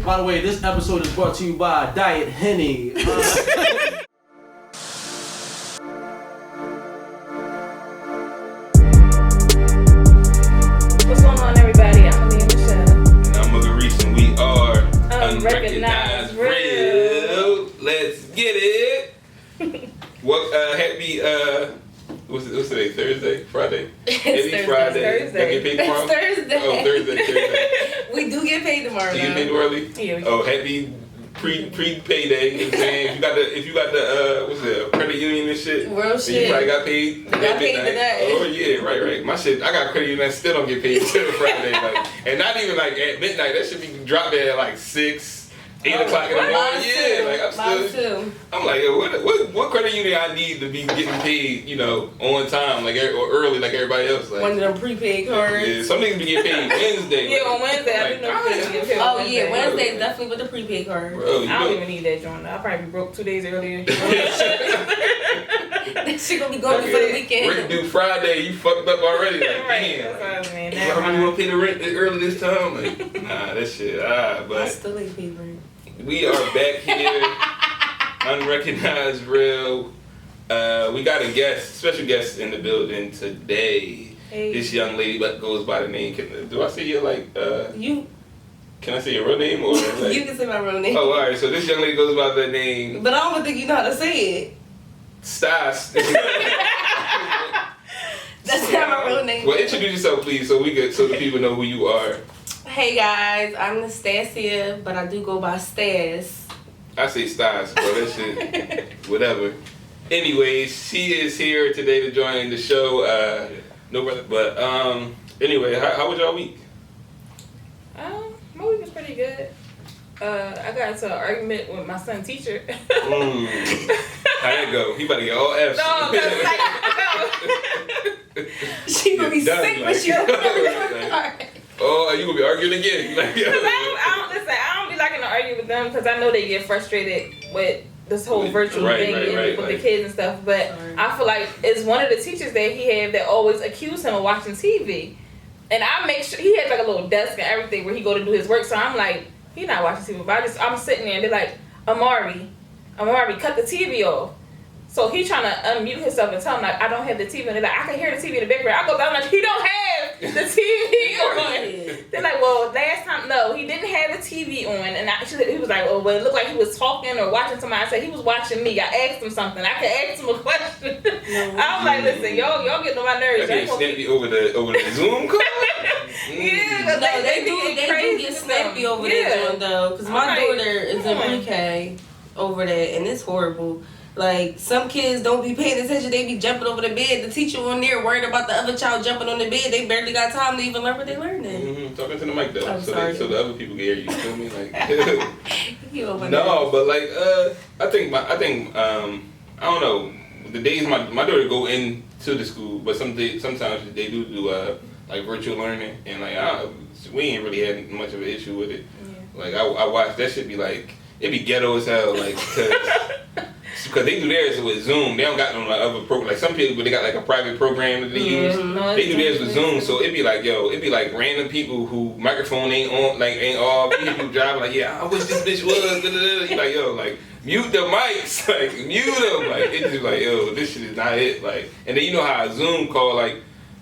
By the way, this episode is brought to you by Diet Henny. What's going on, everybody? I'm Aliyah and And I'm Reese, and we are Unrecognized Real. Let's get it. Happy, what's today? Thursday? Friday? It's Friday. Thursday. I get paid tomorrow? It's Thursday. Oh, Thursday. We do get paid tomorrow. You get paid early? Yeah. Oh, happy pre-payday. You know what I'm saying? If you got the what's it, credit union and shit. Real shit. You probably got paid. Got paid today. Oh yeah, right. My shit, I got credit union that still don't get paid until Friday. And not even at midnight. That should be dropped at like 6, 8 o'clock in the morning. I'm like, yo, what credit union I need to be getting paid, on time, or early like everybody else? One of them prepaid cards. Yeah, some niggas be getting paid Wednesday. Yeah, on Wednesday. I do know people get paid. Oh yeah, Wednesday is definitely with the prepaid card. Bro, I don't even need that joint. I'll probably be broke 2 days earlier. That shit gonna be going for the weekend. Rent due Friday, you fucked up already. Like, right. Damn. I really want to pay the rent early this time. Like, nah, that shit. But I still ain't paid rent. We are back here, Unrecognized Real. We got a special guest in the building today. Hey. This young lady goes by the name. Do I say your you? Can I say your real name or? You can say my real name. Oh, all right. So this young lady goes by the name. But I don't think you know how to say it. Stas. That's not my real name. Well, introduce yourself, please, so the people know who you are. Hey guys, I'm Nastacia, but I do go by Stas. I say Stas, but that shit, whatever. Anyways, she is here today to join the show. No brother, but anyway, how was y'all week? My week was pretty good. I got into an argument with my son's teacher. How'd that go? He about to get all F's. No, she gonna be sick when she Oh, you gonna be arguing again? I don't be liking to argue with them because I know they get frustrated with this whole virtual thing with the kids and stuff. But I feel like it's one of the teachers that he had that always accused him of watching TV. And I make sure he has like a little desk and everything where he go to do his work. So I'm like, he's not watching TV. But I'm sitting there and they're like, Amari, cut the TV off. So he trying to unmute himself and tell him like, I don't have the TV. And they're like, I can hear the TV in the background. I go down like, he don't have the TV on. They're like, well, last time, no, he didn't have the TV on. And he was like, oh, well, it looked like he was talking or watching somebody. I said, he was watching me. I asked him something. I could ask him a question. I was like, listen, y'all getting on my nerves. They snappy over the Zoom call? Yeah, they do get snappy over that joint though. Because my daughter is in pre-K over that, and it's horrible. Like, some kids don't be paying attention. They be jumping over the bed. The teacher on there worried about the other child jumping on the bed. They barely got time to even learn what they learning. Talking to the mic, though. So the other people can hear you. You feel me? Like, no, but like, I think, I don't know. The days my daughter go into the school, but sometimes they do like virtual learning. And like, we ain't really had much of an issue with it. Yeah. Like, I watch that shit be like, it be ghetto as hell. Like, because they do theirs with Zoom. They don't got no other program. Like some people, they got like a private program that they use. No, they do theirs with Zoom. So it'd be like random people who microphone ain't on, like ain't off. People driving like, yeah, I wish this bitch was. You like, yo, like mute the mics, like mute them. Like it's just like, yo, this shit is not it. Like, and then you know how a Zoom call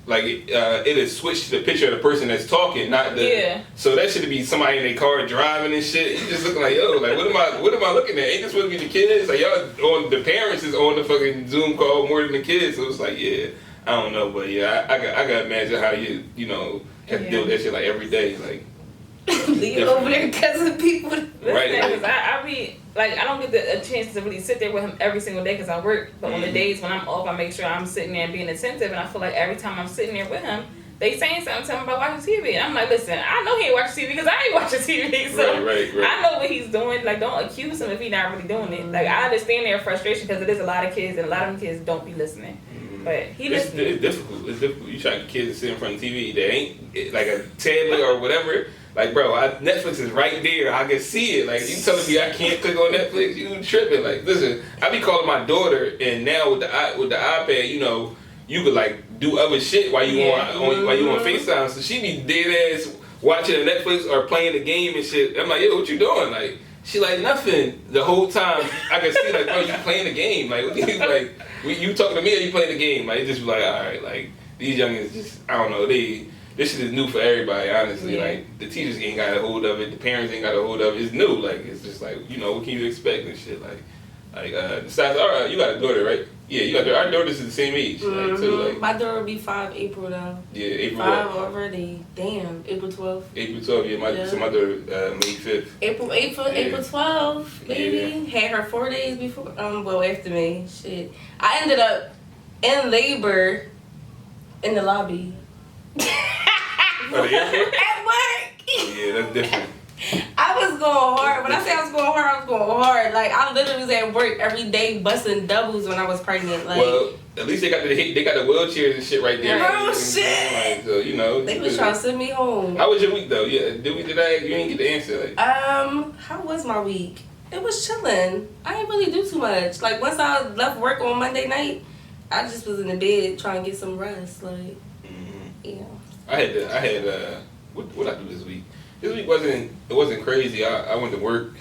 it'll switch to the picture of the person that's talking, not the. Yeah. So that should be somebody in their car driving and shit. You just looking like, yo, like what am I looking at? Ain't this supposed to be the kids? Like the parents is on the fucking Zoom call more than the kids. So it's like, yeah, I don't know, but yeah, I gotta imagine how you have to deal with that shit like every day, like. Leave over there because of people. Right. Because I be like, I don't get a chance to really sit there with him every single day because I work. But on the days when I'm off, I make sure I'm sitting there and being attentive. And I feel like every time I'm sitting there with him, they saying something to him about watching TV. And I'm like, listen, I know he ain't watching TV because I ain't watching TV. So right. I know what he's doing. Like, don't accuse him if he's not really doing it. Like, I understand their frustration because it is a lot of kids, and a lot of them kids don't be listening. But it's difficult. It's difficult. You try to get kids to sit in front of TV that ain't like a tablet or whatever. Like, bro, Netflix is right there. I can see it. Like, you telling me I can't click on Netflix? You tripping? Like, listen, I be calling my daughter, and now with the iPad, you could like do other shit while you on FaceTime. So she be dead ass watching Netflix or playing the game and shit. I'm like, yo, what you doing? Like, she like, nothing. The whole time, I can see like, bro, you playing the game. Like, what you, like, you talking to me or you playing the game? Like, it just be like, all right, like, these youngins just, I don't know, this shit is new for everybody, honestly. Like, the teachers ain't got a hold of it, the parents ain't got a hold of it. It's new. Like, it's just like, you know, what can you expect and shit? Like, besides, all right, you got a daughter, right? Yeah, you got a daughter. Our daughters is the same age. Like, so, like, my daughter will be 5 April though. Yeah, April 5 already. Damn, April 12th. April 12th, yeah. So my daughter, May 5th. April 12th, baby. Yeah. Had her 4 days before, well, after me. Shit. I ended up in labor in the lobby. At the airport? At work. Yeah, that's different. I was going hard. When I say I was going hard, like I literally was at work every day busting doubles when I was pregnant. Like, well, at least they got the wheelchairs and shit right there. Oh shit! Like, so, you know, they was trying to send me home. How was your week though? Yeah, you didn't get the answer. Like, how was my week? It was chilling. I didn't really do too much. Like once I left work on Monday night, I just was in the bed trying to get some rest. Like, yeah. I had what I do this week? This week wasn't crazy. I went to work.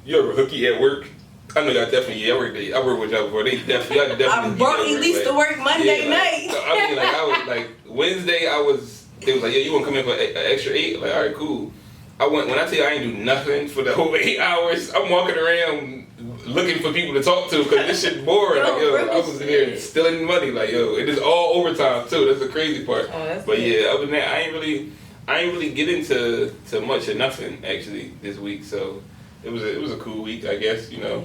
You ever hooky at work? I know y'all definitely. I worked with y'all before. They definitely. I brought at least to work Monday night. So, I mean, like I was like Wednesday. They was like, yeah, you want to come in for an extra 8? Like, all right, cool. I went. When I tell you I ain't do nothing for the whole 8 hours, I'm walking around looking for people to talk to because this shit boring. Like, yo, I was in there stealing money. Like, yo, it is all overtime too. That's the crazy part. But yeah, other than that, I ain't really get into much of nothing actually this week. So it was a cool week, I guess. You know,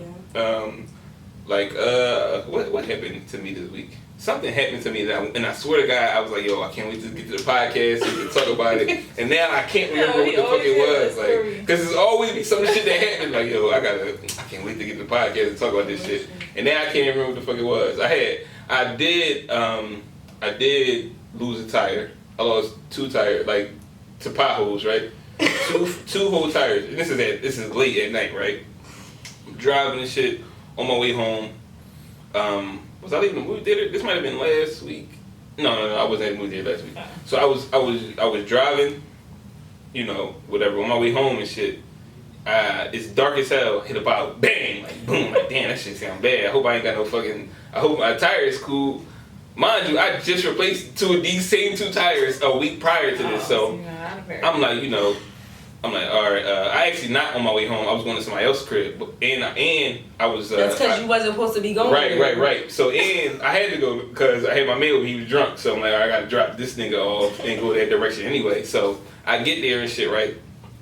what happened to me this week? Something happened to me and I swear to God, I was like, yo, I can't wait to get to the podcast so we can talk about it. And now I can't remember what the fuck it was. Like, because there's always be some shit that happened. Like, yo, I can't wait to get to the podcast and talk about this shit. And now I can't remember what the fuck it was. I did lose a tire. I lost 2 tires, like to potholes, right? two whole tires. And this is late at night, right? I'm driving and shit on my way home. Was I leaving the movie theater? This might have been last week. No, I wasn't at the movie theater last week. So I was driving, you know, whatever, on my way home and shit. It's dark as hell. Hit a bottle, bang, like boom, like damn, that shit sound bad. I hope I ain't got no fucking. I hope my tire is cool. Mind you, I just replaced 2 of these same 2 tires a week prior to this, so I'm like, you know. I'm like, all right. I actually not on my way home. I was going to somebody else's crib, and I was. That's because you wasn't supposed to be going. Right. So and I had to go because I had my man with me. He was drunk, so I'm like, all right, I gotta drop this nigga off and go that direction anyway. So I get there and shit. Right,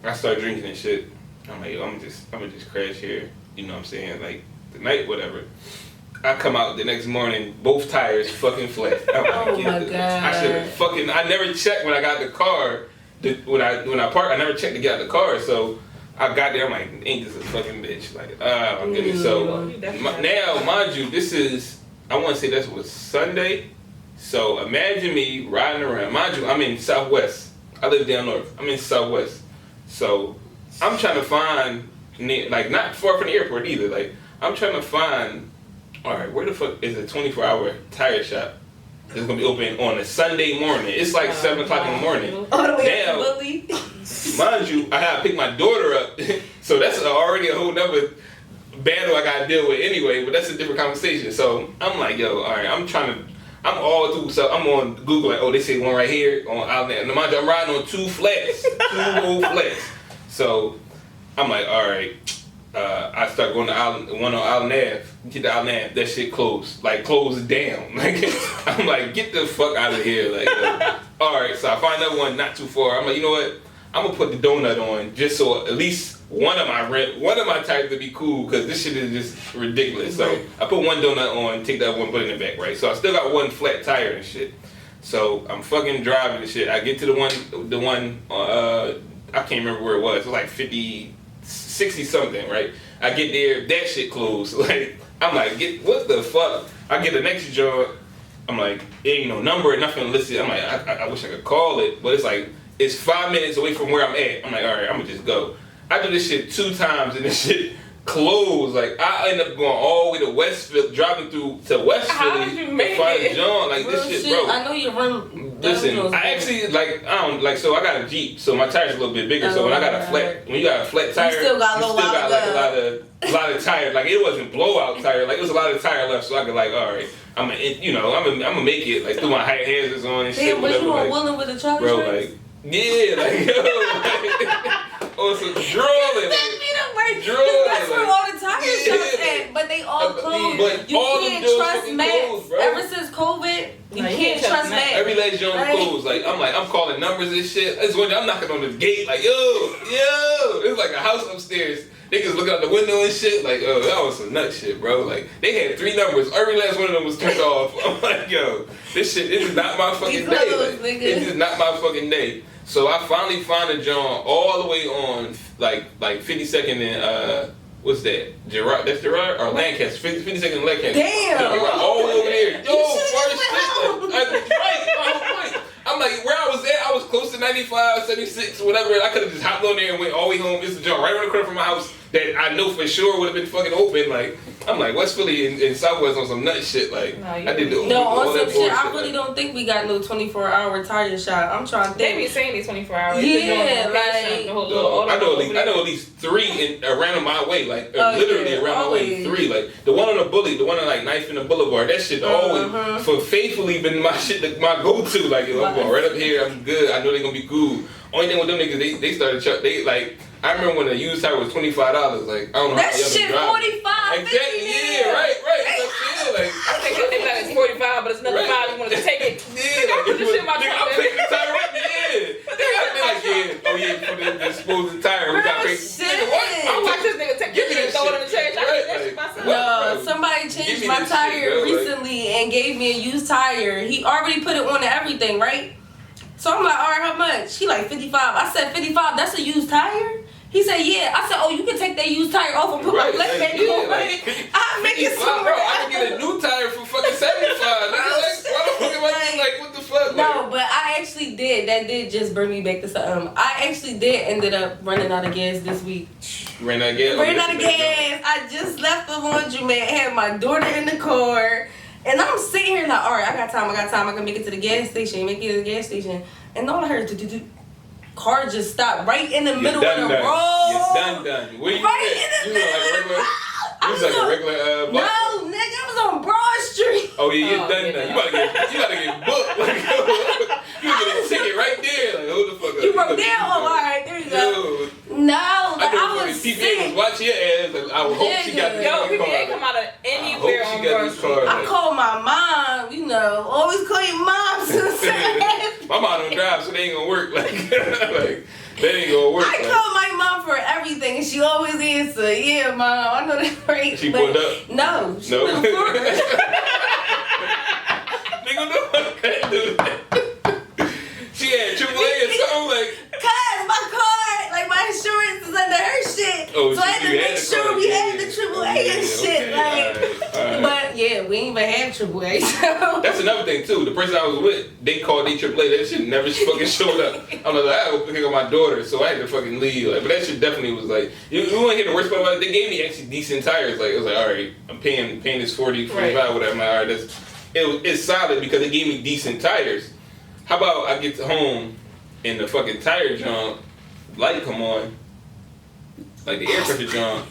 I start drinking and shit. I'm like, yo, I'm gonna just crash here. You know what I'm saying? Like tonight, whatever. I come out the next morning, both tires fucking flat. I'm like, oh my God. I never checked when I got the car. When I parked, I never checked to get out the car, so I got there. I'm like, ain't this a fucking bitch? Like, oh my goodness. So now, mind you, this is, I want to say this was Sunday. So imagine me riding around. Mind you, I'm in Southwest. I live down north. I'm in Southwest. So I'm trying to find, like, not far from the airport either. Like, I'm trying to find, all right, where the fuck is a 24-hour tire shop? It's gonna be open on a Sunday morning. It's like 7 o'clock in the morning. Now, mind you, I gotta pick my daughter up, so that's already a whole nother battle I gotta deal with anyway. But that's a different conversation. So I'm like, yo, all right, I'm all through. So I'm on Google, like, oh, they say one right here on Island. And mind you, I'm riding on 2 flats, 2 whole flats. So I'm like, all right. I start going to one on Island Ave. Get to Island Ave, that shit closed. Like, closed down. Like, I'm like, get the fuck out of here. Like, alright, so I find that one not too far. I'm like, you know what? I'm gonna put the donut on just so at least one of my tires to be cool, because this shit is just ridiculous. So I put one donut on, take that one, put it in the back, right? So I still got 1 flat tire and shit. So I'm fucking driving and shit. I get to the one, I can't remember where it was. It was like 60 something, right? I get there, that shit closed. Like, I'm like, what the fuck? I get the next job. I'm like, there ain't no number or nothing listed. I'm like, I wish I could call it, but it's like, it's 5 minutes away from where I'm at. I'm like, all right, I'm gonna just go. I do this shit 2 times and this shit closed. Like, I end up going all the way to West Philly, driving through to West Philly to find John. Like, this shit, bro. I know you run Listen, I actually so I got a Jeep, so my tire's a little bit bigger. So when I got a flat, when you got a flat tire, you still got a lot of tire. Like it wasn't blowout tire. Like it was a lot of tire left, so I could all right, I'm gonna make it like through my high hazards on and shit. But whatever, you weren't willing with a charger, bro? Like oh, so drooling. That's where all the tire shops at, but they all closed. But you can't trust Max. Ever since COVID, you can't trust Max. Every last joint closed. Like I'm calling numbers and shit. It's when I'm knocking on the gate, like yo. It was like a house upstairs. Niggas look out the window and shit. Like that was some nut shit, bro. Like they had 3 numbers. Every last one of them was turned off. I'm like, yo, this is not my fucking day. Like, it is not my fucking day. So I finally found a joint all the way on like 52nd and what's that? Gerard? That's Gerard or Lancaster? 52nd and Lancaster. Damn. All the way over there. Yo, first shit. Right. I'm like, where I was at, I was close to 95, 76, whatever. I could have just hopped on there and went all the way home. It's a joint right on the corner from my house that I know for sure would have been fucking open. Like, I'm like, West Philly and Southwest on some nut shit. Like, I did the on some shit. I really don't think we got no 24-hour tire shop. I'm trying to think. They be saying these 24 hours. Yeah, I know at least 3 around my way. Like, literally around my way, 3. Like, the one on the Bully, the one on like 9th and the Boulevard. That shit always for faithfully been my shit, my go-to. Like, yo, I'm going right up here. I'm good. I know they're gonna be cool. Only thing with them niggas, they started I remember when a used tire was $25. Like, I don't know that how shit $45. Exactly. Yeah, right. I think they like it's 45, but it's another 5. You want to take it? Yeah, put the shit in my truck. I'm taking the tire with me. Yeah. They gotta be like, for the disposable tire. We got I watch this nigga take it and throw it in the trash. I did that shit myself. No, somebody changed my tire recently and gave me a used tire. He already put it on to everything, right? So I'm like, all right, how much? He like 55. I said 55. That's a used tire. He said, yeah. I said, oh, you can take that used tire off and put my black back on. I'll make it somewhere. Bro, I can get a new tire for fucking 75. What the fuck? No, but I actually did. That did just bring me back to something. I actually did ended up running out of gas this week. Ran out of gas? Ran out of gas. I just left the laundromat, had my daughter in the car, and I'm sitting here like, all right, I got time. I can make it to the gas station, And all I heard is car just stopped right in the middle of the road. You're done. Where you right in the middle. You was like a regular block? No, nigga, I was on Broad Street. Oh yeah, you're done. You gotta get booked. Like, you get a ticket right there. Like, who the fuck? You broke down. Oh, all right, there you go. No, like I was sick. PPA was watching your ass. Like, I hope she got this car. PPA come out of anywhere on Broad Street. I called my mom. Always call your mom. My mom don't drive, so they ain't gonna work. Like they ain't gonna work. I call my mom for everything, and she always answer, yeah, mom, I know that's right. She pulled up? No. She went forward. Nigga, no one can't do that. She had AAA or something like. Cause my car, like my insurance is under her shit. Oh, so I had to make sure we had the AAA and shit. All right. But yeah, we ain't even had AAA. So. That's another thing too. The person I was with, they called AAA. That shit never fucking showed up. I'm like, I gotta go pick up my daughter, so I had to fucking leave. Like, but that shit definitely was like, you want to hear the worst part about it? They gave me actually decent tires. Like, it was like, all right, I'm paying this 40, 45, whatever. I'm like, all right, it's solid because they gave me decent tires. How about I get to home and the fucking tire jump, light come on, like the air pressure jump.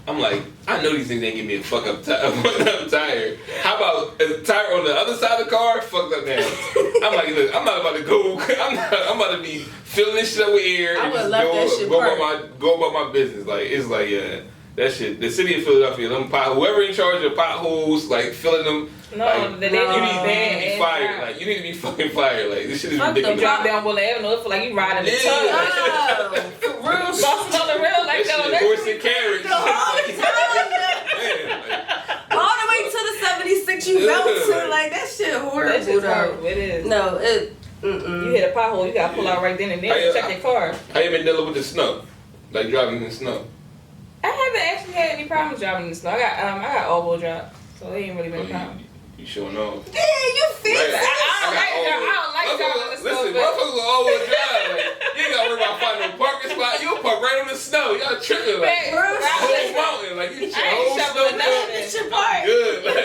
I'm like, I know these things ain't give me a fuck up tire. How about a tire on the other side of the car fucked up now? I'm like, look, I'm not about to go. I'm about to be filling this shit up with air and just go about my business. Like, it's like, yeah, that shit. The city of Philadelphia, whoever in charge of potholes, like filling them. No, like, they you need to be fired. Like, you need to be fucking fired. Like, this shit is ridiculous. You drive down Willow Avenue, it feel like you riding the tug. Oh, for real. Boston on the rail like that. Horse and carriage. The whole time. All the way to the 76 you bouncing. Like, that shit horrible. That shit's horrible. It is. No, you hit a pothole, you gotta pull out right then and there and check your car. How you been dealing with the snow? Like driving in the snow? I haven't actually had any problems driving in the snow. I got all-wheel drive, so it ain't really been a problem. You showing off. Yeah, you feel it. I don't like driving in the snow. Listen, motherfuckers are all-wheel drive. Like, you ain't gotta worry about finding a parking spot. You'll park right on the snow. Y'all tripping like whole mountain. Like you your whole snow. It's your part. Good. Like,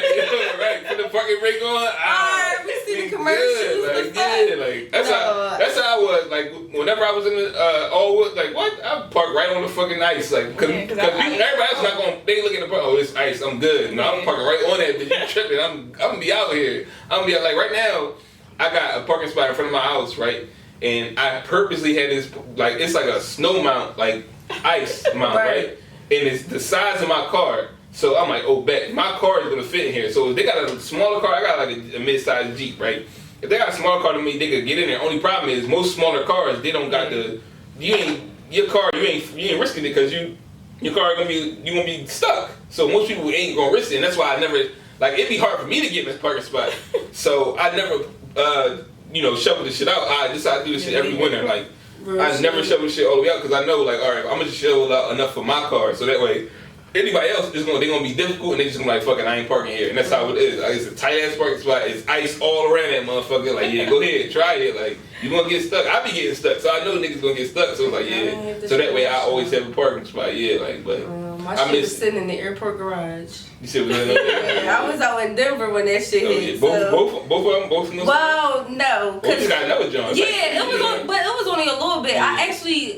right. Put the parking brake on. Alright, we see the commercials. Like, that's how I was. Like, whenever I was in the Allwood, like, what? I park right on the fucking ice, like, because everybody else not going. They look at the park. Oh, this ice, I'm good. No, I'm parking right on that. Bitch, you tripping? I'm gonna be out here. I'm gonna be like right now. I got a parking spot in front of my house, right, and I purposely had this like it's like a snow mount, like ice mount, right, and it's the size of my car. So I'm like, oh, bet my car is gonna fit in here. So if they got a smaller car, I got like a mid-sized Jeep, right? If they got a smaller car than me, they could get in there. Only problem is most smaller cars, they don't got the you ain't risking it because your car gonna be stuck. So most people ain't gonna risk it, and that's why I never like it'd be hard for me to get in this parking spot. So I never shovel the shit out. I decide to do this shit every winter. Like I never shovel the shit all the way out because I know like all right, I'm gonna just shovel out enough for my car so that way. Anybody else is they're gonna be difficult and they just gonna be like fuck it, I ain't parking here, and that's how it is. Like, it's a tight ass parking spot. It's ice all around that motherfucker. Like yeah, go ahead, try it. Like you gonna get stuck. I be getting stuck, so I know niggas gonna get stuck. So it's like yeah. So that way I always have a parking spot. Yeah, like but my shit was sitting in the airport garage. You said was in there? Yeah, I was out in Denver when that shit hit. Yeah. Both of them. Well, no, cause you got another joint. Yeah, it was only a little bit. Yeah.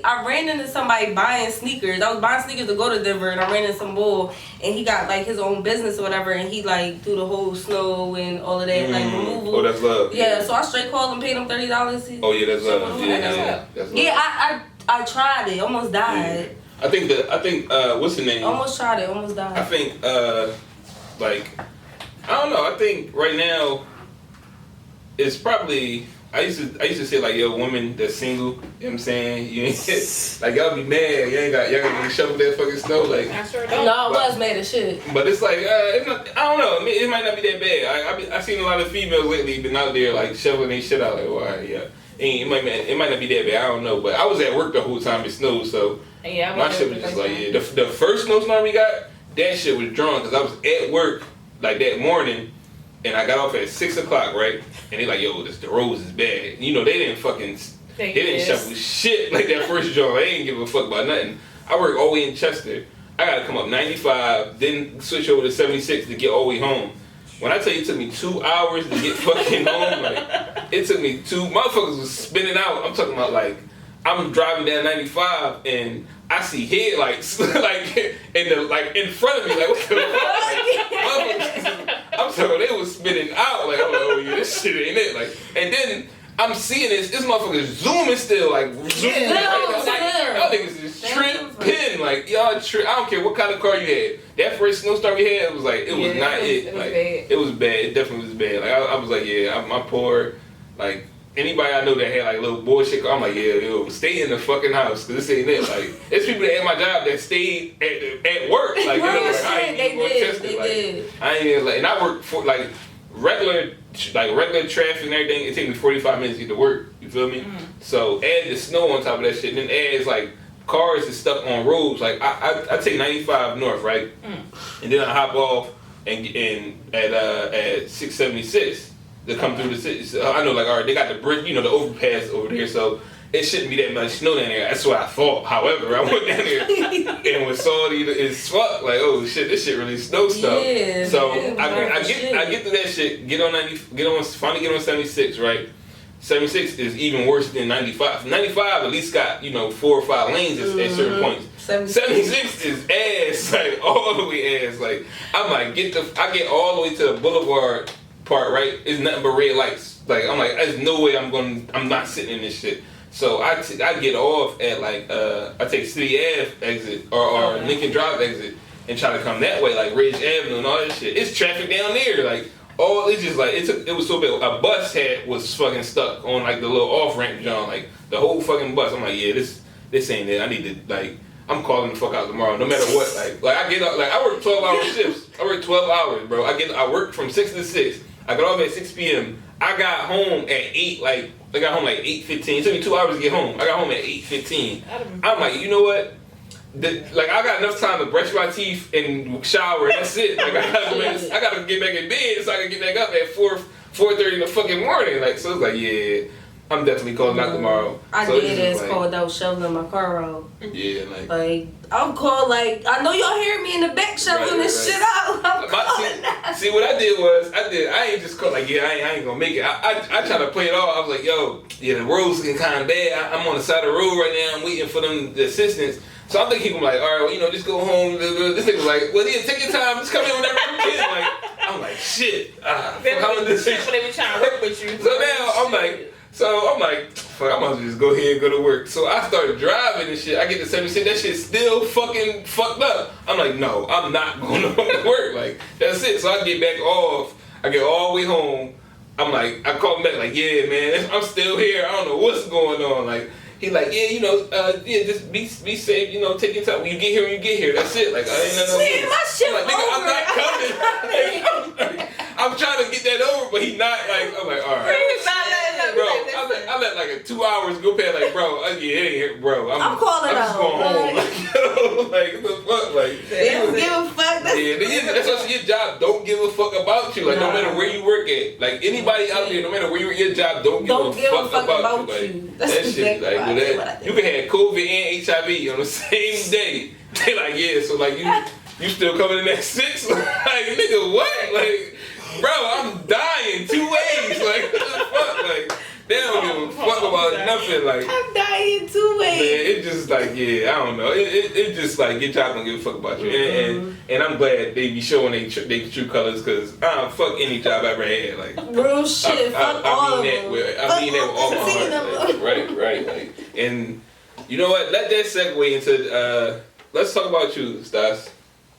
I ran into somebody buying sneakers. I was buying sneakers to go to Denver, and I ran into some bull, and he got like his own business or whatever, and he like do the whole snow and all of that like removal. Oh, that's love. Yeah, so I straight called him, paid him $30. Oh yeah, that's love. That's love. Yeah, I tried it, almost died. I think what's the name? Almost tried it, almost died. I think like I don't know. I think right now it's probably I used to say like yo women that's single. You know what I'm saying? You ain't like y'all be mad. Y'all got shovel that fucking snow like. I sure don't. No, I was mad as shit. But it's like it's not, I don't know. I mean, it might not be that bad. I seen a lot of females lately been out there like shoveling their shit out like why yeah. It might not be that bad. I don't know. But I was at work the whole time it snowed so. Yeah, my shit was just like yeah. The first snowstorm we got, that shit was drawn because I was at work like that morning, and I got off at 6:00, right? And they like, yo, the roads is bad. You know they didn't shovel shit like that first joint. They ain't give a fuck about nothing. I work all the way in Chester. I gotta come up 95, then switch over to 76 to get all the way home. When I tell you it took me 2 hours to get fucking home, like it took me motherfuckers was spinning out. I'm talking about like. I'm driving down 95 and I see headlights like in front of me like what the fuck? I'm sorry, they was spinning out like I'm like oh yeah this shit ain't it like and then I'm seeing this motherfucker zooming still like zooming y'all niggas is tripping like y'all I don't care what kind of car you had. That first snowstorm we had it was like it was not it like it was bad. It definitely was bad. Like I was like yeah I'm poor like. Anybody I know that had like a little bullshit, I'm like, yeah, yo, stay in the fucking house, cause this ain't it. Like, it's people that at my job that stayed at work. Like, I ain't even gonna test it. Like, I ain't even like, and I work for like regular traffic and everything. It takes me 45 minutes to get to work. You feel me? So add the snow on top of that shit, and then adds like cars is stuck on roads. Like I take 95 north, right, and then I hop off and at 676. To come through the city. So I know, like, all right, they got the bridge, the overpass over there, so it shouldn't be that much snow down there. That's what I thought. However, I went down there and was salty as fuck. Like, oh shit, this shit really snow stuff. Yeah, so I get to that shit. Finally get on 76, right? 76 is even worse than 95. 95 at least got 4 or 5 lanes at certain points. 76 is ass, like all the way ass. Like I'm like I get all the way to the boulevard. Part right is nothing but red lights. Like I'm like, there's no way I'm not sitting in this shit. So I get off at like I take City Ave exit or Lincoln Drive exit and try to come that way like Ridge Avenue and all that shit. It's traffic down there. Like it's just like it was so bad. A bus was fucking stuck on like the little off ramp John. Like the whole fucking bus. I'm like yeah this ain't it. I need to like. I'm calling the fuck out tomorrow, no matter what. Like I get up, like I work 12-hour shifts. I work 12 hours, bro. I work from 6 to 6. I got off at 6 p.m. I got home at 8, like, I got home like 8:15. It took me 2 hours to get home. I got home at 8:15. I'm like, you know what? I got enough time to brush my teeth and shower, and that's it. Like, I gotta get back in bed so I can get back up at 4:30 in the fucking morning. Like, so it's like, yeah. I'm definitely calling out tomorrow. I so did. It's called out shoveling my car out. Yeah, like I'm called like I know y'all hear me in the back shoveling this shit out. See what I did was I ain't just called like I ain't gonna make it. I try to play it off. I was like, yo, the road's getting kind of bad. I'm on the side of the road right now. I'm waiting for the assistance. So I'm thinking, like, all right, well, just go home. This nigga was like, well, yeah, take your time. Just come in whenever you can. Like, I'm like, shit. How this shit when they be trying to work with you. So now I'm like, fuck, I might as well just go ahead and go to work. So I started driving and shit. I get to 76. That shit's still fucking fucked up. I'm like, no, I'm not going to work. Like, that's it. So I get back off. I get all the way home. I'm like, I call him back like, yeah, man, I'm still here. I don't know what's going on. Like, he like, yeah, just be safe, take your time. When you get here, that's it. Like, I ain't nothing. My shit like, nigga, I'm not coming. I'm trying to get that over, but he not like. I'm like, all right. He's not letting bro. I let like 2 hours go past. Like, bro, bro. I'm calling I'm just out. going home. Like, what the fuck? Like, they don't give a fuck. That's what's your job. Don't give a fuck about you. Like, no matter where you work at. Like, anybody out there, no matter where you work, your job don't give a fuck about you. Like, that shit. Like, you can have COVID and HIV on the same day. They like, yeah. So like, you still coming in at 6? Like, nigga, what? Like. Bro, I'm dying 2 ways. Like, what the fuck? Like, they don't give a fuck about nothing. Like, I'm dying 2 ways. Man, it just like, I don't know. It just like, your job don't give a fuck about you. And I'm glad they be showing they true colors because fuck any job I ever had. Like, real shit. Fuck all of them. I mean that with all my heart. Like, right. Like, and you know what? Let that segue into, let's talk about you, Stas.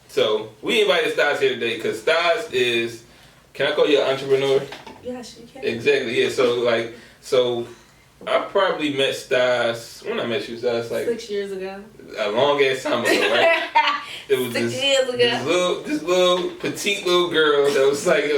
So, we invited Stas here today because Stas is... Can I call you an entrepreneur? Yes, you can. Exactly, yeah. So I probably met Stas, when I met you, Stas, like 6 years ago. A long ass time ago, right? It was 6 years ago. This little petite little girl that was like,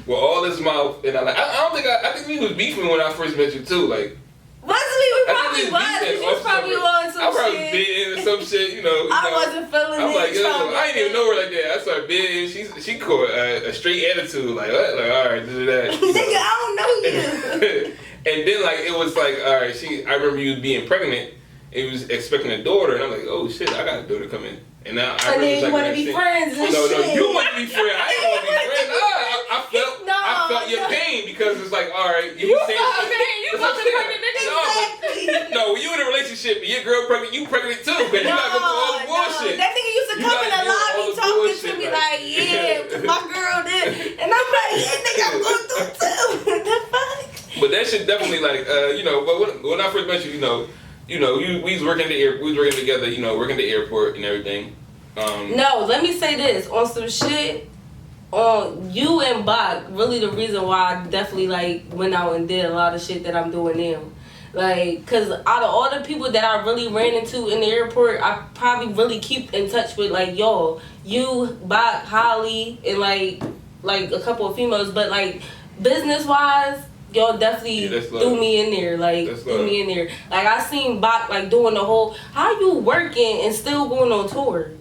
with all this mouth, and I think we was beefing when I first met you too, like. Wasn't we? We probably was. You was probably on some shit. I probably bidding or some shit, I wasn't feeling it. I'm like, I ain't even know her like that. I started bidding. She caught a straight attitude, like, what? Like, all right, do that. Nigga, I don't know you. And then, like, it was like, all right, I remember you being pregnant. It was expecting a daughter, and I'm like, oh shit, I got a daughter coming. And now I then you want to be friends and shit. No, you want to be friends. I ain't want to be friends. I felt your pain because it's like, all right, you saying you fucking pregnant nigga. No, when you in a relationship and your girl pregnant, you pregnant too, because you gotta go through all the bullshit. That nigga used to come in the lobby talking to me like, yeah, my girl did. And I'm like, yeah, nigga, I'm going through too. The fuck? But that shit definitely like, but when I first met you, we was working together, working the airport and everything. No, let me say this. On some shit, you and Bach, really the reason why I definitely like went out and did a lot of shit that I'm doing now. Like, cause out of all the people that I really ran into in the airport, I probably really keep in touch with like y'all, you, Bach, Holly, and like a couple of females. But like business wise, y'all definitely threw me in there. Like I seen Bach like doing the whole, how you working and still going on tour?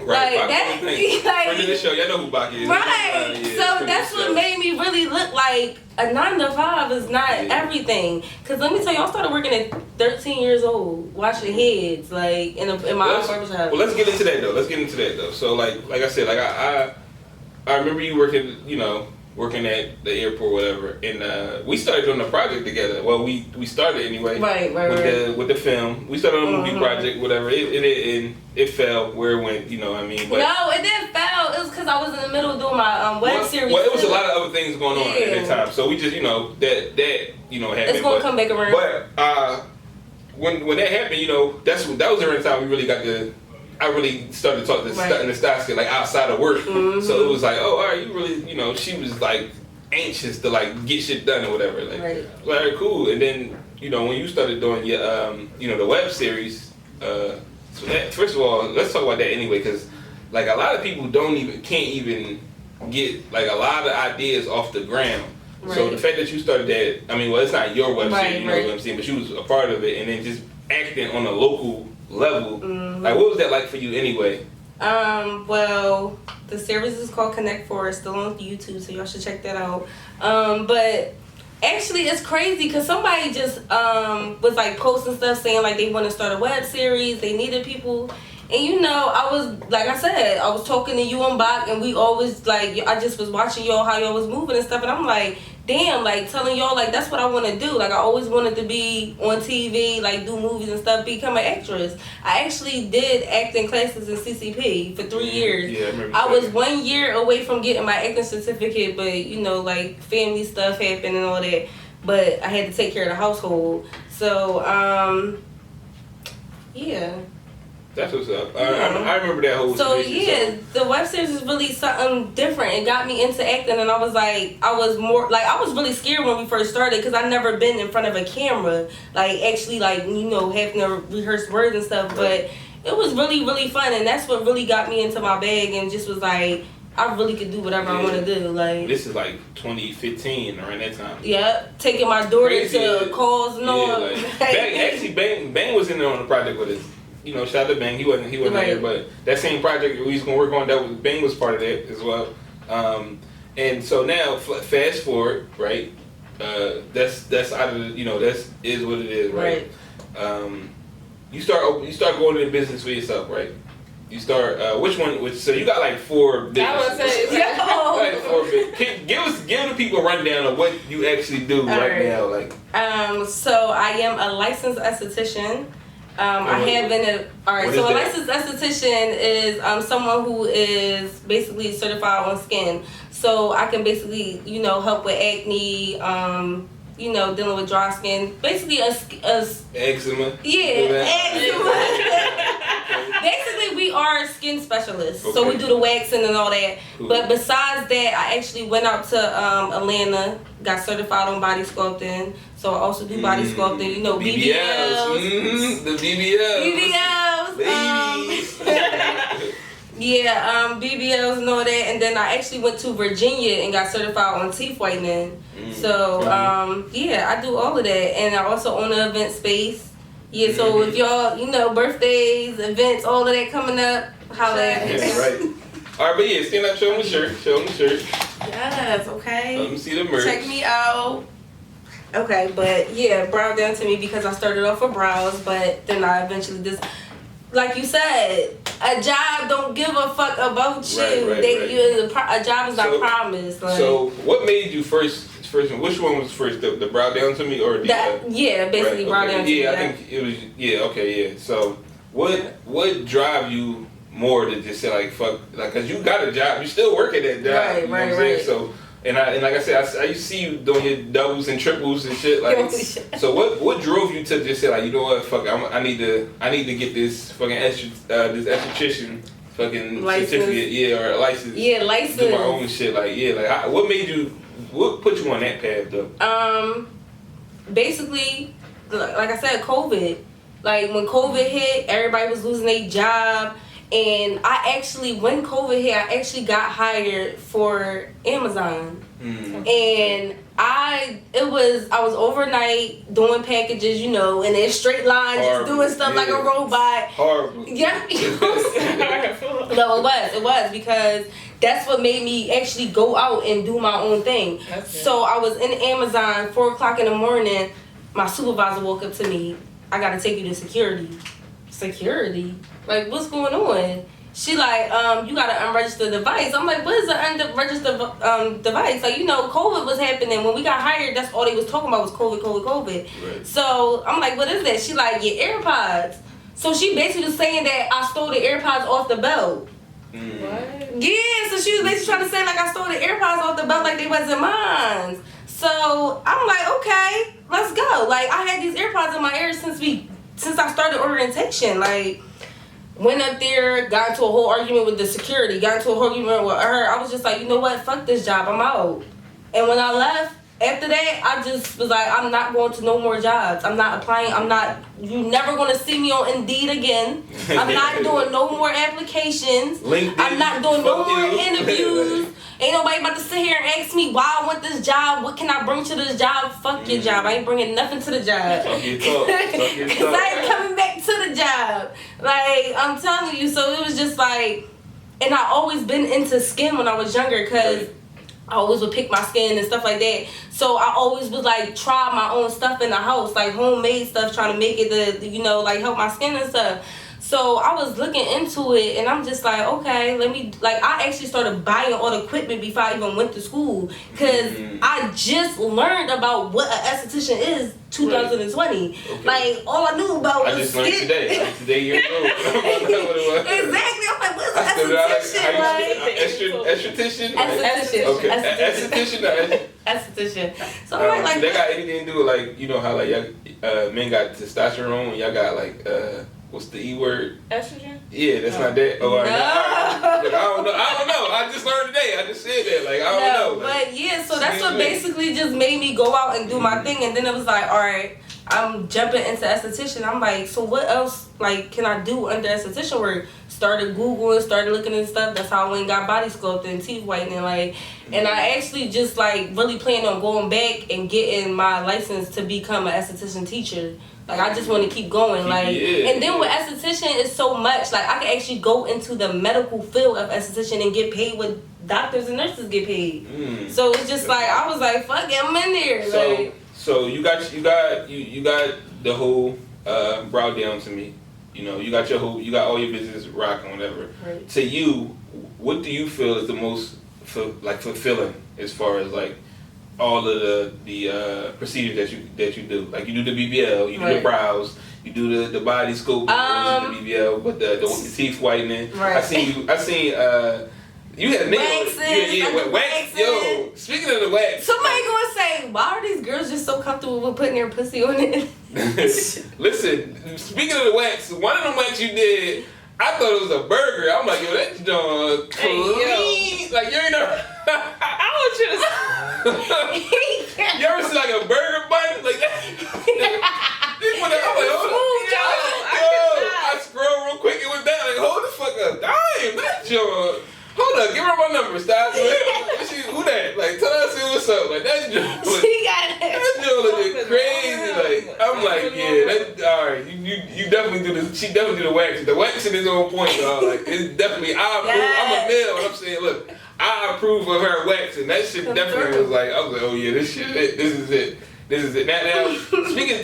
Right, like that, friend of the show, y'all know who Bach is. Right, so that's what made me really look like a 9 to 5 is not everything. Cause let me tell you, I started working at 13 years old, washing heads, like in my own barbershop. Well, let's get into that though. So like I said, like I remember you working at the airport, whatever, and we started doing a project together. Well, we started anyway. Right. With the film, we started on a movie project, whatever. It fell where it went, I mean. But no, it didn't fail. It was because I was in the middle of doing my web series. Well, it was a lot of other things going on at that time, so we just happened. It's gonna come back around. But when that happened, that was around the time we really got to. I really started to talk to Nastacia like outside of work. Mm-hmm. So it was like, oh, all right, you really, she was like anxious to like get shit done or whatever. Like, all right, cool. And then, when you started doing your, the web series, so that, first of all, let's talk about that anyway, because like a lot of people can't even get like a lot of ideas off the ground. Right. So the fact that you started that, it's not your web series, what I'm saying, but you was a part of it, and then just acting on a local level. Mm-hmm. Like, what was that like for you anyway? Well, the series is called Connect 4. It's still on YouTube, so y'all should check that out. But Actually, it's crazy because somebody just was like posting stuff saying like they want to start a web series. They needed people. And you know, I was, like I said, I was talking to you and Bach, and we always, like, I just was watching y'all, how y'all was moving and stuff, and I'm like, damn, like, telling y'all, like, that's what I want to do. Like, I always wanted to be on TV, like, do movies and stuff, become an actress. I actually did acting classes in CCP for 3 years. Yeah, I remember. I was 1 year away from getting my acting certificate, but, you know, like, family stuff happened and all that. But I had to take care of the household. So, yeah. That's what's up. I remember that whole situation. Yeah, the web series is really something different. It got me into acting, and I was like, I was really scared when we first started because I never been in front of a camera, like actually, like, you know, having to rehearse words and stuff. But it was really, really fun, and that's what really got me into my bag, and just was like, I really could do whatever I want to do. Like, this is like 2015 around that time. Yeah, taking my daughter to calls and all. Like, Bang was in there on the project with us. You know, shout out to Bang. He wasn't there, but that same project we was gonna work on, Bang was part of that as well. And so now, fast forward, right? That's out of the, you know, that's is what it is, right? You start going into business for yourself, right? You start so you got like 4 businesses. I was saying, like 4 businesses. Give the people a rundown of what you actually do right now, like. So I am a licensed esthetician. I have been a licensed esthetician is someone who is basically certified on skin. So I can basically, you know, help with acne, you know, dealing with dry skin. Basically eczema. Yeah, eczema. Basically, we are skin specialists. Okay. So we do the waxing and all that. Cool. But besides that, I actually went out to Atlanta, got certified on body sculpting. So I also do body sculpting, you know, BBLs. The BBLs. BBLs and all that. And then I actually went to Virginia and got certified on teeth whitening. So, I do all of that. And I also own an event space. Yeah, so if y'all, you know, birthdays, events, all of that coming up, holla at me. Yeah, right. All right, but yeah, stand up, show them the shirt. Yes, okay. Let me see the merch. Check me out. Okay, but yeah, brow down to me because I started off with brows, but then I eventually just, like you said, a job don't give a fuck about you. Right. A job is not promised. Like, so what made you first? Which one was first? The brow down to me or the? Basically brow down to me. Yeah, I think it was. Yeah, okay, yeah. So what drive you more to just say like fuck, like, cause you got a job, you still work at that job. Right, you know what I'm saying? So. And like I said, I used to see you doing your doubles and triples and shit. Like, so what drove you to just say like, you know what, fuck, I need to get this fucking this esthetician fucking certificate, or a license. Yeah, license. Do my own shit, like what put you on that path though? Basically, like I said, COVID. Like when COVID hit, everybody was losing their job. And when COVID hit, I actually got hired for Amazon. And I was overnight doing packages, you know, in a straight line, just doing stuff like a robot. Horrible. Yeah. No, it was because that's what made me actually go out and do my own thing. So I was in Amazon, 4 o'clock in the morning. My supervisor woke up to me. I gotta take you to security. Security? Like, what's going on? She like, you got an unregistered device. I'm like, what is an unregistered device? Like, you know, COVID was happening. When we got hired, that's all they was talking about was COVID. Right. So I'm like, what is that? She like, your AirPods. So she basically was saying that I stole the AirPods off the belt. What? Yeah, so she was basically trying to say like I stole the AirPods off the belt like they wasn't mine. So I'm like, okay, let's go. Like, I had these AirPods in my ear since I started orientation. Like, went up there, got into a whole argument with the security, got into a whole argument with her. I was just like, you know what, fuck this job, I'm out. And when I left, after that, I just was like, I'm not going to no more jobs. I'm not applying. You never going to see me on Indeed again. I'm not doing no more applications. LinkedIn, I'm not doing no more interviews. Ain't nobody about to sit here and ask me why I want this job. What can I bring to this job? Fuck your job. I ain't bringing nothing to the job. Talk your talk. Because I ain't coming back to the job. Like, I'm telling you. So it was just like, and I always been into skin when I was younger because I always would pick my skin and stuff like that. So I always would like try my own stuff in the house, like homemade stuff, trying to make it like help my skin and stuff. So I was looking into it, and I'm just like, okay, let me, like, I actually started buying all the equipment before I even went to school, because I just learned about what an esthetician is 2020. Okay. Like, all I knew about was I just learned today. I'm today years old. Exactly. I'm like, what's an esthetician? Esthetician? Esthetician. Okay. Esthetician. Esthetician. So I'm like, they got anything to do with, like, you know how, like, y'all, men got testosterone, and y'all got, like, what's the E word? Estrogen? Yeah, that's not that. Oh, no. Like, I don't know. I just learned today. I just said that. Like, I don't know. Like, but yeah, so that's what basically just made me go out and do my thing. And then it was like, all right, I'm jumping into esthetician. I'm like, so what else, like, can I do under esthetician work? Started Googling, started looking at stuff. That's how I went and got body sculpting, teeth whitening, like. And I actually just, like, really plan on going back and getting my license to become an esthetician teacher. Like, I just want to keep going, like, and then with esthetician is so much, like, I can actually go into the medical field of esthetician and get paid what doctors and nurses get paid. So it's just like, I was like, fuck it, I'm in there. So you got the whole brow down to me. You know, you got all your business rocking, whatever. Right. To you, what do you feel is the most fulfilling as far as like all of the procedures that you do? Like, you do the BBL, you do the brows, you do the body scope, the BBL, but the teeth whitening. Right. I seen you had nails. Wax. Yo, speaking of the wax, somebody gonna say, why are these girls just so comfortable with putting their pussy on it? Listen, speaking of the wax, one of them wax you did, I thought it was a burger. I'm like, yo, that's clean. Hey, like, you ain't never. I want you to. You ever see like a burger bun? Like that? I'm like, hold up. I scrolled real quick. It was that. Like, hold the fuck up. Damn, that joint. Hold up, give her my number, stop. Who that? Like, tell us what's up. Like, that joint. That joint looked crazy. Like, I'm like, yeah, that all right. You definitely do this. She definitely do the waxing. The waxing is on point, y'all. Like, it's definitely. I approve. I'm a male, and I'm saying, look, I approve of her waxing. That shit definitely was like, I was like, oh yeah, this shit. This is it. Now,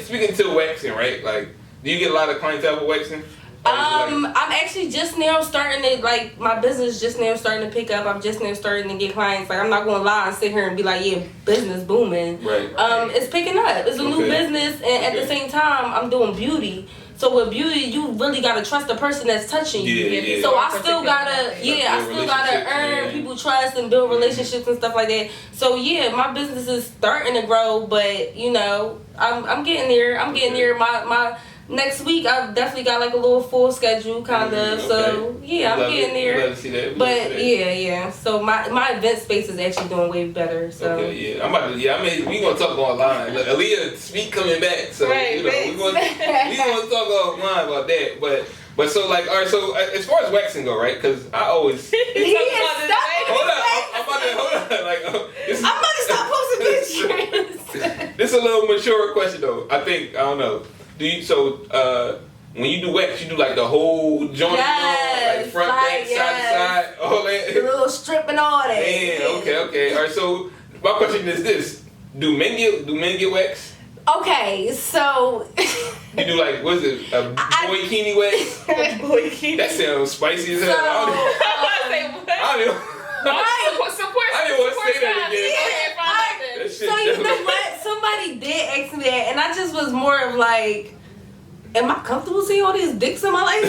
speaking to waxing, right? Like, do you get a lot of clientele with waxing? I'm actually just now starting to, like, my business just now starting to pick up. I'm just now starting to get clients. Like, I'm not gonna lie and sit here and be like, yeah, business booming. Right. It's picking up. It's a new business, and at the same time, I'm doing beauty. So with beauty, you really gotta trust the person that's touching you. Yeah. So I still gotta earn people's trust and build relationships and stuff like that. So yeah, my business is starting to grow, but you know, I'm getting there. I'm getting there. My next week, I've definitely got like a little full schedule, kind of. So yeah, I'm getting there. Love to see that. But yeah. So my event space is actually doing way better. So okay, yeah, I'm about to. Yeah, I mean, we gonna talk online. Look, Aliyah speak coming back, so you know we gonna talk offline about that. But so like, all right. So as far as waxing go, right? Because I always. Hold on. Like, I'm about to stop posting pictures. This is a little mature question though. I don't know. Do you when you do wax, you do like the whole joint, like front, back, side to side, all that. The little strip and all that. Man, okay. All right. So my question is this: Do men get wax? Okay, so you do like what is it? A bikini wax? That sounds spicy as hell. I don't know. Support. I didn't want to say that again. So you know what? Somebody did ask me that, and I just was more of like, am I comfortable seeing all these dicks in my life?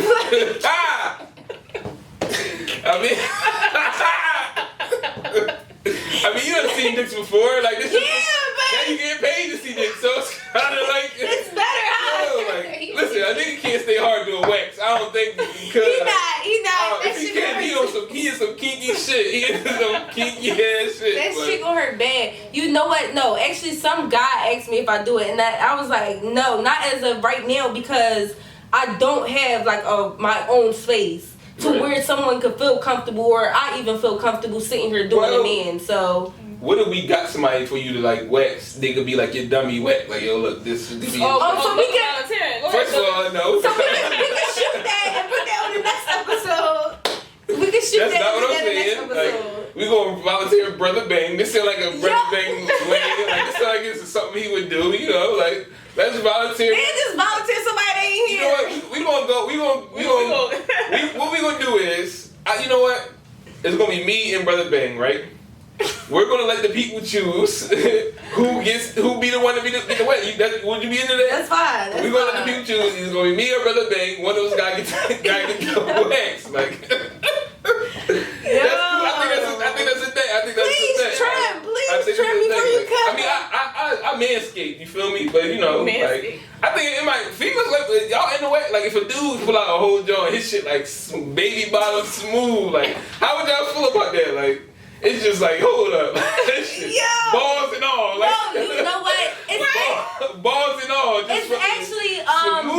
I mean, you done seen dicks before, like this. Now you get paid to see dicks, so it's kind of like it's better. Listen, I think he can't stay hard doing wax. I don't think he could. He not. If he can, he is some kinky shit. He is some kinky ass shit. That shit gonna hurt bad. You know what? No, actually, some guy asked me if I do it, and I was like, no, not as of right now, because I don't have like my own space to where someone could feel comfortable, or I even feel comfortable sitting here doing a man. So. What if we got somebody for you to like wax? They could be like your dummy wax. Like, yo, look, this is. So we can. First of all, no. So we can shoot that and put that on the next episode. We can shoot That's that not what I'm on the next saying. episode. gonna volunteer Brother Bang. This sound like a Brother Bang lane. Like this sound like this is something he would do. You know, like let's volunteer. Man, just volunteer somebody that ain't here. You know what? We gonna go. What we gonna do is, you know what? It's gonna be me and Brother Bang, right? We're gonna let the people choose who be the one to be the wet. Would you be into that? That's fine. We're gonna let the people choose. It's gonna be me or Brother Bang. One of those guys get waxed. Like that's cool. I think that's a thing. Please trim before you come. I mean, I manscape. You feel me? But you know, like I think it might. Females like y'all in the way. Like if a dude pull out a whole jaw and his shit like baby bottom smooth. Like how would y'all feel about that? Like. It's just like, hold up. Balls and all. Like, no, you know what? It's balls and all. It's actually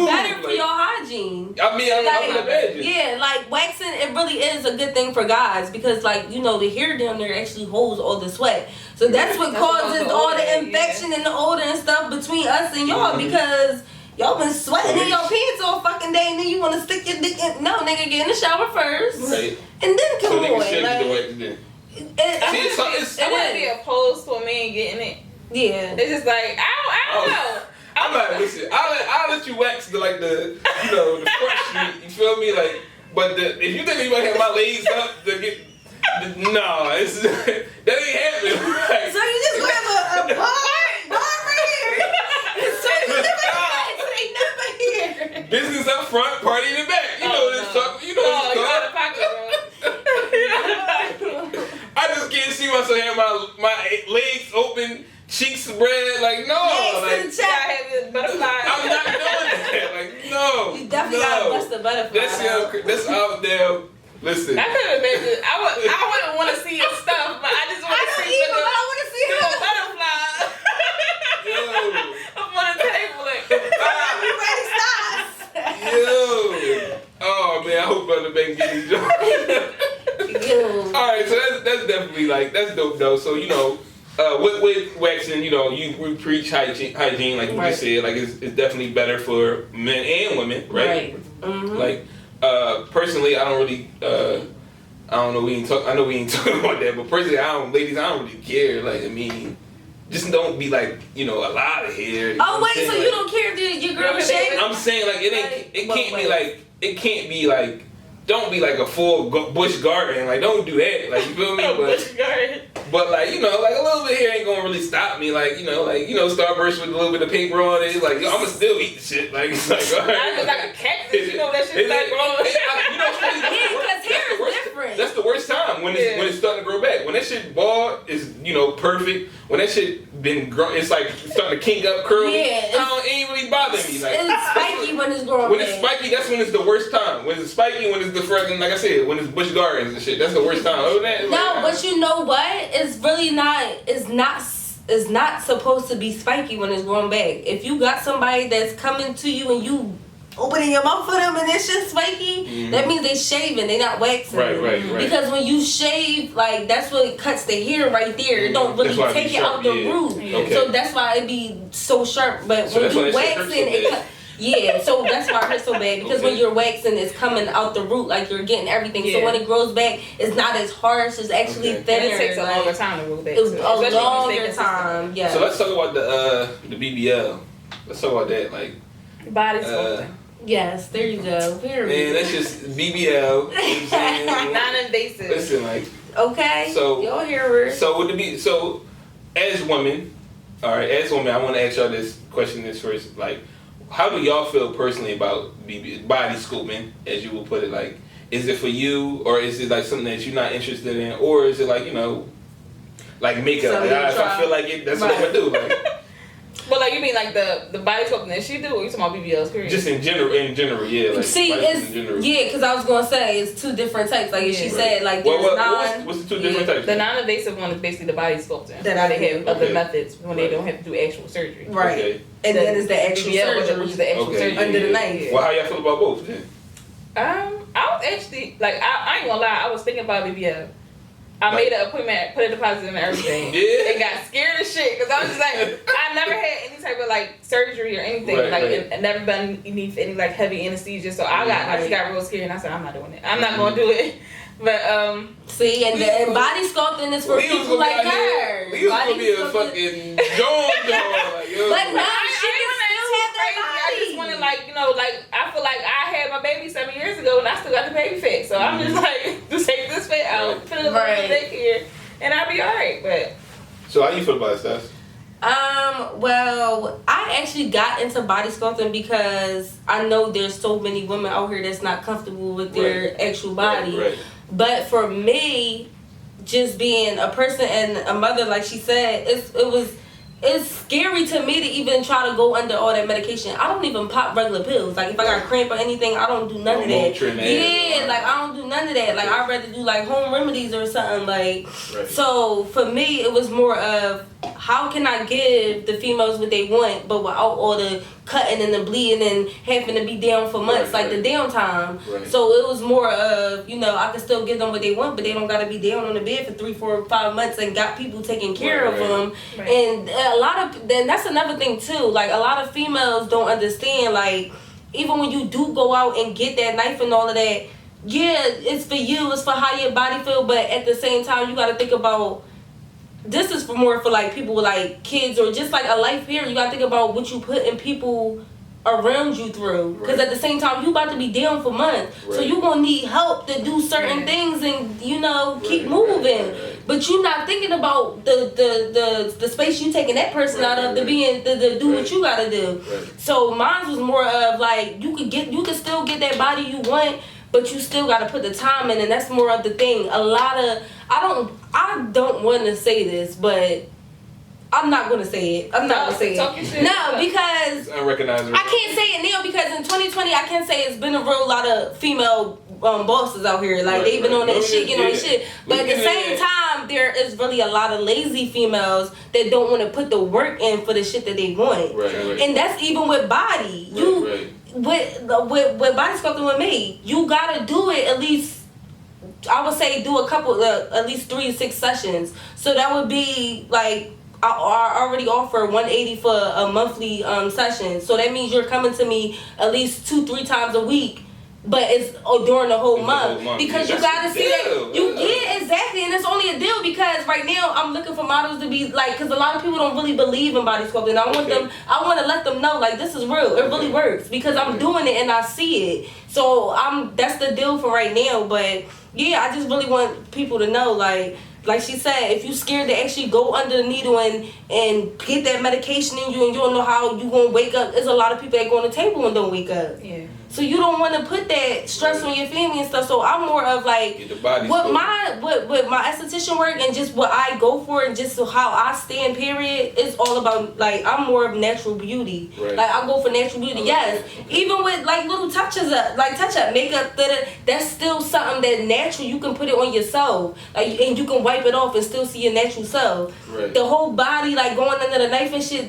better for your hygiene. I mean, I would imagine. Yeah, like waxing, it really is a good thing for guys because, like, you know, the hair down there actually holds all the sweat. So that's what causes all the infection and the odor and stuff between us and y'all because y'all been sweating in your pants all fucking day and then you want to stick your dick in. No, nigga, get in the shower first. Right. And then come on. I wouldn't be opposed to a man getting it. Yeah. It's just like, I don't know. I'm like, listen, I'll let you wax the front street, you feel me? Like, but if you think you might have my legs up to get, no, it's that ain't happening. Right? So you just grab a bar right here. So you ain't never here. Business up front, party in the back. You know this talk. You know this talk. I just can't see myself having my legs open, cheeks spread. Like no, like butterfly. I'm not doing that. Like no, you definitely gotta bust the butterfly. That's out there. Listen, I could imagine. I wouldn't want to see your stuff, but I just want to see. I want to see a butterfly. Up on the table, like. You ready, stars? Yo. Oh man, I hope Brother Bang get these jokes. Alright, so that's definitely like that's dope though. So you know, with waxing, you know, we preach hygiene like you just said, like it's definitely better for men and women, right? Mm-hmm. Like personally, I don't really I don't know, I know we ain't talking about that, but personally ladies, I don't really care. Like I mean, just don't be like, you know, a lot of hair. Oh wait, so you don't care if your girl is shaving? I'm saying like it can't be like don't be like a full bush garden. Like don't do that. Like you feel me? Bush garden. But like you know, like a little bit of hair ain't gonna really stop me. Like Starburst with a little bit of paper on it. Like I'ma still eat the shit. Like it's like all right. Not like a cactus. You know that shit's like growing. Because hair is different. That's the worst time when it's starting to grow back. When that shit bald is perfect. When that shit been it's like starting to kink up, curl. Yeah, it ain't really bothering me. Like it's spiky when it's growing. When it's spiky, that's when it's the worst time. When it's spiky, when it's the fucking like I said, when it's bush gardens and shit, that's the worst time. Other than that, no, but you know what? It's really not. It's not supposed to be spiky when it's growing back. If you got somebody that's coming to you and you opening your mouth for them and it's just spiky, that means they shaving, they not waxing. Right. Because when you shave, like that's what cuts the hair right there. It don't really take it out the root. Okay. So that's why it be so sharp. But so when you waxing, it cut. Yeah, so that's why it hurts so bad because when you're waxing, it's coming out the root, like you're getting everything. So when it grows back, it's not as harsh. It's actually thinner. And it takes a longer time to grow back. It's a longer time. Yeah. So let's talk about the BBL. Let's talk about that, like body sculpting. Yes, there you go. Man, that's just BBL. Non-invasive. Listen, like okay. So you'll hear her. So as women, all right, as women, I want to ask y'all this question first, like. How do y'all feel personally about body sculpting, as you will put it? Like, is it for you, or is it like something that you're not interested in, or is it like like makeup? Like, if I feel like it, that's what I'm gonna do. Like, but like you mean like the body sculpting that she do, or you talking about BBLs? Period? Just in general, yeah. Like, see, it's because I was gonna say it's two different types. Like she said, like there's what's the two different types? The non-invasive one is basically the body sculpting. That they have other methods when they don't have to do actual surgery. Right. Okay. And then it's the actual surgery, which is the actual surgery under the knife. Well, how y'all feel about both? Then? I was actually like I ain't gonna lie, I was thinking about BBL. I made an appointment, put a deposit in and everything. And got scared as shit because I was just like, I never had any type of like surgery or anything. And never been any like heavy anesthesia. So I just got real scared and I said, I'm not doing it. I'm not gonna do it. But See, and body sculpting is for people like her. Leah's gonna be a fucking John. But no, she can still have that body. I just want to, like, you know, like, I feel like I had my baby 7 years ago and I still got the baby fat. So I'm just like, just take this fat out, put it in the daycare, and I'll be alright. But so how you feel about it, Steph? Well, I actually got into body sculpting because I know there's so many women out here that's not comfortable with their actual body. Right. But for me, just being a person and a mother, like she said, it's scary to me to even try to go under all that medication. I don't even pop regular pills. Like, if I got a cramp or anything, I don't do none of that. Yeah, like, I don't do none of that. Like, I'd rather do, like, home remedies or something. Like, so for me, it was more of, how can I give the females what they want, but without all the cutting and the bleeding and having to be down for months, like the downtime. So it was more of, you know, I can still give them what they want, but they don't got to be down on the bed for 3, 4, 5 months and got people taking care of them. And then that's another thing too. Like, a lot of females don't understand, like, even when you do go out and get that knife and all of that, yeah, it's for you, it's for how your body feel, but at the same time, you got to think about, this is for like people with like kids or just like a life here. You gotta think about what you put in people around you through, because at the same time you about to be down for months, so you gonna need help to do certain things and, you know, keep moving. But you're not thinking about the space you taking that person out of to do what you gotta do. So mine was more of like, you could still get that body you want, but you still gotta put the time in, and that's more of the thing. I don't want to say this, but I'm not gonna say it. I'm not gonna say it. No, because unrecognizable. I can't say it now because in 2020 I can say it's been a real lot of female bosses out here. Like, they've been on that shit, getting on that shit. But at the same time, there is really a lot of lazy females that don't want to put the work in for the shit that they want. And that's even with body. With body sculpting with me, you gotta do it at least. I would say do a couple, at least 3 to 6 sessions. So that would be like, I already offer $180 for a monthly session. So that means you're coming to me at least 2-3 times a week, but it's during the whole month. Because you gotta see that. Exactly, and it's only a deal because right now I'm looking for models to be like, because a lot of people don't really believe in body sculpting. I want to let them know, like, this is real. It really works because I'm doing it and I see it. So that's the deal for right now. But yeah, I just really want people to know, like she said, if you scared to actually go under the needle and get that medication in you and you don't know how you gonna wake up, there's a lot of people that go on the table and don't wake up. Yeah. So you don't want to put that stress on your family and stuff. So I'm more of like, with my esthetician work and just what I go for and just how I stand, period, it's all about, like, I'm more of natural beauty. Like, I go for natural beauty, yes. Even with like little touches up, like touch-up makeup, that's still something that natural. You can put it on yourself, like, and you can wipe it off and still see your natural self. The whole body, like, going under the knife and shit,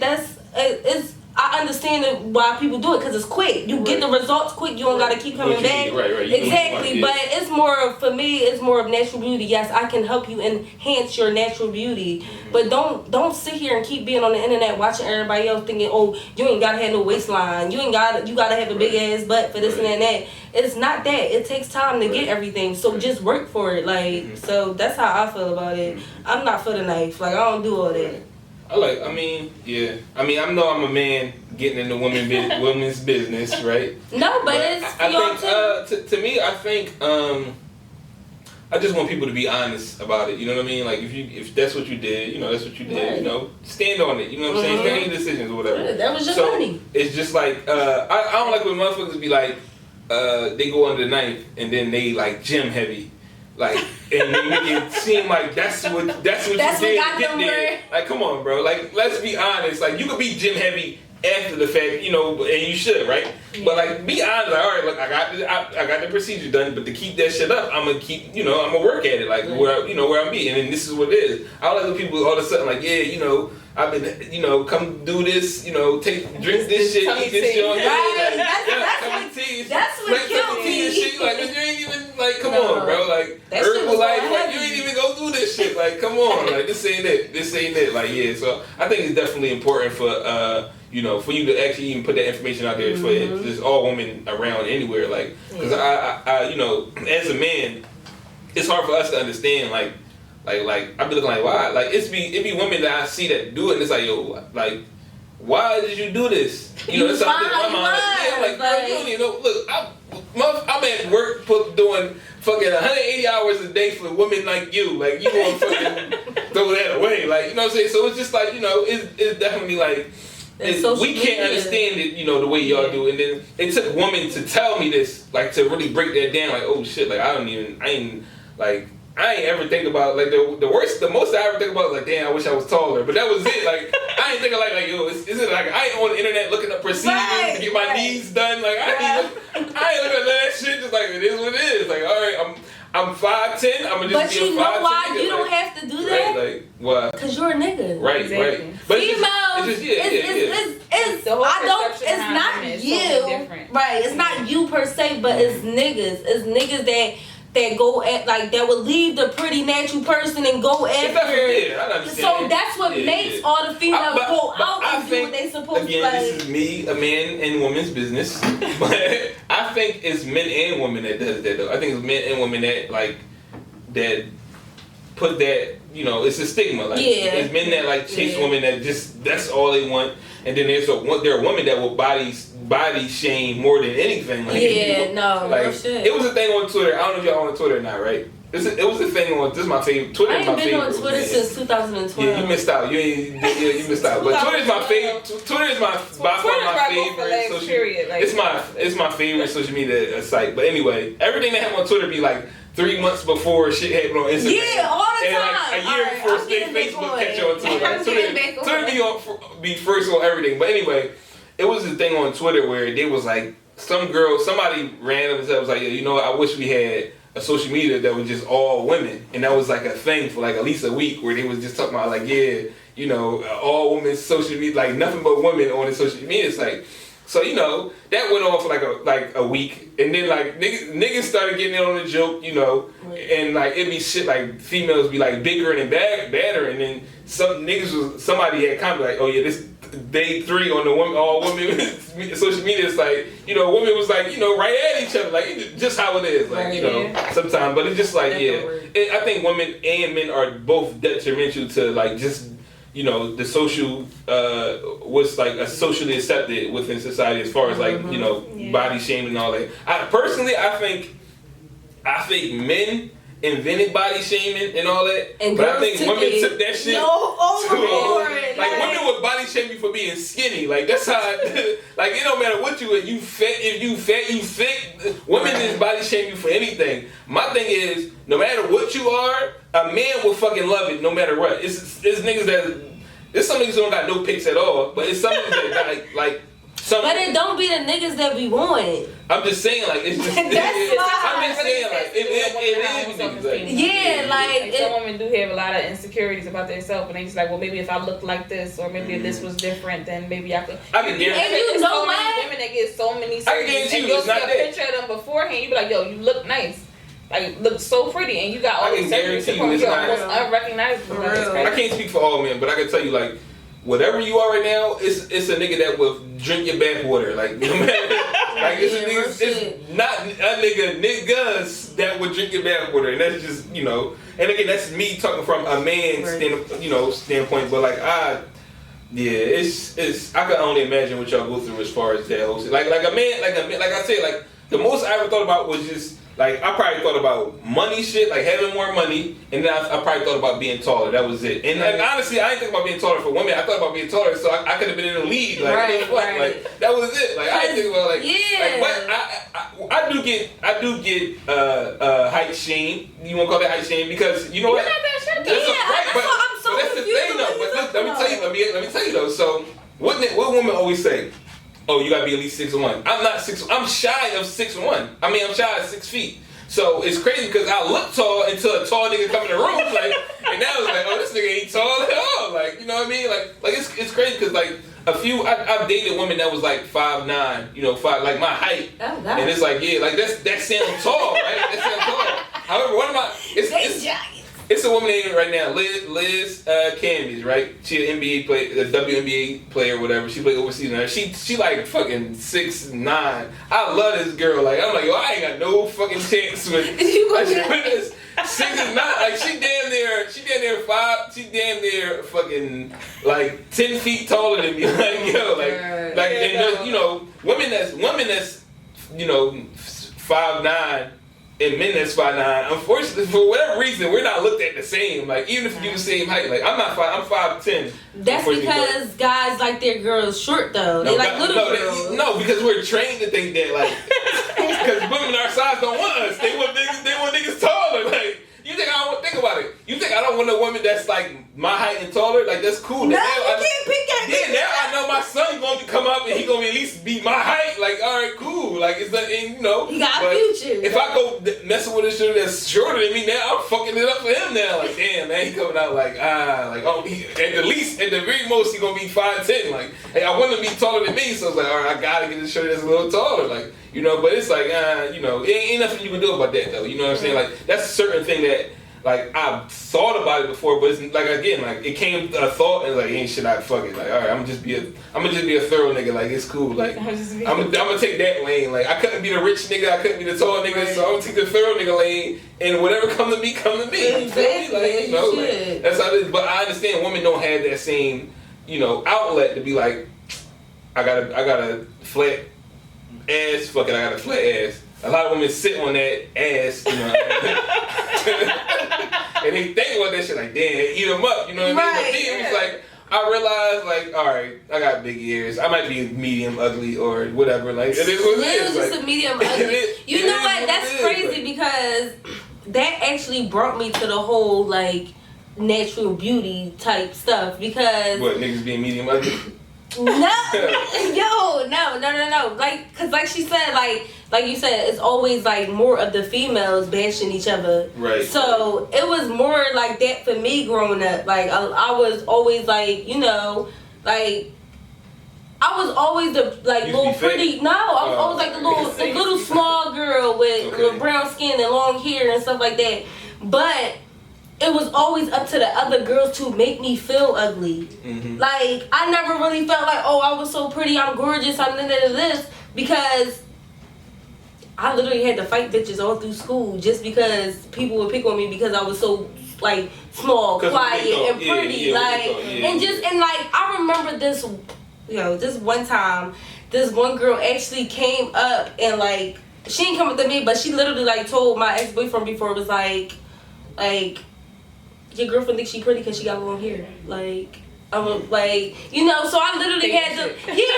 I understand why people do it because it's quick. You get the results quick. You don't got to keep coming back. Exactly. But it's more of, for me, it's more of natural beauty. Yes, I can help you enhance your natural beauty. But don't sit here and keep being on the internet watching everybody else thinking, oh, you ain't got to have no waistline. You got to have a big ass butt for this and that. It's not that. It takes time to get everything. So just work for it. Like, so that's how I feel about it. I'm not for the knife. Like, I don't do all that. I know I'm a man getting into women's business, right? No, but I think to me, I think I just want people to be honest about it. You know what I mean? Like, if that's what you did, you know, that's what you did. You know, stand on it. You know what I'm saying? Stand on your decisions or whatever. That was just money. It's just like I don't like when motherfuckers be like they go under the knife and then they like gym heavy. Like, and they make it seem like that's what you did to get there. Like, come on, bro. Like, let's be honest. Like, you could be gym heavy after the fact, you know, and you should, right? But like, be honest. Like, all right, look, I got the procedure done, but to keep that shit up, I'm gonna work at it, like where I'm be, and then this is what it is. I don't like when people all of a sudden like, yeah, you know, I've been, you know, come do this, you know, drink this shit, eat this shit, that's what killed me. And shit. Like, you ain't even, like, come on, bro, like, herbal life, like, you ain't even go through this shit, like, come on, like, this ain't it, like, yeah. So I think it's definitely important for you know, for you to actually even put that information out there for just all women around anywhere, like, because I you know, as a man, it's hard for us to understand, like I be looking like, why? Like, it be women that I see that do it, and it's like, yo, like, why did you do this? You know, it's something in my mind. Like, girl, you don't even know. Look, I'm at work doing fucking 180 hours a day for women like you. Like, you want to fucking throw that away. Like, you know what I'm saying? So it's just like, you know, it's definitely like, we can't understand it, you know, the way y'all do. And then it took women to tell me this, like, to really break that down. Like, oh shit, like, I ain't ever think about, like, the most I ever think about is like, damn, I wish I was taller. But that was it. Like, I ain't thinking like yo, is it like, I ain't on the internet looking up procedures to get my knees done. Like, I ain't looking at that shit. Just like, it is what it is. Like, all right, I'm 5'10". I'm gonna just be a 5'10". But you know why you don't have to do that? Right, like, why? Because you're a nigga. Right, exactly. right. But females, it's not you. Right, it's not you per se, but it's niggas. It's niggas that go at, like, that would leave the pretty natural person and go after. I understand. So that's what makes all the females go out and do what they supposed to. Like, this is me, a man and woman's business. But I think it's men and women that does that, though. I think it's men and women that, like, that put that, you know, it's a stigma. Like, it's men that, like, chase women that just, that's all they want. And then there are women that will body shame more than anything. Like, no shit. It was a thing on Twitter. I don't know if y'all on Twitter or not, right? It was a thing on. This is my favorite. Twitter is my favorite. I ain't been on Twitter since 2012. Yeah, you missed out. You missed out. But Twitter is my favorite. Twitter is by far my favorite social. It's my favorite social media site. But anyway, everything that happened on Twitter be like 3 months before shit happened on Instagram. Yeah, all the time. And like a year before Facebook catch you on Twitter. Twitter be first on everything. But anyway, it was a thing on Twitter where they was like, somebody random was like, yeah, you know what, I wish we had a social media that was just all women. And that was like a thing for like at least a week where they was just talking about like, yeah, you know, all women social media, like nothing but women on the social media. It's like, so, you know, that went on for like a week, and then like niggas started getting in on the joke, you know, and like it'd be shit like females be like bickering and badder, and then somebody had comment like, oh yeah, this day 3 on the all women social media. It's like, you know, women was like, you know, right at each other, like just how it is, like, you know, sometimes. But it's just like, I think women and men are both detrimental to like just, you know, the social, what's like a socially accepted within society as far as like, you know, body shaming and all that. I think men invented body shaming and all that, and but I think women took that shit like women would body shame you for being skinny. Like that's how, like it don't matter what you if you fat, you thick. Women just body shame you for anything. My thing is, no matter what you are, a man will fucking love it no matter what. It's niggas that, there's some niggas who don't got no pics at all, but it's some niggas that got like. But it don't be the niggas that we want. I'm just saying, like, it's just. I'm just saying, like, it is. Like some women do have a lot of insecurities about themselves, and they just like, well, maybe if I look like this, or maybe if this was different, then maybe I could. I can guarantee. And you know what? Women that get so many surgeries, and you'll see a picture of them beforehand, you be like, yo, you look nice. Like, look so pretty, and you got all these surgeries to come. You're almost unrecognizable. I can't speak for all men, but I can tell you, like, whatever you are right now, it's a nigga that will drink your bathwater. Like, no matter, like it's not a niggas that would drink your bathwater, and that's just, you know. And again, that's me talking from a man's standpoint. But like, it's I can only imagine what y'all go through as far as that whole shit. Like a man, like I said, like the most I ever thought about was just. Like, I probably thought about money shit, like having more money, and then I probably thought about being taller. That was it. And honestly, I didn't think about being taller for women. I thought about being taller so I could have been in the league. Like, like that was it. Like, I didn't think about like, but I do get height shame. You want to call that height shame? Because you know what? That's I'm so that's the thing though. But look, let me tell you though. So what women always say? Oh, you gotta be at least 6'1". I'm not 6'1". I'm shy of 6'1". I mean, I'm shy of 6 feet. So it's crazy because I look tall until a tall nigga come in the room, like, and now it's like, oh, this nigga ain't tall at all. Like, you know what I mean? Like it's crazy because like I've dated women that was like 5'9", you know, like my height, and it's like, yeah, like that sounds tall, right? That sounds tall. However, one of my It's a woman named right now, Liz Cambys, right? She an NBA player, a WNBA player, or whatever. She played overseas. Now she like fucking 6'9". I love this girl. Like I'm like, yo, I ain't got no fucking chance with this 6'9". Like she damn near 5. She damn near fucking like 10 feet taller than me. Like yo, like and you know, women that's 5'9". And men that's 5'9", unfortunately, for whatever reason, we're not looked at the same. Like, even if you're the same height, like, I'm 5'10". That's because guys like their girls short, though. They like little girls. No, because we're trained to think that, like, because women our size don't want us. They want niggas taller. Like, you think I don't think about it? You think I don't want a woman that's like my height and taller? Like that's cool. No, you can't pick that. Yeah, now I know my son gonna come up and he gonna at least be my height. Like, all right, cool. Like it's not, and, you know. He got a future. If I go messing with a shit that's shorter than me now, I'm fucking it up for him now. Like, damn, man, he coming out like at the very most, he gonna be 5'10". Like, hey, I want to be taller than me, so it's like, all right, I gotta get a shirt that's a little taller. Like, you know, but it's like, you know, ain't nothing you can do about that though. You know what I'm saying? Like, that's a certain thing that. Like I've thought about it before, but it's like again, like it came a thought and like ain't shit. I fuck it. Like all right, I'm gonna just be a thorough nigga. Like it's cool. Like I'm gonna take that lane. Like I couldn't be the rich nigga. I couldn't be the tall nigga. Right. So I'm gonna take the thorough nigga lane, and whatever come to me, come to me. Exactly. Like, you know, like, that's how it is. But I understand women don't have that same, you know, outlet to be like, I got a flat ass. Fuck it, I got a flat ass. A lot of women sit on that ass, you know. And they think about that shit like, damn, eat them up, you know what I mean? But me, it was like, I realized, like, all right, I got big ears. I might be medium ugly or whatever. Like, it is what it is. It was just like, a medium ugly. You know what? That's crazy because that actually brought me to the whole, like, natural beauty type stuff because... What, niggas being medium ugly? No. Like, cause like she said, like you said, it's always like more of the females bashing each other. Right. So it was more like that for me growing up. Like I was always like, you know, like I was always the like little pretty. No, I was always like the little small girl with little brown skin and long hair and stuff like that. But it was always up to the other girls to make me feel ugly. Mm-hmm. Like, I never really felt like, oh, I was so pretty, I'm gorgeous, I'm this, because I literally had to fight bitches all through school just because people would pick on me because I was so, like, small, quiet, and pretty. And I remember this, you know, this one time, this one girl actually came up and, like, she didn't come up to me, but she literally, like, told my ex-boyfriend before, it was like, your girlfriend thinks she pretty because she got long hair. Like, I'm like, you know, so I literally had to, hate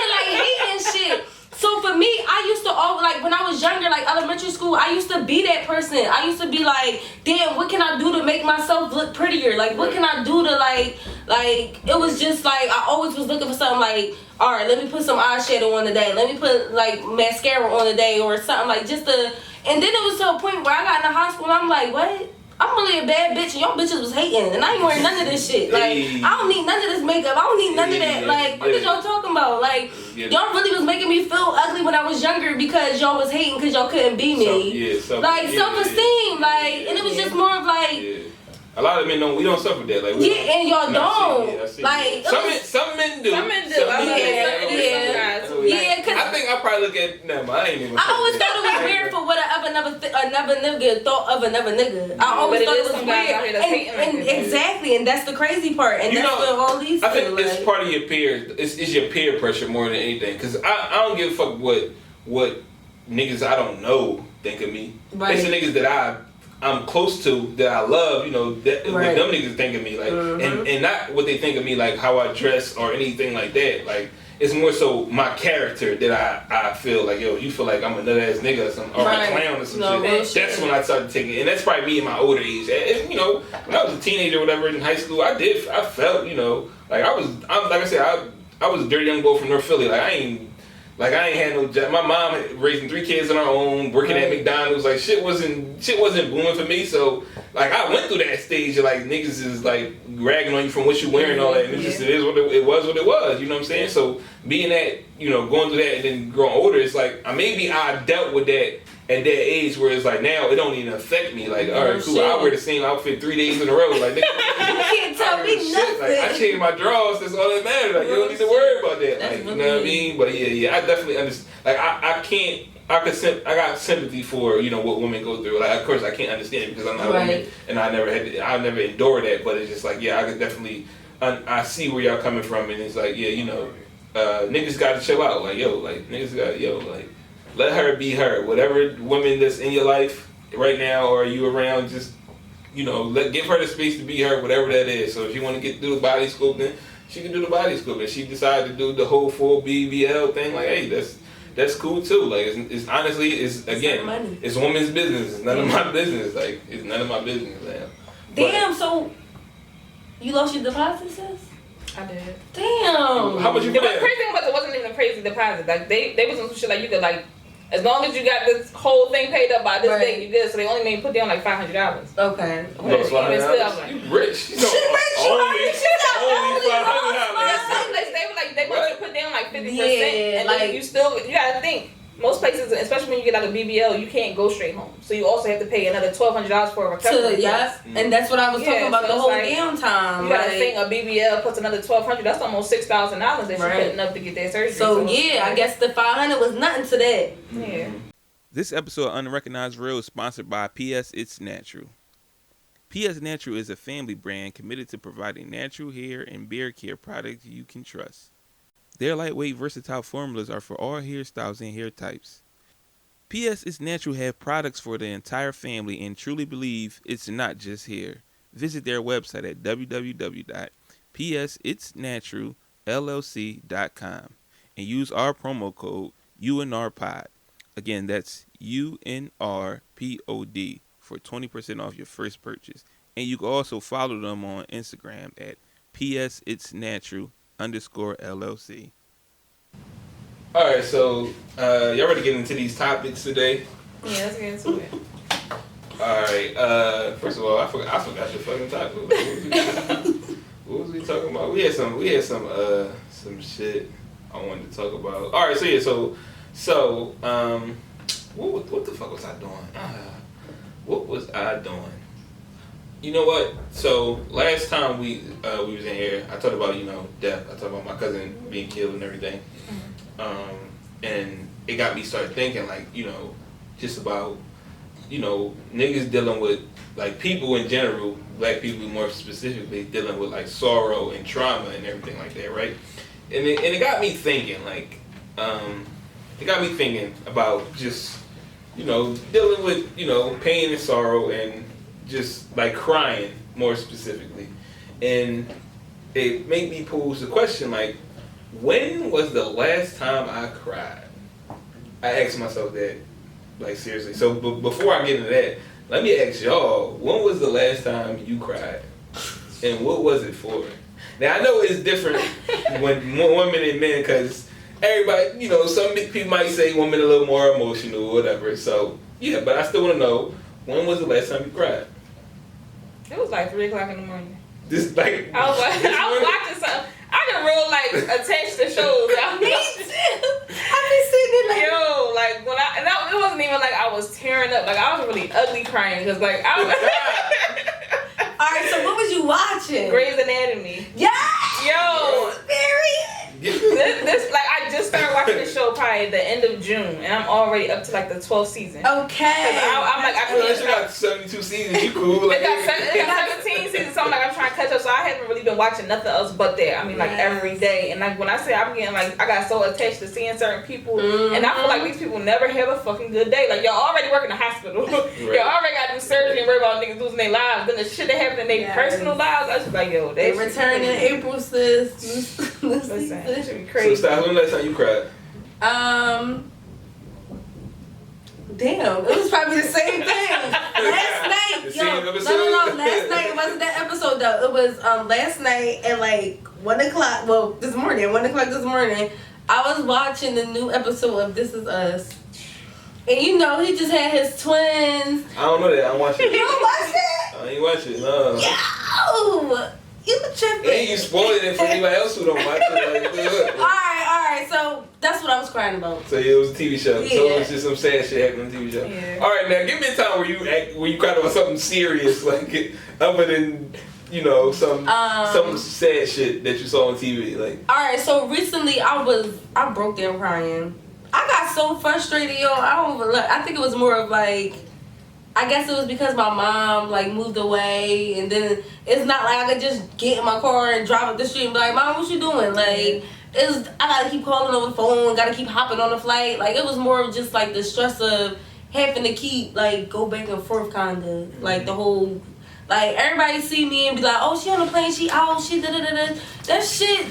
and shit. So for me, I used to always, like, when I was younger, like, elementary school, I used to be that person. I used to be like, damn, what can I do to make myself look prettier? Like, what can I do to, like, it was just, like, I always was looking for something, like, all right, let me put some eyeshadow on today. Let me put, like, mascara on today or something, like, just to, and then it was to a point where I got in the hospital and I'm like, what? I'm really a bad bitch and y'all bitches was hating and I ain't wearing none of this shit. Like, I don't need none of this makeup. I don't need none of that. Like, what is y'all talking about? Like, y'all really was making me feel ugly when I was younger because y'all was hating because y'all couldn't be me. Self-esteem. Like, and it was just more of like... A lot of men don't. We don't suffer that. Like, and y'all don't. Like, some men do. Some men do. Cause I think I probably look at. No, I ain't even. I always thought it was weird for what another nigga thought of another nigga. I always thought it was weird. And exactly, and that's the crazy part. And that's what all these. I think it's part of your peers. It's your peer pressure more than anything. Cause I don't give a fuck what niggas I don't know think of me. Right. It's the niggas that I'm close to, that I love, you know, that what them niggas think of me, like, and not what they think of me, like how I dress or anything like that. Like, it's more so my character that I feel like, yo, you feel like I'm a nut ass nigga or something, or a clown or some shit. That's when I started taking it, and that's probably me in my older age. And, you know, when I was a teenager or whatever in high school, I felt, you know, like I was a dirty young boy from North Philly. Like I ain't had no job. My mom raising 3 kids on her own, working at McDonald's. Like shit wasn't booming for me. So like I went through that stage of like niggas is like ragging on you from what you wearing and all that. And it is what it was. You know what I'm saying? So being that, you know, going through that and then growing older, it's like maybe I dealt with that at that age where it's like now it don't even affect me. Like, all right, cool, I wear the same outfit 3 days in a row. Like, nigga, you can't tell me nothing. Like, I change my drawers. That's all that matters. Like, you don't need to worry about that. Like, you know what I mean? But yeah, I definitely understand. Like, I can't. I got sympathy for what women go through. Like, of course, I can't understand it because I'm not a woman and I never endured that. But it's just like, yeah, I could definitely. I see where y'all coming from, and it's like, yeah, niggas gotta chill out. Like, niggas got like. Let her be her. Whatever woman that's in your life right now or you around, just, give her the space to be her, whatever that is. So if you want to do the body sculpting, she can do the body sculpting. If she decided to do the whole full BBL thing, like, hey, that's cool too. Like, it's honestly, it's women's business. It's none of my business. Like, it's none of my business, man. Damn, so you lost your deposit, sis? I did. Damn. How much you put in? The crazy thing was it wasn't even a crazy deposit. Like, they was on some shit like you could, like, as long as you got this whole thing paid up by this date, you good. So they only made put down like $500. Okay. You rich. Only $500. They want you to put down like 50%. And like, then you gotta think. Most places, especially when you get like a BBL, you can't go straight home. So you also have to pay another $1,200 for a recovery. And that's what I was talking about, the whole downtime. You gotta think a BBL plus another $1,200. That's almost $6,000 that you're putting up to get that surgery. So I guess the $500 was nothing to that. Yeah. This episode of Unrecognized Real is sponsored by PS It's Natural. PS Natural is a family brand committed to providing natural hair and beard care products you can trust. Their lightweight, versatile formulas are for all hairstyles and hair types. PS It's Natural have products for the entire family and truly believe it's not just hair. Visit their website at www.psitsnaturalllc.com and use our promo code UnRPod. Again, that's UnRPOD for 20% off your first purchase. And you can also follow them on Instagram at psitsnatural_LLC. All right, so y'all ready to get into these topics today? Yeah, let's get into it. All right. First of all, I forgot the fucking topic. What was we talking about? We had some shit I wanted to talk about. All right, so what the fuck was I doing? What was I doing? You know what? So last time we was in here, I talked about death. I talked about my cousin being killed and everything, and it got me start thinking just about niggas dealing with like people in general, black people more specifically dealing with like sorrow and trauma and everything like that, right? And it got me thinking about just dealing with pain and sorrow and just like crying more specifically. And it made me pose the question, like, when was the last time I cried? I asked myself that, like, seriously. So before I get into that, let me ask y'all, when was the last time you cried? And what was it for? Now, I know it's different when women and men, because everybody, some people might say women a little more emotional or whatever. So, yeah, but I still want to know, when was the last time you cried? It was like 3 o'clock in the morning. I was watching something. I can real attach to shows. Me too. I've been sitting there it wasn't even like I was tearing up. Like, I was really ugly crying because I was. Alright, so what was you watching? Grey's Anatomy. Yeah. Yo. This I just started watching the show probably at the end of June, and I'm already up to the 12th season. Okay. I'm I can't. You got 72 seasons. You cool? It got 17 seasons, so I'm I'm trying to catch up. So I haven't really been watching nothing else but that. I mean, every day. And when I say I'm getting I got so attached to seeing certain people, and I feel like these people never have a fucking good day. Like, y'all already work in the hospital. Right. Y'all already got to do surgery and worry about niggas losing their lives. Then the shit that happened in their personal lives, I was just like, yo, they return in April, sis. Listen, this should be crazy. So, when last time you cried? Damn, it was probably the same thing. Last night, no, last night, it wasn't that episode though. It was last night at 1 o'clock, this morning, 1 o'clock this morning, I was watching the new episode of This Is Us. And he just had his twins. I don't know that, I watched it. You don't watch it? I ain't watch it, no. Yo! You tripping. And you spoiling it for anybody else who don't watch it. Alright, so So that's what I was crying about. So it was a TV show. Yeah. So it was just some sad shit happening on a TV show. Yeah. All right, now give me a time where you cried about something serious, like other than some sad shit that you saw on TV. Like, all right, so recently I broke down crying. I got so frustrated, yo. I think it was more of like, I guess it was because my mom like moved away, and then it's not like I could just get in my car and drive up the street and be like, Mom, what you doing? Like, I gotta keep calling on the phone, gotta keep hopping on the flight. Like, it was more of just like the stress of having to keep like go back and forth, kinda like the whole. Like, everybody see me and be like, oh, she on the plane, she out, she da-da-da-da. That shit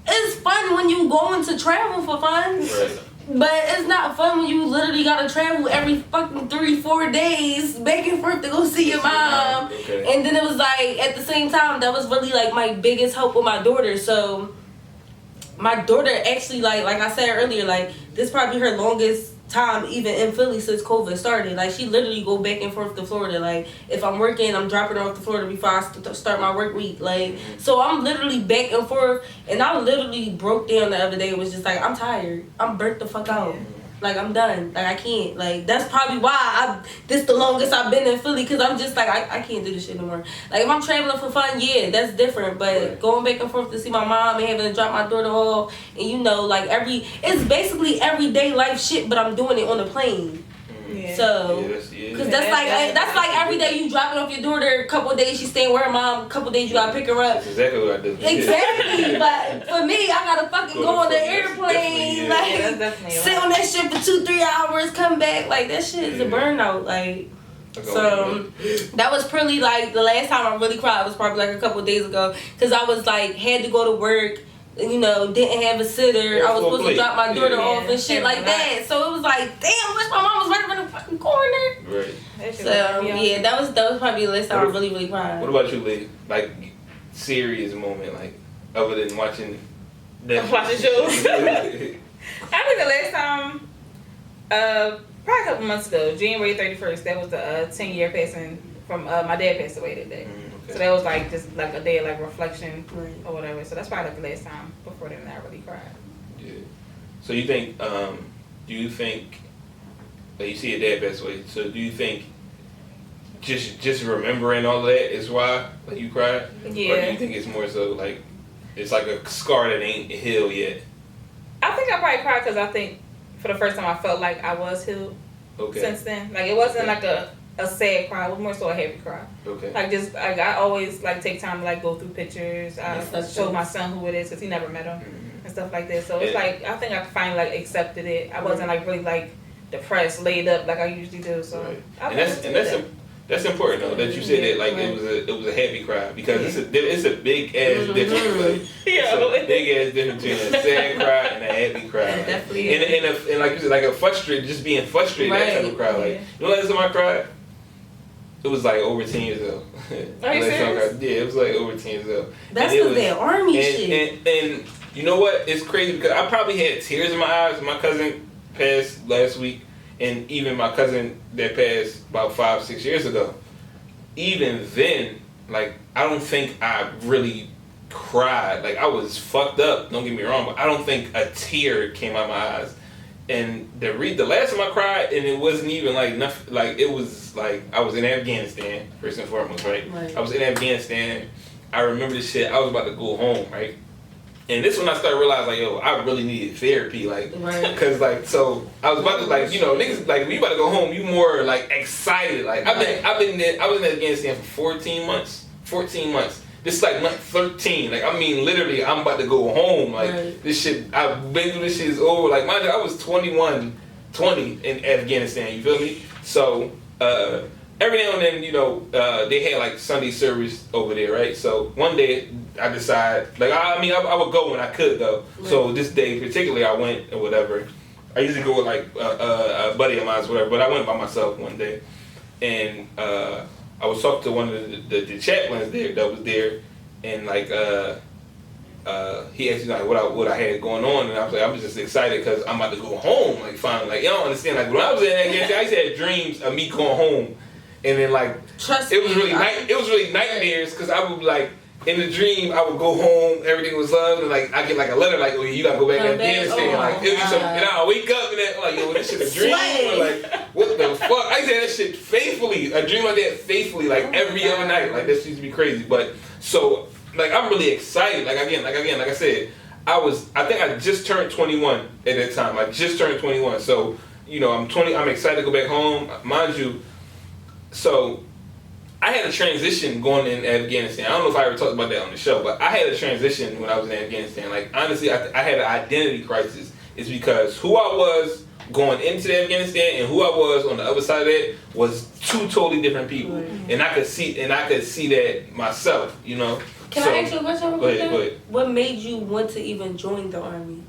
is fun when you going to travel for fun. right. But it's not fun when you literally gotta travel every fucking 3-4 days back and forth to go see your mom. Okay. And then it was like, at the same time, that was really like my biggest help with my daughter. So my daughter actually, like I said earlier, like, this probably her longest time even in Philly since COVID started. Like, she literally go back and forth to Florida. Like, if I'm working, I'm dropping her off to Florida before I start my work week. Like, so I'm literally back and forth, and I literally broke down the other day. It was just like, I'm tired. I'm burnt the fuck out. Like, I'm done. Like, I can't. Like, that's probably why this the longest I've been in Philly, because I'm just like, I can't do this shit no more. Like, if I'm traveling for fun, yeah, that's different. But going back and forth to see my mom and having to drop my daughter off, and like, it's basically everyday life shit, but I'm doing it on the plane. Yeah. So, because that's like every day you dropping off your daughter, a couple of days she's staying with her mom, a couple of days you gotta pick her up. That's exactly what I did. Exactly, but for me, I gotta fucking go on the airplane, like, sit on that shit for 2-3 hours, come back, like, that shit is a burnout, like. So that was probably like the last time I really cried was probably like a couple of days ago, because I was like had to go to work. Didn't have a sitter. I was supposed to drop my daughter off and shit like that. So it was like, damn, wish my mom was right around the fucking corner. Right. So yeah, that was probably the last time I really, really cried. What about you, Lee? Like, serious moment, like, other than watching Watching shows. I think the last time, probably a couple months ago, January 31st, that was the 10-year passing from my dad passed away that day. So that was like just like a day of like reflection or whatever. So that's probably like the last time. Before then, I really cried. Yeah. So you think? Do you think? Like, you see your dad pass away. So do you think? Just remembering all of that is why like you cried? Yeah. Or do you think it's more so like it's like a scar that ain't healed yet? I think I probably cried because I think for the first time I felt like I was healed. Okay. Since then, like, it wasn't like a sad cry. It was more so a happy cry. Okay. Like, just like, I always like take time to like go through pictures. I show my son who it is because he never met him and stuff like that. So it's like I think I finally like accepted it. I wasn't like really like depressed, laid up like I usually do. So that's important though that you said that like it was a happy cry, because it's a big ass difference. Like, it's a big ass difference between a sad cry and a happy cry. Like, Definitely. And like you said, like a frustrated, just being frustrated, that type of cry. Like, you know, last time I cried, it was like over 10 years ago. Are you serious? Yeah, it was like over 10 years ago. That's because that army shit. And you know what? It's crazy because I probably had tears in my eyes. My cousin passed last week. And even my cousin that passed about 5-6 years ago, even then, like, I don't think I really cried. Like, I was fucked up, don't get me wrong, but I don't think a tear came out of my eyes. And the last time I cried, and it wasn't even like nothing, like, it was like I was in Afghanistan, first and foremost, right? I was in Afghanistan. I remember this shit. I was about to go home, right? And this when I started realizing, like, yo, I really needed therapy, like, cause like, so I was about to, like, you know, niggas, like, when you about to go home, you more like excited, like, I was in Afghanistan for 14 months. This is like month 13, like, I mean, literally, I'm about to go home, like, this shit, I've been through this shit is over, like, mind you, I was 20 in Afghanistan, you feel me? So, every now and then, you know, they had like Sunday service over there, right? So one day I decided, like, I would go when I could go. Right. So this day particularly I went or whatever. I usually go with like a buddy of mine or whatever, but I went by myself one day. And I was talking to one of the chaplains there that was there, and like he asked me like what I had going on, and I was like, I was just excited because I'm about to go home, like finally. Like, you don't understand, like when I was in Afghanistan, I used to have dreams of me going home. And then like it was really nightmares because I would like in the dream, I would go home, everything was love, and like I get like a letter like, oh, you gotta go back to Afghanistan. Like, it'd be some, and I wake up and I'm like, yo, this shit a dream? Or like, what the fuck? I used to have that shit faithfully. I dream like that faithfully, like every other night. Like, that used to be crazy. But so, like, I'm really excited. Like I said, I think I just turned 21 at that time. I just turned 21. So, you know, I'm 20. I'm excited to go back home. Mind you, so I had a transition going in Afghanistan. I don't know if I ever talked about that on the show, but I had a transition when I was in Afghanistan. Like, honestly, I had an identity crisis. It's because who I was going into Afghanistan and who I was on the other side of that was two totally different people. And I could see that myself, you know. Can I ask you a question? Go ahead. What made you want to even join the Army?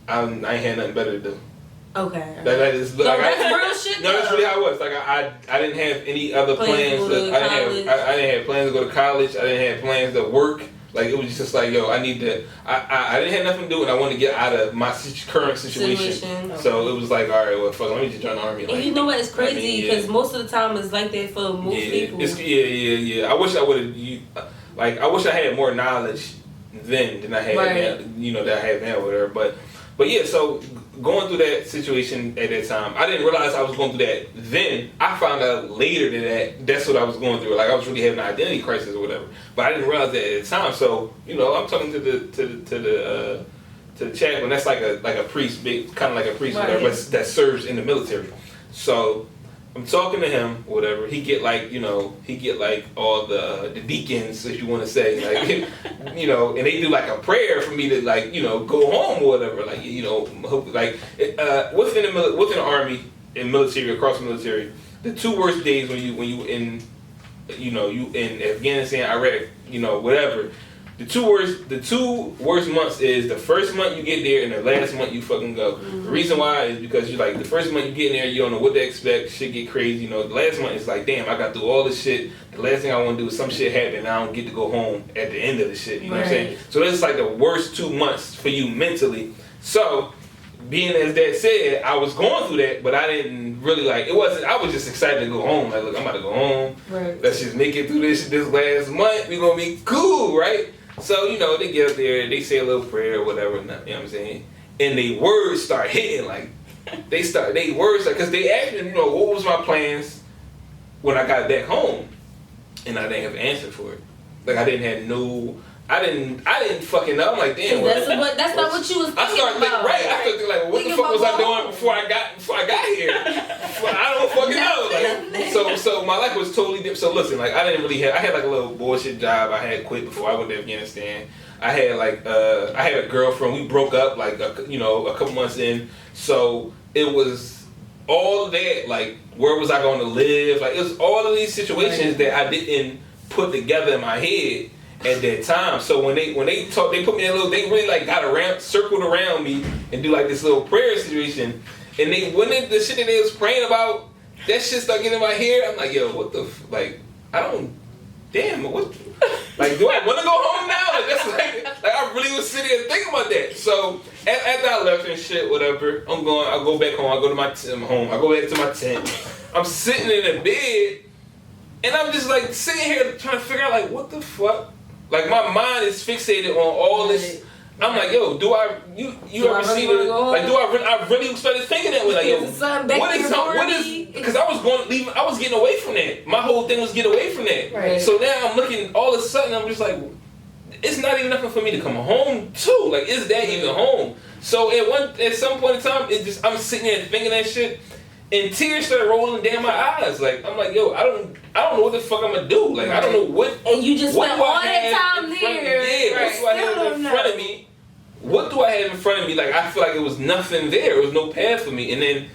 I ain't had nothing better to do. Okay. That is, so like, that's real shit. No, that's really how it was. Like I didn't have any other plans. I didn't have plans to go to college. I didn't have plans to work. Like, it was just like, yo, I need to. I didn't have nothing to do, and I wanted to get out of my current situation. Okay. So it was like, all right, well, fuck, let me just join the Army. Like, and you know what? It's crazy because most of the time it's like that for most people. I wish I would have. Like, I wish I had more knowledge then than I had now. You know, that I have now with her, but yeah, so going through that situation at that time, I didn't realize I was going through that then. I found out later that's what I was going through. Like, I was really having an identity crisis or whatever. But I didn't realize that at the time. So, you know, I'm talking to the chaplain. That's like a priest, kind of like a priest, whatever, but that serves in the military. So I'm talking to him, whatever. He get like all the deacons, if you want to say, like, you know, and they do like a prayer for me to, like, you know, go home or whatever, like, you know, like within the Army and military, across the military, the two worst days when you in Afghanistan, Iraq, you know, whatever. The two worst months is the first month you get there and the last month you fucking go. Mm-hmm. The reason why is because you're like, the first month you get in there, you don't know what to expect, shit get crazy, you know. The last month is like, damn, I got through all this shit. The last thing I want to do is some shit happen and I don't get to go home at the end of the shit, you know what I'm saying? So that's like the worst 2 months for you mentally. So, being as that said, I was going through that, but I didn't really I was just excited to go home. Like, look, I'm about to go home. Right. Let's just make it through this last month. We're going to be cool, right? So, you know, they get up there, they say a little prayer or whatever, you know what I'm saying? And they words start hitting, like, because they asked me, you know, what was my plans when I got back home? And I didn't have an answer for it. Like, I didn't fucking know. I'm like, damn. That's not what you was thinking about. I started thinking, like, what the fuck was I doing before I got here? I don't fucking know. Like, so my life was totally different. So listen, like, I had like a little bullshit job I had quit before I went to Afghanistan. I had a girlfriend. We broke up like a couple months in. So it was all that, like, where was I going to live? Like, it was all of these situations that I didn't put together in my head at that time. So when they talk, they put me in a little, they really like circled around me and do like this little prayer situation. And the shit that they was praying about, that shit started getting in my head. I'm like, yo, what the like, I don't, damn, what, like, do I want to go home now? Like, that's like I really was sitting there thinking about that. So after I left and shit, whatever, I go back home. I go to my home. I go back to my tent. I'm sitting in the bed, and I'm just like sitting here trying to figure out, like, what the fuck. Like, my mind is fixated on all this. I'm like, yo, you ever seen it? Like, I really started thinking that way. Like, yo, what is, because I was getting away from that. My whole thing was get away from that. Right. So now I'm looking, all of a sudden, I'm just like, it's not even nothing for me to come home to. Like, is that even home? So at some point in time, I'm sitting there thinking that shit, and tears started rolling down my eyes. Like, I'm like, yo, I don't know what the fuck I'm gonna do. Like, I don't know what. And you just spent all that time there. Yeah, what do I have in front of me? What do I have in front of me? Like, I feel like there was nothing there. There was no path for me. And then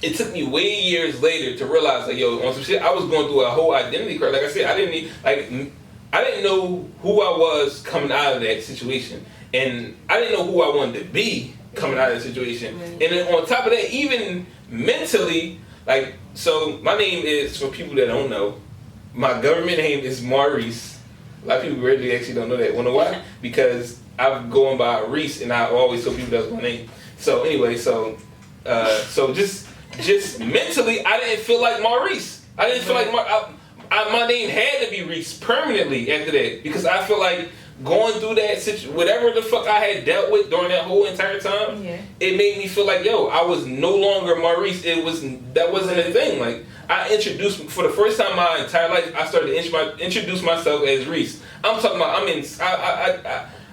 it took me way years later to realize, like, yo, on some shit, I was going through a whole identity crisis. Like I said, I didn't know who I was coming out of that situation, and I didn't know who I wanted to be coming out of that situation. And then on top of that, even mentally, like, so my name is, for people that don't know, my government name is Maurice. A lot of people really actually don't know that. Wanna know why? Because I'm going by Reese, and I always tell people that's my name. So anyway, so just mentally, I didn't feel like Maurice. I didn't feel like my name had to be Reese. Reese permanently after that, because I feel like going through that whatever the fuck I had dealt with during that whole entire time, it made me feel like, yo, I was no longer Maurice. That wasn't a thing. Like, I introduced, for the first time in my entire life, I started to introduce myself as Reese. I'm talking about,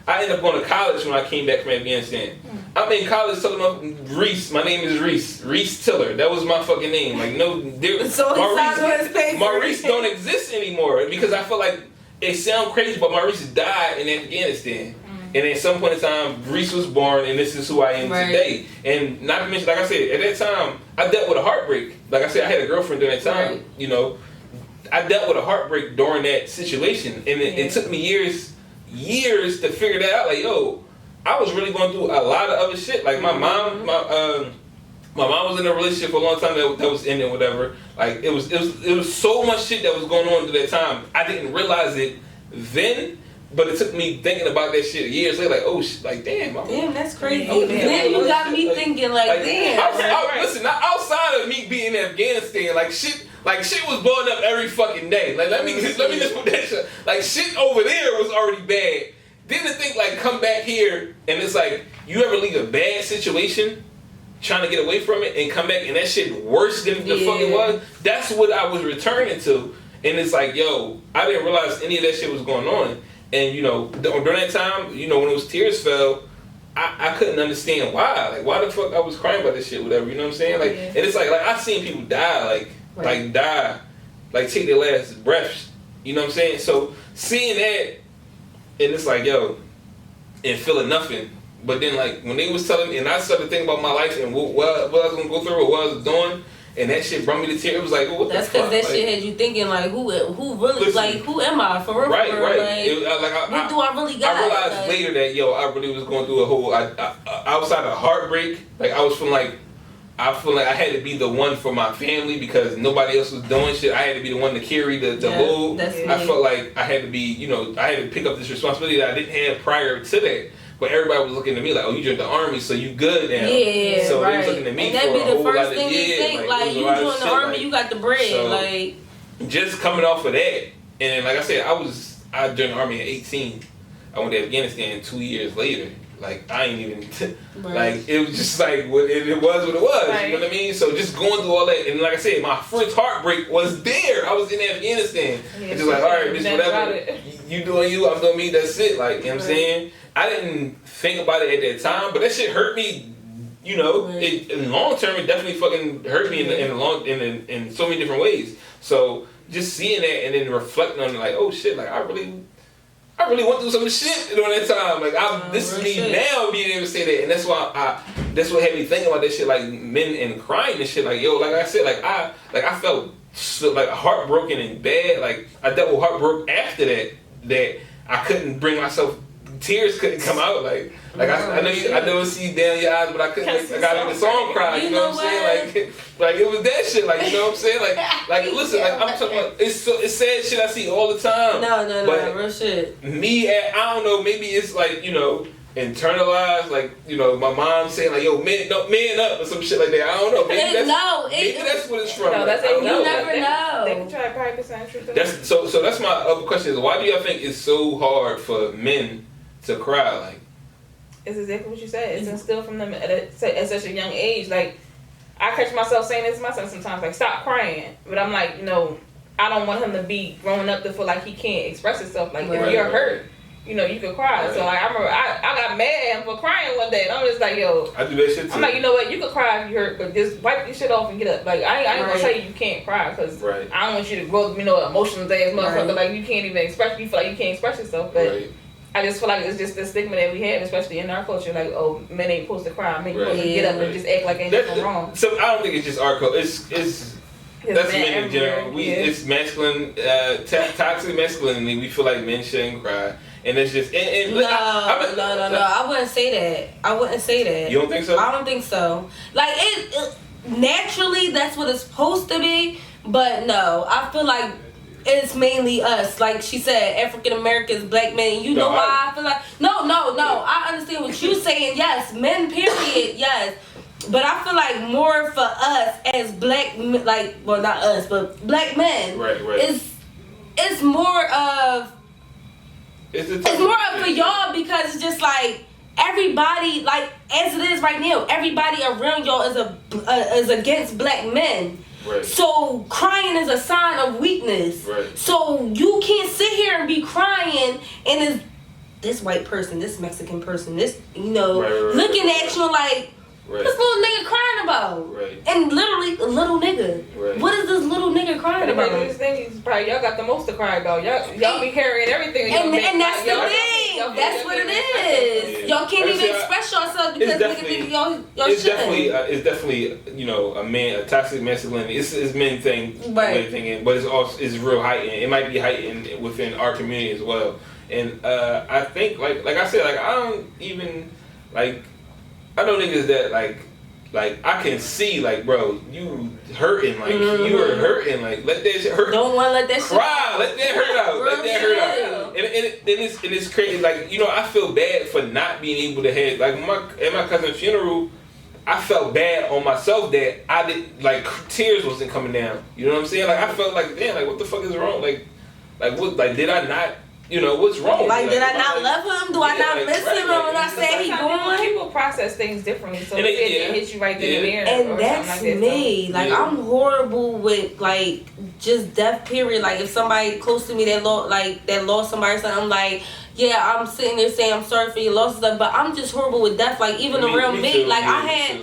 I ended up going to college when I came back from Afghanistan. I'm in college talking about Reese. My name is Reese Tiller. That was my fucking name. Like, no, Maurice don't exist anymore, because I feel like it sounds crazy, but Maurice died in Afghanistan. And at some point in time, Reese was born, and this is who I am today. And not to mention, like I said, at that time, I dealt with a heartbreak. Like I said, I had a girlfriend during that time. You know, I dealt with a heartbreak during that situation, and it took me years to figure that out. Like, yo, I was really going through a lot of other shit. Like, my mom was in a relationship for a long time that was ending, whatever. Like, it was so much shit that was going on at that time. I didn't realize it then, but it took me thinking about that shit years later. Like, oh, like, damn, that's crazy. Then you got me thinking, like damn. Listen, outside of me being in Afghanistan, like shit was blowing up every fucking day. Like, let me just put that shit. Like, shit over there was already bad. Then to think, like, come back here and it's like, you ever leave a bad situation trying to get away from it and come back and that shit worse than the fuck it was? That's what I was returning to. And it's like, yo, I didn't realize any of that shit was going on. And, you know, during that time, you know, when those tears fell, I couldn't understand why. Like, why the fuck I was crying about this shit, whatever, you know what I'm saying? Like, and it's like I seen people die, like take their last breaths, you know what I'm saying? So, seeing that, and it's like, yo, and feeling nothing. But then, like, when they was telling me, and I started thinking about my life and what I was going to go through or what I was doing, and that shit brought me to tears. It was like, well, what the fuck? That's because that shit had you thinking, like, who really, listen, like, who am I for real? Right. Like, what do I really got? I realized later that, yo, I really was going through a whole, outside of heartbreak, like, I feel like I had to be the one for my family because nobody else was doing shit. I had to be the one to carry the load. I felt like I had to be, you know, I had to pick up this responsibility that I didn't have prior to that. But everybody was looking at me like, oh, you joined the army, so you good now. Yeah, so they was looking at me and for that'd be a the whole first lot of thing you think, like you joined the army, you got the bread, so, like. Just coming off of that, and like I said, I joined the army at 18. I went to Afghanistan 2 years later. Like, I ain't even, like, it was just like, it was what it was, you know what I mean? So just going through all that, and like I said, my first heartbreak was there. I was in Afghanistan. It's just like, all right, this whatever, you doing you, I'm doing me, that's it. Like, you know what I'm saying? I didn't think about it at that time, but that shit hurt me, you know, in long term, it definitely fucking hurt me in so many different ways. So just seeing that and then reflecting on it, like, oh shit, like, I really went through some shit during that time. Like, this is me now being able to say that, and that's what had me thinking about this shit, like men and crying and shit. Like, yo, like I said, I felt so, like, heartbroken and bad. Like, I dealt with heartbroken after that I couldn't bring myself. Tears couldn't come out. Like I know it see down your eyes, but I couldn't. I got in the song cry. You know what I'm saying? Like it was that shit. Like, you know what I'm saying? Like listen. Like, I'm talking about. It's sad shit I see all the time. No, real shit. I don't know. Maybe it's like, you know, internalized. Like, you know, my mom saying like, yo, man up or some shit like that. I don't know. Maybe that's what it's from. No, that's you never know. They can try to practice that truth. So that's my other question is, why do y'all think it's so hard for men to cry? Like, it's exactly what you said. It's instilled from them at such a young age. Like, I catch myself saying this to myself sometimes, like, stop crying. But I'm like, you know, I don't want him to be growing up to feel like he can't express himself. Like, if you're hurt, you know, you can cry. Right. So, like, I remember I got mad at him for crying one day. And I'm just like, yo. I do that shit too. I'm like, you know what? You can cry if you hurt, but just wipe your shit off and get up. Like, I ain't gonna tell you can't cry, because I don't want you to grow, you know, emotional ass motherfucker. Like, you can't even express, you feel like you can't express yourself. But I just feel like it's just the stigma that we have, especially in our culture. Like, oh, men ain't supposed to cry. Men supposed to get up and just act like ain't nothing wrong. So I don't think it's just our culture. It's that's men in general. It's masculine, toxic masculinity. We feel like men shouldn't cry, and it's just no. I wouldn't say that. You don't think so? I don't think so. Like, it naturally, that's what it's supposed to be. But no, I feel like it's mainly us. Like she said, African Americans, black men. You know why I feel like no. I understand what you're saying. Yes, men. Period. Yes. But I feel like more for us as black, like, well, not us, but black men. Right. it's more of for y'all because it's just like everybody, like as it is right now, everybody around y'all is against black men. Right. So crying is a sign of weakness. Right. So you can't sit here and be crying and it's this white person, this Mexican person, this looking at you like this little nigga crying about. Right. And literally a little nigga. Right. What is this little nigga crying about? The biggest thing is probably y'all got the most to cry about. Y'all be carrying everything. And that's the thing. That's what it is. Y'all can't even express yourself because niggas think y'all it's definitely a toxic masculinity. It's men thing, right? But it's real heightened. It might be heightened within our community as well. And I think like I said, like I don't even like. I know niggas that like I can see like, bro, you hurting, like you are hurting, like let that shit hurt. Don't want to let that shit cry, let that hurt out, let that hurt out. And it's crazy, like I feel bad for not being able to have like at my cousin's funeral. I felt bad on myself that I did like tears wasn't coming down. You know what I'm saying? Like I felt like damn, like what the fuck is wrong? Like what? Like did I not? What's wrong? Like, did I not love him? Do I not miss him when I say he gone? People process things differently, so it hits you right then and there. And that's me. Like, I'm horrible with, like, just death, period. Like, if somebody close to me that lost somebody or something, I'm like, yeah, I'm sitting there saying I'm sorry for your loss and stuff, but I'm just horrible with death. Like, even around me. Like, I had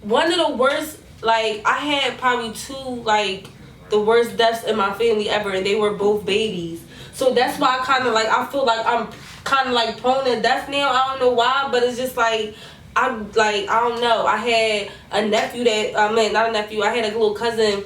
one of the worst, like, I had probably two, like, the worst deaths in my family ever, and they were both babies. So that's why I feel like I'm kind of like prone to death now. I don't know why, but it's just like, I don't know. I had a nephew I had a little cousin,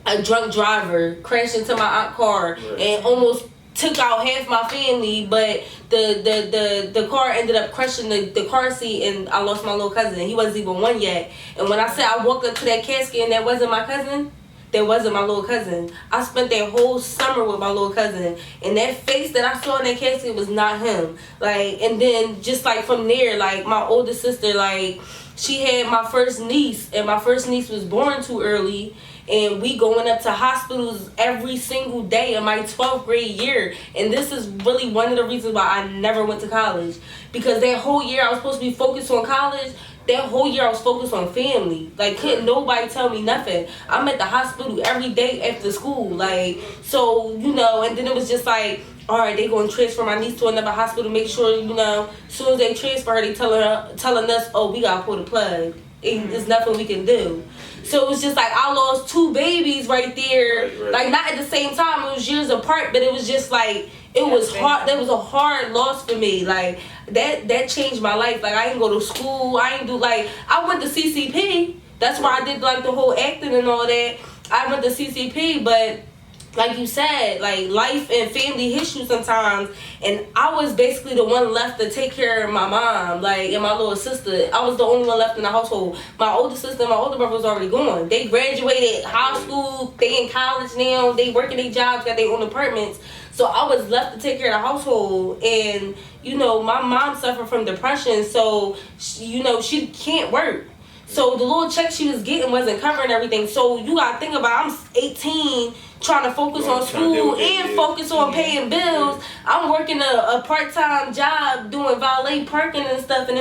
a drunk driver, crashed into my aunt's car and almost took out half my family, but the car ended up crushing the car seat and I lost my little cousin. He wasn't even one yet. And when I said I walked up to that casket and that wasn't my cousin, that wasn't my little cousin. I spent that whole summer with my little cousin, and that face that I saw in that casket was not him. Like, and then just like from there, like my older sister, like she had my first niece, and my first niece was born too early, and we going up to hospitals every single day in my 12th grade year. And this is really one of the reasons why I never went to college, because that whole year I was supposed to be focused on college. That whole year I was focused on family. Like, couldn't nobody tell me nothing. I'm at the hospital every day after school. Like, so, and then it was just like, all right, they going to transfer my niece to another hospital. Make sure, as soon as they transfer her, they telling us, oh, we got to pull the plug. There's nothing we can do. So it was just like, I lost two babies right there. Right. Like, not at the same time. It was years apart, but it was just like, it was hard. That was a hard loss for me. Like, that changed my life. Like, I didn't go to school. I went to CCP. That's why I did like the whole acting and all that. I went to CCP, but like you said, like life and family hits you sometimes. And I was basically the one left to take care of my mom, like, and my little sister. I was the only one left in the household. My older sister and my older brother was already gone. They graduated high school. They in college now. They working their jobs, got their own apartments. So I was left to take care of the household, and my mom suffered from depression, so she can't work. So the little check she was getting wasn't covering everything. So you gotta think about, I'm 18, trying to focus on school and focus on paying bills. I'm working a part-time job doing valet parking and stuff, and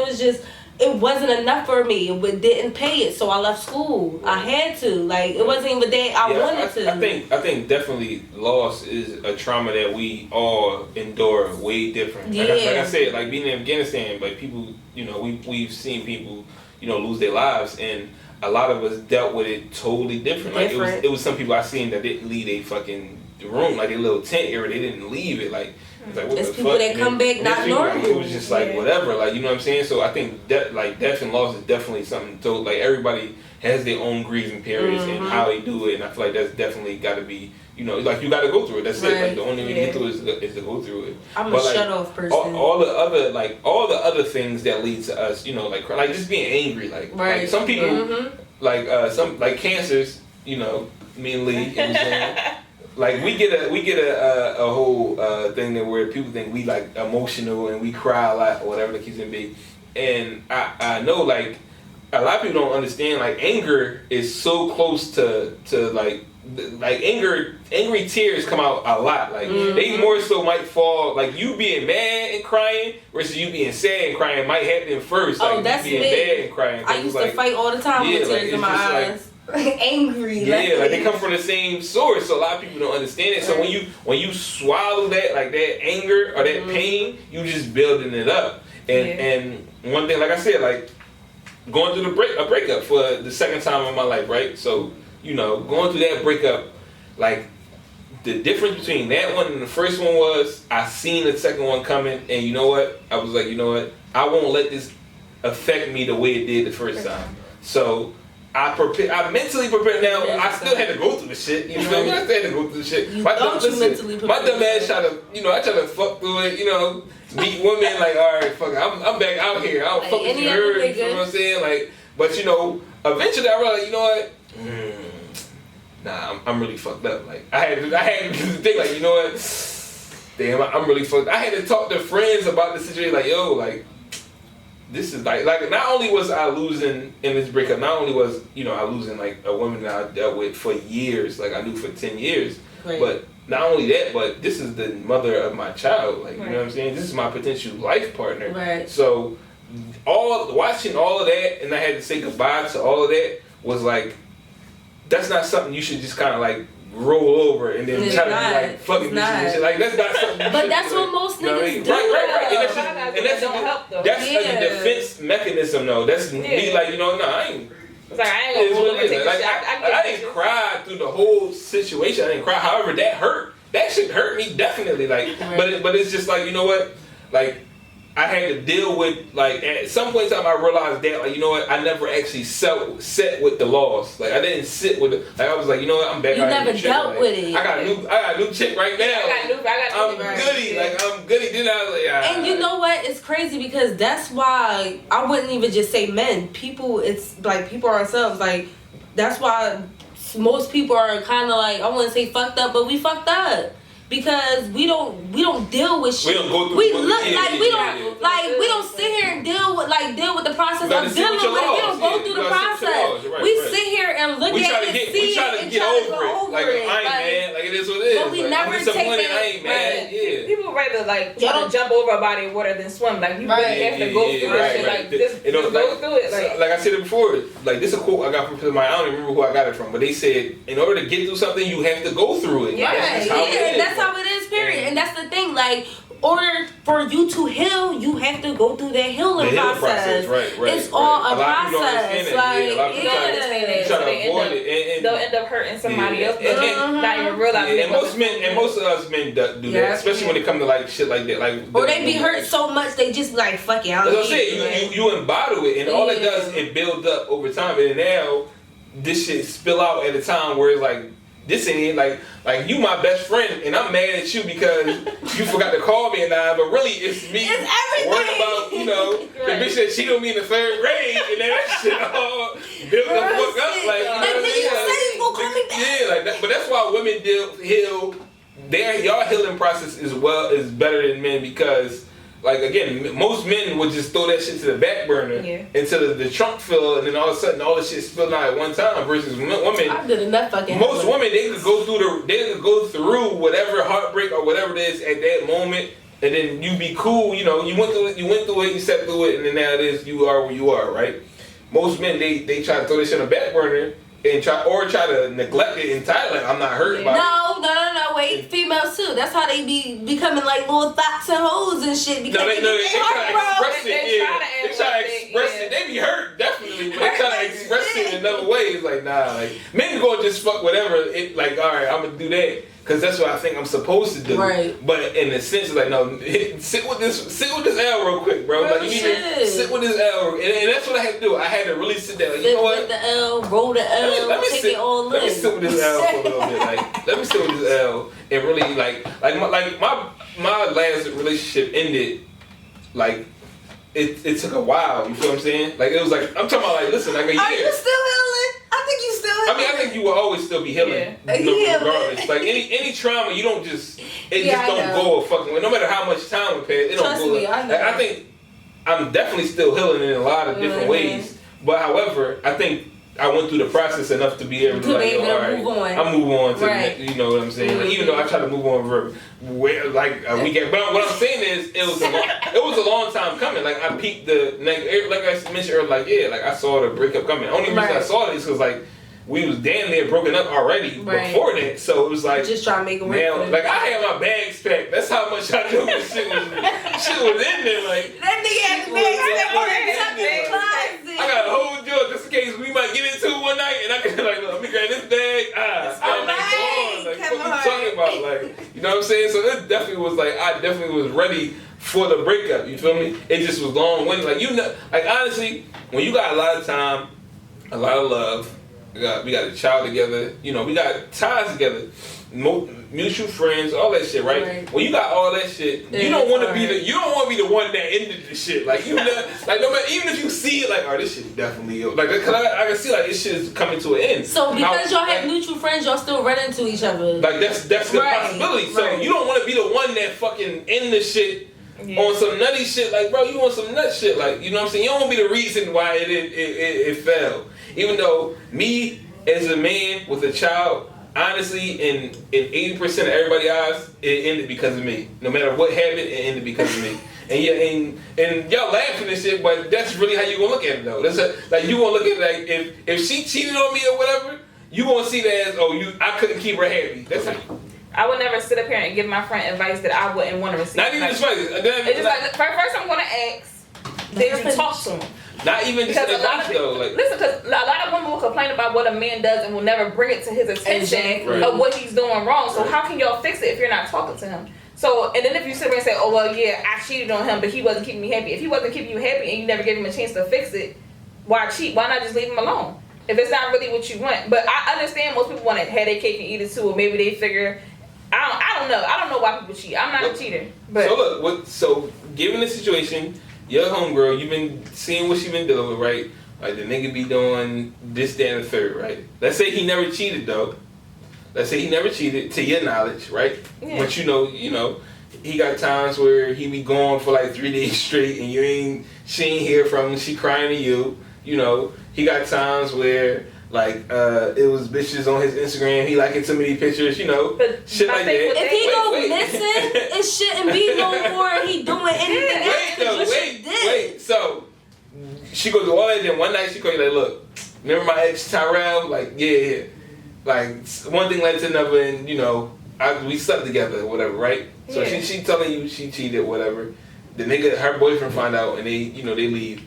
it wasn't enough for me. It didn't pay it, so I left school. I had to. Like, it wasn't even that I wanted to. I think definitely loss is a trauma that we all endure way different. Like I said, like being in Afghanistan, like people, we've seen people, lose their lives, and a lot of us dealt with it totally different. Like it was some people I seen that didn't leave a fucking room, like a little tent area. They didn't leave it. Like, it's like, what it's the people fuck? that come back not normal. Like, it was just like whatever. Like, you know what I'm saying? So I think death and loss is definitely something. So like everybody has their own grieving periods and how they do it, and I feel like that's definitely got to be. Like you got to go through it. That's it. Like the only way to get through it is to go through it. I'm a shut off person. All the other things that lead to us, like just being angry. Like some people, like cancers, me and Lee, you know what I'm saying? Like we get a whole thing that where people think we like emotional and we cry a lot or whatever the case may be. And I know like a lot of people don't understand like anger is so close to like like angry tears come out a lot. Like they more so might fall. Like you being mad and crying versus you being sad and crying might happen first. Like that's you being mad and crying. I used to fight all the time with tears in my eyes. Angry. Yeah, they come from the same source, so a lot of people don't understand it. So when you swallow that, like that anger or that pain, you just building it up. And one thing, like I said, like going through a breakup for the second time in my life, right? So going through that breakup, like the difference between that one and the first one was I seen the second one coming, and you know what? I was like, you know what? I won't let this affect me the way it did the first time. So I mentally prepared. Now I still had to go through the shit. You know what I mean? I still had to go through the shit. My dumb ass tried to, I tried to fuck through it. Meet women like, all right, fuck it, I'm back out here. I don't fuck with you. You know what I'm saying? Like, but eventually I realized, you know what? Nah, I'm really fucked up. Like I had to think like, you know what? Damn, I'm really fucked. I had to talk to friends about the situation. Like, yo, like this is like not only was I losing in this breakup, not only was I losing like a woman that I dealt with for years, like I knew for 10 years, but not only that, but this is the mother of my child. Like you know what I'm saying? This is my potential life partner. Right. So watching all of that, and I had to say goodbye to all of that was like. That's not something you should just kind of like roll over and then try to be like fucking this and shit. Like that's not something. But that's what most niggas do. Right. And that's don't help though. That's a defense mechanism though. That's me like I ain't. It's like I ain't gonna roll over take like, I didn't cry through the whole situation. I didn't cry. However, that hurt. That shit hurt me definitely. Like, but it's just like like. I had to deal with, like, at some point in time, I realized that, like, I never actually sat with the loss. Like, I didn't sit with it. Like, I was like, I'm back. You never dealt with it. I got a new chick right now. I'm goody. Like, I'm goody. Then I was like, And you know what? It's crazy because that's why I wouldn't even just say men. People, it's like people ourselves. Like, that's why most people are kind of like, I wouldn't say fucked up, but we fucked up. Because we don't deal with shit. We don't go through. We don't sit here and deal with the process of dealing with it. We don't go through the process. We sit here and look at it, see it, and try to go over it. Like I ain't mad. Like it is what it is. But we never take it. I ain't mad. Yeah. People rather try to jump over a body of water than swim. Like you really have to go through it. Like just go through it. Like I said it before. Like this is a quote I got from I don't remember who I got it from, but they said in order to get through something, you have to go through it. That's how it is, period. And that's the thing, like, order for you to heal, you have to go through that healing process. Right. It's all a process. They'll end up hurting somebody else, not even realizing. And most of us men do that, especially when it comes to like shit like that. Like, or they be hurt so much they just like fuck it. As I said, you embody it, and all it does it builds up over time. And now this shit spill out at a time where it's like. This ain't like you my best friend and I'm mad at you because you forgot to call me and but really it's me worried about, the bitch that cheated on me in the 3rd grade and then that shit all built the fuck up. Like, you said you gonna call me back. Yeah, like that. But that's why women heal. Y'all healing process is better than men because like again, most men would just throw that shit to the back burner until the trunk fill, and then all of a sudden all the shit spilled out at one time. Versus women, I did enough fucking. Most women they could go through whatever heartbreak or whatever it is at that moment, and then you be cool. You went through it, you stepped through it, and then now it is you are where you are. Right? Most men they try to throw this shit on the back burner. And try to neglect it entirely. Like, I'm not hurt by it. No, wait. Females too. That's how they be becoming like little thoughts and hoes and shit. Because they try to express it. They try to express it. They be hurt, definitely. But they try to express it in another way. It's like, nah, like, men go just fuck whatever. It, like, all right, I'm going to do that. Because that's what I think I'm supposed to do. Right. But in a sense, it's like, no, sit with this L real quick, bro. Like, you need to sit with this L. And that's what I had to do. I had to really sit down. Like, you know what? With the L, roll the L, let me take it all in. Let me sit with this L for a little bit. Like, let me sit with this L and really, like my last relationship ended, like, it took a while. You feel what I'm saying? Like, it was like, I'm talking about, like, listen, like a year. Are you still healing? I think you still healing. I think you will always still be healing, regardless. Like any trauma, you don't just don't go a fucking way. No matter how much time it passes, it don't go. I think I'm definitely still healing in a lot of different ways. But however, I think I went through the process enough to be able to like, all right, move on. I move on to Right. the, you know what I'm saying. Like, even though I try to move on for like a weekend, but what I'm saying is it was a long time coming. Like I peeped like I mentioned earlier, like like I saw the breakup coming. Only reason I saw this because like we was damn near broken up already before that, so it was like just trying to make it work. Now, like I had my bags packed. That's how much I knew this shit was in there. Like that nigga had the bags packed. I got a whole drawer just in case we might get into it one night, and I can like, look, let me grab this bag. I'm like, what you talking about? Like, you know what I'm saying? So it definitely was like, I definitely was ready for the breakup. You feel me? It just was long-winded. Like like honestly, when you got a lot of time, a lot of love. We got a child together, you know, we got ties together, mutual friends, all that shit, right? When you got all that shit, you don't want to be the one that ended the shit. Like you know, like no matter, even if you see it, like, oh, this shit definitely like, cause I can see like this shit is coming to an end. So because y'all have mutual friends, y'all still run into each other. Like that's the possibility. So you don't want to be the one that fucking end the shit. Yeah. On some nutty shit, like bro, you want some nut shit, like you know what I'm saying. You don't want to be the reason why it fell. Even though me as a man with a child, honestly, in 80% of everybody's eyes, it ended because of me. No matter what happened, it ended because of me. And and y'all laughing and shit, but that's really how you gonna look at it though. That's like you gonna look at it like if she cheated on me or whatever, you gonna see that as I couldn't keep her happy. That's how. I would never sit up here and give my friend advice that I wouldn't want to receive. Not even advice. It's just like first I'm gonna ask, did you talk to him? Not even just advice though. Like listen, because a lot of women will complain about what a man does and will never bring it to his attention of what he's doing wrong. So how can y'all fix it if you're not talking to him? So and then if you sit there and say, oh well, yeah, I cheated on him, but he wasn't keeping me happy. If he wasn't keeping you happy and you never gave him a chance to fix it, why cheat? Why not just leave him alone? If it's not really what you want. But I understand most people want to have their cake and eat it too, or maybe they figure. I don't know. I don't know why people cheat. I'm not a cheater. But so look, so given the situation, your homegirl, you've been seeing what she been dealing with, right? Like the nigga be doing this, that, and the third, right? Let's say he never cheated though. Let's say he never cheated to your knowledge, right? Yeah. But you know, he got times where he be gone for like 3 days straight and she ain't hear from him, she crying to you. You know, he got times where like it was bitches on his Instagram. He liking too many pictures, but shit like that. If he go missing, it shouldn't be no more. He doing anything. Wait. So she goes to all that. Then one night she called you like, look, remember my ex Tyrell? Like yeah. Like one thing led to another, and we slept together or whatever, right? So she telling you she cheated, whatever. The nigga, her boyfriend find out, and they leave.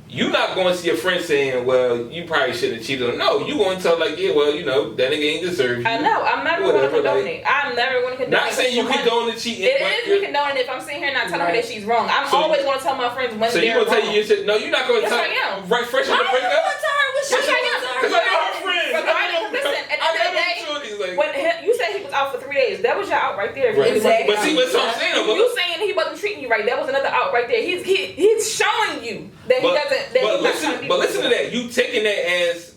You not going to see your friend saying, well, you probably shouldn't have cheated on. No, you going to tell like, yeah, well, that nigga ain't deserve you. I know. I'm never going to condone it. I'm never going to condone it. Not saying you condone the cheating. It is me condoning it if I'm sitting here not telling her that she's wrong. I'm always going to tell my friends when they're wrong. So you going to tell you, no, you're not going to tell her. Yes, I am. Right, fresh on the breakup? Yes, I am. Because I know her friends. Listen, at the end of the day, when you said he was out for 3 days, that was your out right there. Right. Exactly. But see, what's what I'm saying? You saying he wasn't treating you right, that was another out right there. He's showing you that he doesn't. But listen to that. You taking that as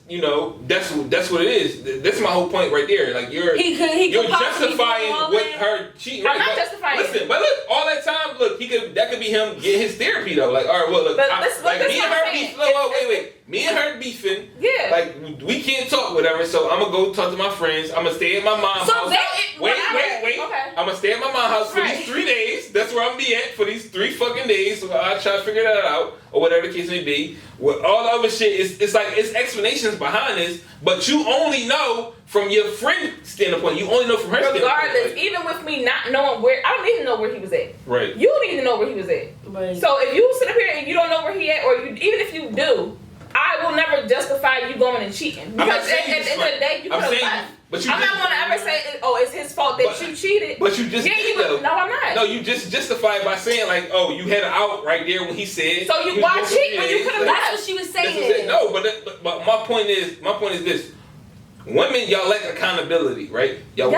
that's what it is. That's my whole point right there. Like you're justifying with her cheating. Right? I'm not justifying. Listen, but look, all that time, look, that could be him getting his therapy though. Like, all right, well, look, me and her beefing. Wait. Me and her beefing. Yeah. Like we can't talk, whatever. So I'm gonna go talk to my friends. I'm gonna stay at my mom's house. Wait. Okay. I'm gonna stay at my mom's house for these 3 days. That's where I'm gonna be at for these 3 fucking days. So I'll try to figure that out, or whatever the case may be. With all the other shit, it's like it's explanations behind this, but you only know from your friend standpoint. You only know from her standpoint. Regardless, even with me not knowing I don't even know where he was at. Right. You don't even know where he was at. Right. So if you sit up here and you don't know where he at, or even if you do, I will never justify you going and cheating. Because at the end of the day, you could have left. I'm not going to ever say, it's his fault that you cheated. But you just did though. No, I'm not. No, you just justified by saying like, oh, you had an out right there when he said. So you why cheat when you could have left? That's what she was saying. No, but my point is this. Women, y'all lack accountability, right? So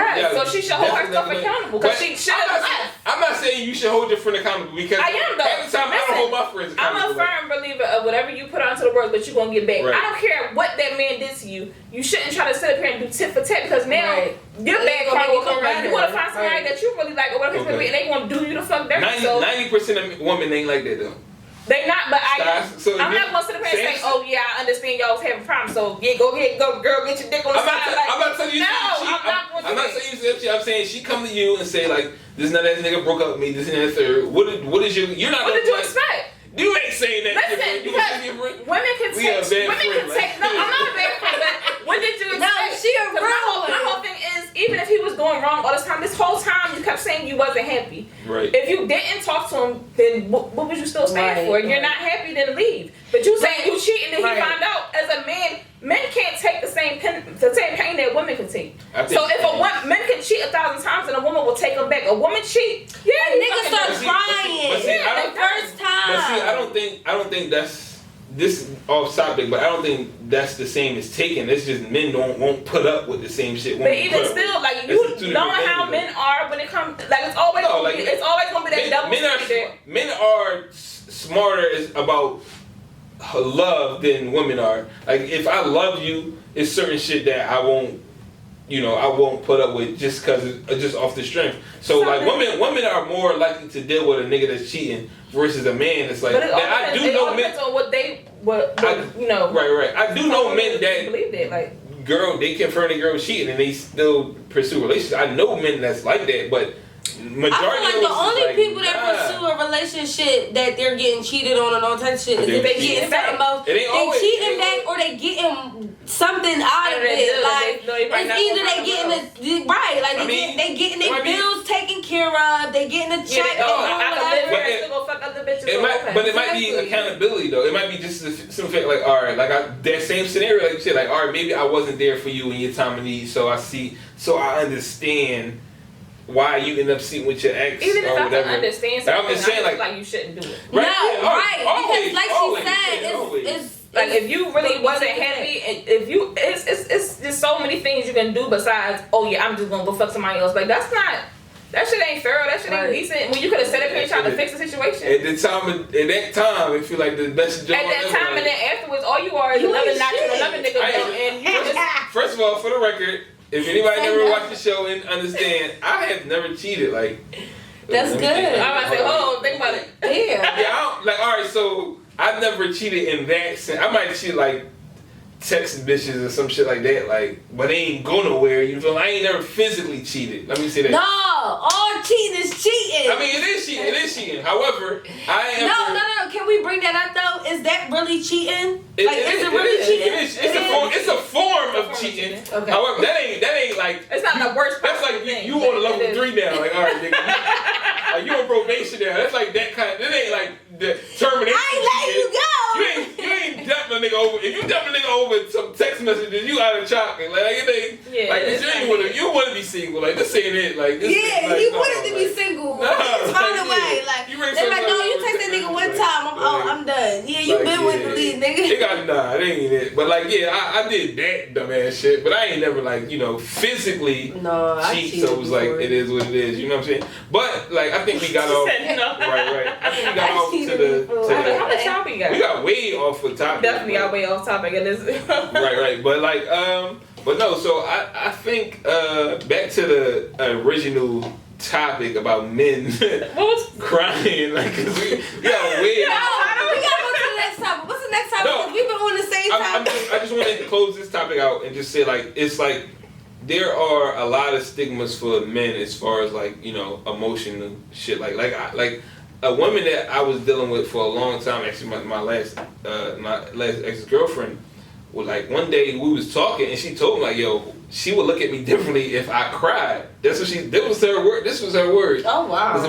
she should hold herself accountable because she should have left. I'm not saying you should hold your friend accountable because I am though. Every time I don't hold my friends accountable. I'm a firm believer of whatever you put onto the world that you're gonna get back. Right. I don't care what that man did to you. You shouldn't try to sit up here and do tit for tat because now your bad karma will come around. You want to find somebody that you really like or whatever it's gonna be, and they gonna do you the fuck dirty. 90% of women ain't like that though. They not, but I'm not going to sit up here and say, oh yeah, I understand y'all was having problems, so yeah, go girl, get your dick on the side. I'm not telling you. I'm not saying you cheat. I'm saying she come to you and say like, this nut ass nigga broke up with me. This and that third. What is your? You're not. What did you expect? You ain't saying that. Listen, because women can take. No, I'm not a bad friend, but what did you expect? No, she a real. My whole thing is, even if he was doing wrong all this time, this whole time you kept saying you wasn't happy. Right. If you didn't talk to him, then what was you still staying for? You're not happy, then leave. But you saying you cheating, and he found out. As a man, men can't take the same pain that women can take. So if men can cheat 1,000 times, and a woman will take them back. A woman cheat, niggas start crying the first time. But see, I don't think that's this off topic, but I don't think that's the same as taking. It's just men won't put up with the same shit. But even still, like you know how men are when it comes, like it's always gonna be that double standard. Men are smarter about love than women are. Like if I love you, it's certain shit that I won't put up with just because it's just off the strength. So like women are more likely to deal with a nigga that's cheating versus a man that's like. But I do know men. On what you know. Right. I do know men that believe that like. They confirm the girl cheating and they still pursue relationships. I know men that's like that, but majority I feel like the only like, people that pursue a relationship that they're getting cheated on and all type of shit is if they getting something else. They cheating back or they getting something out of it. Like it's either they getting they getting their bills taken care of, they getting a check. But it might be accountability though. It might be just some fact like, all right, like that same scenario, like you said, like all right, maybe I wasn't there for you in your time of need, so I understand why you end up sitting with your ex. Even if or I whatever. can understand something, I'm just saying like you shouldn't do it. Right? No, yeah, right? Always, because like always, she said, it's like if you really wasn't happy, and if you, it's just so many things you can do besides, oh yeah, I'm just gonna go fuck somebody else. Like that shit ain't thorough. That shit ain't decent. When you could have sat up here and tried to fix the situation. At that time, it feel like the best job. At that time, and then afterwards, all you are is another nigga. And you just. First of all, for the record, if anybody never watched the show and understand, I have never cheated. Like that's good. I'm about to say, hold on, think about it. Yeah. All right, so I've never cheated in that sense. I might cheat like texting bitches or some shit like that, like, but they ain't go nowhere. You feel? I ain't never physically cheated. Let me say that. No, all cheating is cheating. I mean, it is cheating. However, I am. No. Can we bring that up though? Is that really cheating? Is it really cheating? It's a form of cheating. Okay. However, that ain't like. It's not the worst. That's like you on level 3 now. Like, all right, nigga. Like you on probation now. That's like that kind. That ain't like the termination. I ain't letting you go. You ain't dumping a nigga over. If you dump a nigga over some text messages, you out of chocolate. Like it ain't. Like you want to be single. Like this ain't it. Like this. Yeah, like, he wanted to be single. It's found a way. Like they're like, no, you text that nigga one time. I'm done. Yeah, you been with the lead, nigga. It ain't it. But like, yeah, I did that dumbass shit. But I ain't never like, physically cheat. So it was like, it is what it is. You know what I'm saying? But like, I think we got off. Right. I think we got off to the. How much topic you got? We got way off the topic. Definitely got way off topic in this. Right. But like, but no. So I think back to the original topic about men crying, like, cause we got way. We gotta go to the next topic. What's the next topic? No, we've been on the same topic. I just want to close this topic out and just say, like, it's like there are a lot of stigmas for men as far as like, emotional shit. Like a woman that I was dealing with for a long time. Actually, my last ex-girlfriend. Well, like one day we was talking and she told me like, yo, she would look at me differently if I cried. That was her word. This was her word. Oh wow. I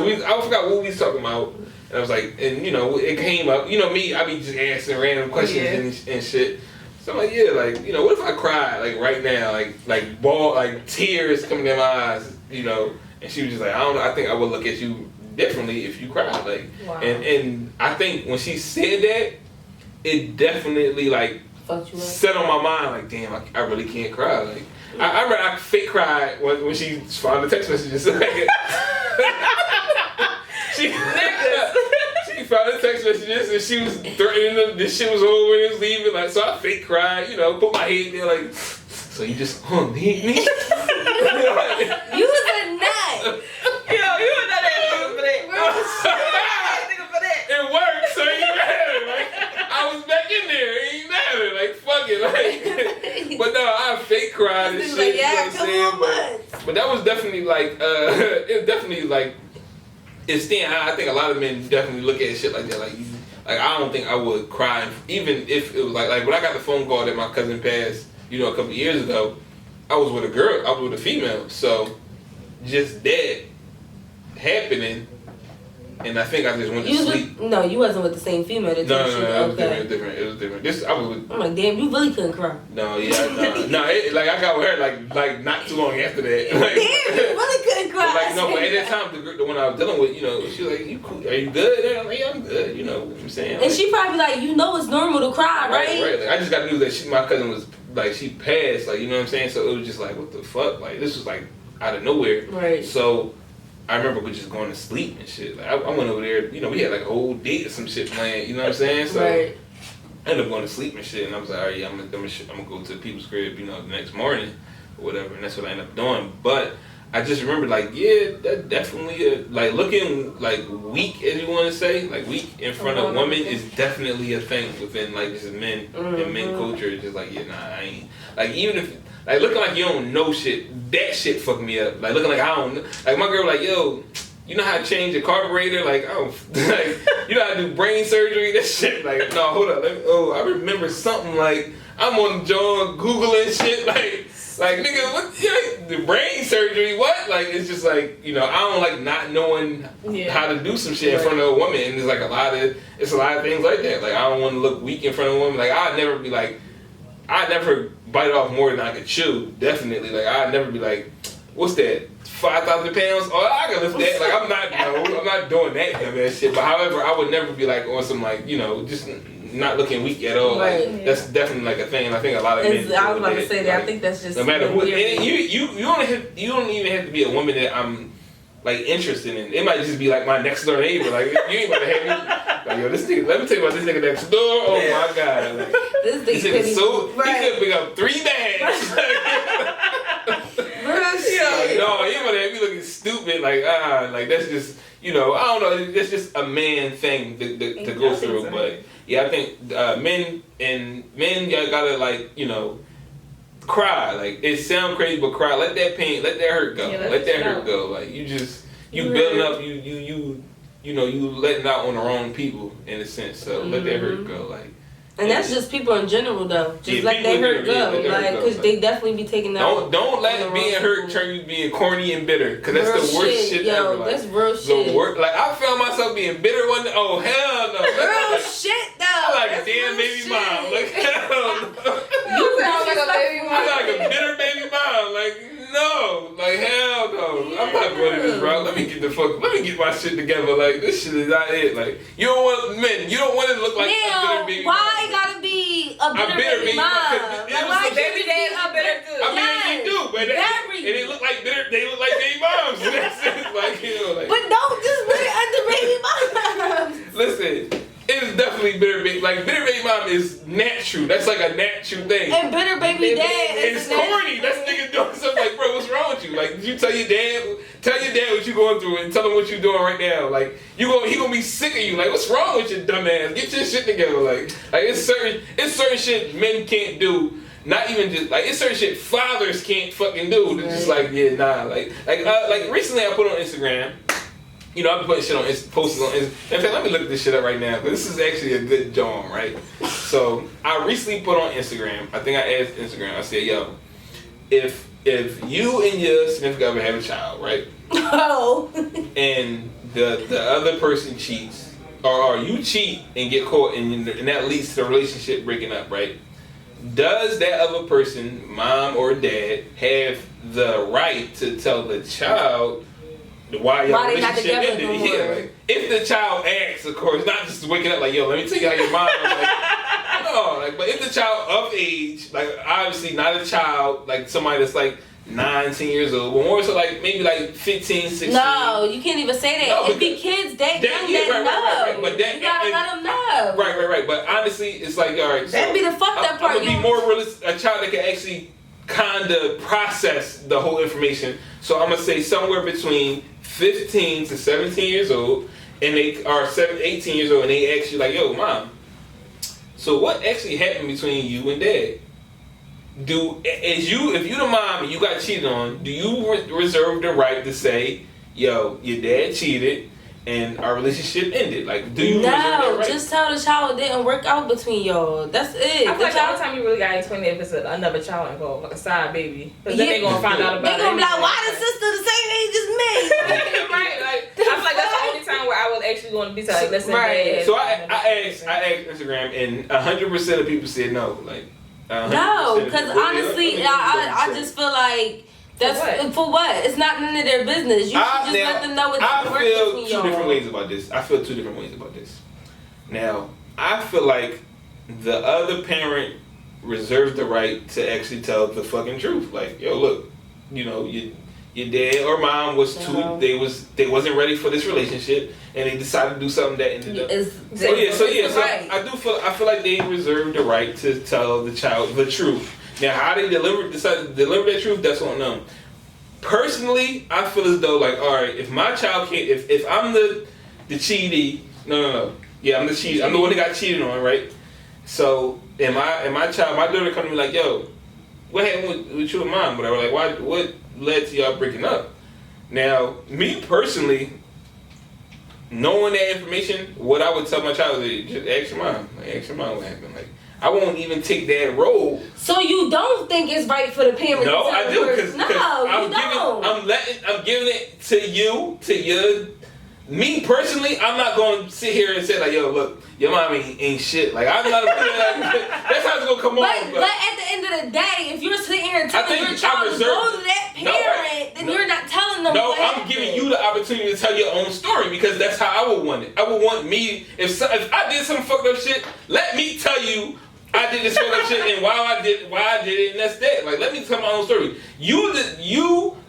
forgot what we was talking about. And I was like, and it came up. Me, I be just asking random questions and shit. So I'm like, yeah, like, what if I cried like right now, like ball, like tears coming in my eyes, And she was just like, I don't know. I think I would look at you differently if you cried, like. Wow. And I think when she said that, it definitely like. Set on my mind like, damn, I really can't cry. Like I remember I fake cried when she found the text messages. she found the text messages and she was threatening them. This shit was over when it was leaving. Like, so I fake cried, put my head there like, so you just need me? You was a nut. You a nut ass nigga for that. It worked, so you cried and shit. Like, yeah, you know what I'm saying? But that was definitely like, it definitely like, it's staying high. I think a lot of men definitely look at shit like that. Like I don't think I would cry, even if it was like when I got the phone call that my cousin passed, a couple of years ago. I was with a girl. I was with a female. So just that happening, and I think I just went to sleep. No, you wasn't with the same female. That No, it was different. It was different. I was with. I'm like, damn, you really couldn't cry. No, like I got with her like not too long after that. Like, damn, you really couldn't cry. But at that time, the one I was dealing with, she was like, "You cool? Are you good?" And I'm like, "Yeah, I'm good." You know what I'm saying? And she probably like, it's normal to cry, right? Right. Like, I just got news that my cousin was like, she passed. Like, you know what I'm saying? So it was just like, what the fuck? Like, this was like out of nowhere. Right. So I remember just going to sleep and shit. Like, I went over there, we had like a whole date or some shit planned, you know what I'm saying? So right. I ended up going to sleep and shit, and I was like, all right, yeah, I'm gonna go to the people's crib, the next morning or whatever, and that's what I ended up doing. But I just remember, like, yeah, that definitely, like, looking, like, weak, as you want to say, like, weak in front of women is definitely a thing within, like, just men and men culture. It's just like, yeah, nah, I ain't, like, even if, like, looking like you don't know shit, that shit fucked me up. Like, looking like I don't, like, my girl like, yo, you know how to change a carburetor? Like, like, you know how to do brain surgery? That shit, like, no, hold up, I remember something, like, I'm on John Googling shit, like, nigga, what, the brain surgery, what? Like, it's just like, I don't like not knowing how to do some shit in front of a woman, and there's like a lot of things like that. Like, I don't want to look weak in front of a woman. Like, I'd never bite off more than I could chew, definitely. Like, I'd never be like, what's that, 5,000 pounds? Oh, I can lift that. Like, I'm not doing that dumb ass shit. But however, I would never be like on some, like, just not looking weak at all. Right. Like, that's definitely like a thing. And I think a lot of men. I was about to say that. Like, I think that's just no matter what. And you don't even have to be a woman that I'm like interested in. It might just be like my next door neighbor. Like, you ain't about to have me. Like, yo, this nigga. Let me tell you about this nigga next door. Oh my god. Like, this nigga he could pick up 3 bags. No, you gonna have me looking stupid. Like, like that's just, I don't know. That's just a man thing to go through. So. But yeah, I think men, y'all gotta like, cry. Like, it sounds crazy, but cry. Let that pain, let that hurt go. Let that hurt go. Like, you building up, you letting out on the wrong people in a sense. So let that hurt go. Like. And that's just people in general, though. Just let that hurt go, like, because they definitely be taking that. Don't let being hurt turn you being corny and bitter, because that's the worst shit ever. Like, that's real shit. Like, I found myself being bitter one day. Oh hell no! Real shit though. I'm like a damn baby mom. Like, hell no. You sound like a baby mom. I'm like a bitter baby mom. Like, no, like, hell no. Yeah. I'm not going to this route. Let me get my shit together. Like, this shit is not it. Like, you don't want to look like a bitter baby mom. Why it gotta be a bitter baby mom? Why baby dads are bitter too? I mean, they do, but they look like bitter. They look like baby moms. Like, like. But don't just put it under baby moms. Listen. It's definitely bitter baby. Like, bitter baby mom is natural. That's like a natural thing. And bitter baby dad is corny. That's nigga doing something like, bro, what's wrong with you? Like, did you tell your dad what you going through and tell him what you doing right now? Like, he gonna be sick of you. Like, what's wrong with your dumb ass? Get your shit together. Like it's certain shit men can't do. Not even just like, it's certain shit fathers can't fucking do. They're just like, yeah, nah. Like recently I put on Instagram. I've been putting shit on posters on Instagram. In fact, let me look this shit up right now, because this is actually a good jam, right? So I recently put on Instagram. I think I asked Instagram. I said, yo, if you and your significant other have a child, right? Oh. And the other person cheats, or you cheat and get caught, and that leads to the relationship breaking up, right? Does that other person, mom or dad, have the right to tell the child why your relationship ended? Yeah, like, if the child asks, of course, not just waking up like, yo, let me tell you how your mom. Like, no, like, but if the child of age, like, obviously not a child, like somebody that's like 9, 10 years old, but more so like maybe like 15, 16. No, you can't even say that. No, it be kids that young that know. Right. But that, you gotta let them know. Right. But honestly, it's like, all right. That'd be the fucked up part. I'm gonna be more realistic. A child that can actually kind of process the whole information. So I'm gonna say somewhere between 15 to 17 years old, and they are 18 years old, and they ask you like, yo, mom, so what actually happened between you and dad? if you the mom and you got cheated on, do you reserve the right to say, yo, your dad cheated and our relationship ended? Like, do you reserve that right? Just tell the child it didn't work out between y'all. That's it. I feel like all the time you really gotta explain it if it's another child involved, like a side baby. Because then they gonna find out about it. They gonna be like, why the sister the same age as me? Right, like, I feel like that's the only time where I was actually going to be like, listen, right. So I asked Instagram, and 100% of people said no. Like, no, because honestly, I just feel like that's for what? It's not none of their business. You should just let them know what they're working I feel two different ways about this. Now, I feel like the other parent reserves the right to actually tell the fucking truth. Like, yo, look, you know, your dad or mom was they wasn't ready for this relationship, and they decided to do something that ended up. I feel like they reserve the right to tell the child the truth. Now, how they decide to deliver that truth, that's on them. Personally, I feel as though, like, all right, if my child can't, if I'm the cheatee, yeah, I'm the cheat, I'm the one that got cheated on, right? So, and my child, my daughter come to me like, yo, what happened with you and mom? Whatever, like, what led to y'all breaking up? Now, me personally, knowing that information, what I would tell my child is just ask your mom. Like, ask your mom what happened. Like, I won't even take that role. So you don't think it's right for the parents? No, I do, because I'm giving it to you, me personally, I'm not going to sit here and say like, yo, look, your mom ain't shit. Like, I'm not. That's how it's gonna come on. But at the end of the day, if you're sitting here and telling your child to go to that parent, then you're not telling them. No, I'm giving you the opportunity to tell your own story, because that's how I would want it. I would want me, if I did some fucked up shit, let me tell you I did this fucked up shit and why I did it, and that's that. Like, let me tell my own story.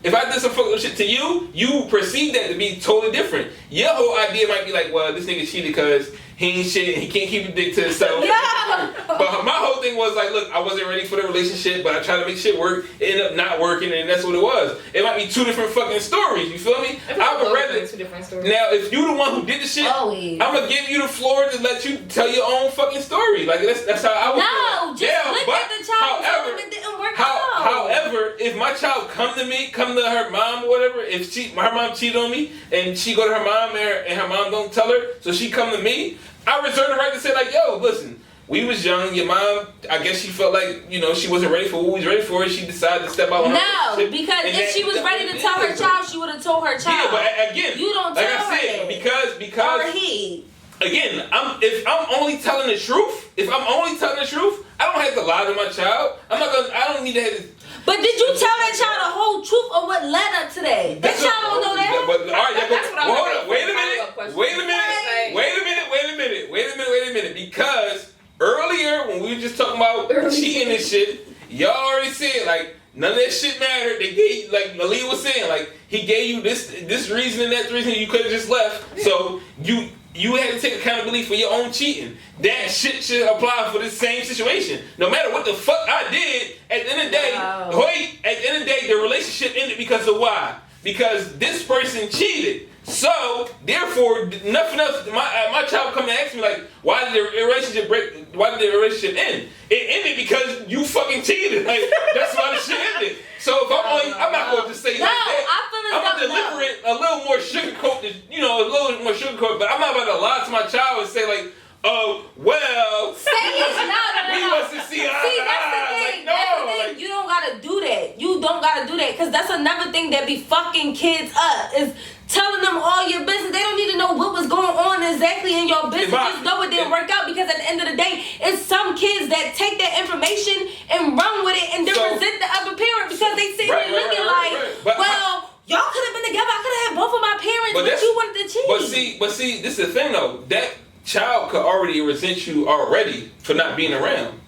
If I did some fucked up shit to you, you perceive that to be totally different. Your whole idea might be like, well, this nigga cheated because he ain't shit and he can't keep a dick to himself. Yeah. But my whole thing was like, look, I wasn't ready for the relationship, but I tried to make shit work. It ended up not working, and that's what it was. It might be two different fucking stories. You feel me? I would rather two different stories. Now, if you the one who did the shit, I'm gonna give you the floor to let you tell your own fucking story. Like, that's how I would. No, just look at the child. However, it didn't work out. However, if my child come to her mom or whatever, if her mom cheated on me and she go to her mom and her mom don't tell her, so she come to me, I reserve the right to say like, yo, listen, we was young, your mom, I guess she felt like, you know, she wasn't ready for what we was ready for, and she decided to step out on her. No, because if she was ready to tell her child, she would have told her child. Yeah, but again, you don't like tell I said, her. because or he. Again, if I'm only telling the truth, I don't have to lie to my child. I don't need to have to. But did you tell that child the whole truth or what led up to that? That child don't know that. But all right, hold on. Wait a minute. Because earlier when we were just talking about cheating and shit, y'all already said like none of that shit mattered. They gave, like Aliyah was saying, like he gave you this reason and that reason, you could have just left. So you had to take accountability for your own cheating. That shit should apply for this same situation. No matter what the fuck I did, at the end of the day, the relationship ended because of why? Because this person cheated. So, therefore, nothing else. My child come and ask me like, why did the relationship break? Why did the relationship end? It ended because you fucking cheated. Like, that's why the shit ended. So if I'm not going to say like that. I'm going to deliver it a little more sugarcoat, but I'm not about to lie to my child and say like, oh, well, say it. We wasn't see eye to eye. That's the thing. You don't gotta do that. You don't gotta do that, because that's another thing that be fucking kids up, is telling them all your business. They don't need to know what was going on exactly in your business. Just know it didn't work out, because at the end of the day, it's some kids that take that information and run with it and then resent the other parent because they sit there looking well, y'all could have been together. I could have had both of my parents, but you wanted to cheat. But see, this is the thing though. That child could already resent you already for not being around.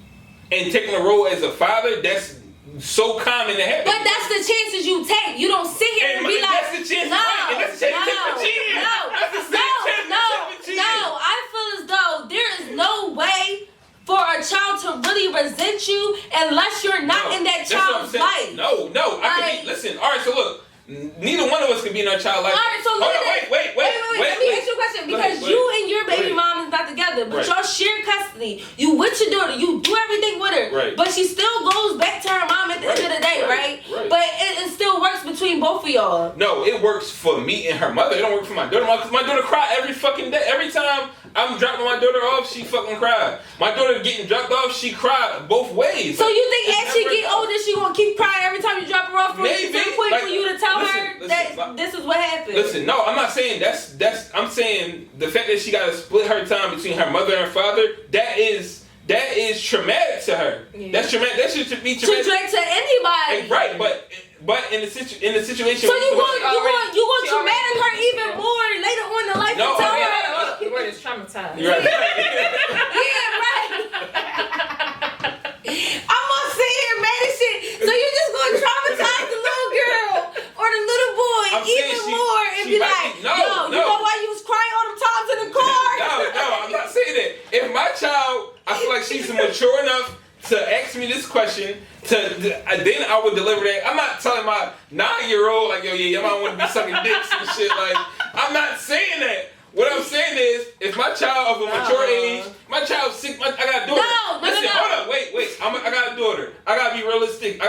And taking a role as a father, that's so common to happen. But that's the chances you take. You don't sit here and be like, that's the chance and that's the chance you take for cheating. No, I feel as though there is no way for a child to really resent you unless you're not in that child's life. No. Listen, all right, so look. Neither one of us can be in our child's life. All right, so wait. Let me ask you a question. Because you and your baby mom is not together, but y'all share custody. honestly. You with your daughter, you do everything with her, right. but she still goes back to her mom at the end of the day, right? But it still works between both of y'all. No, it works for me and her mother. It don't work for my daughter. My daughter cry every fucking day. Every time I'm dropping my daughter off, she fucking cry. My daughter getting dropped off, she cry both ways. So you think as she get older, she gonna keep crying every time you drop her off? Maybe. To the point for you to tell her that this is what happened. Listen, no, I'm not saying that's. I'm saying the fact that she got to split her time between her mother and her father. That is traumatic to her. Yeah. That's traumatic. That should be traumatic to anybody. Right, but in the situation. So you gonna traumatic her even more later on in life? No, the word is traumatized. You're right. Yeah, right. I'm gonna sit here mad as shit. So you're just gonna traumatize the little girl or the little boy even more and be like, you know why you was crying all the times in the car? No, I'm not saying that. If my child, I feel like she's mature enough to ask me this question, then I would deliver that. I'm not telling my 9-year-old like, yo, yeah, your mom want to be sucking dicks and shit. Like, I'm not saying that. What I'm saying is, if my child of a mature age, my child's sick, I got a daughter. Listen, hold up, wait. I got a daughter. I gotta be realistic.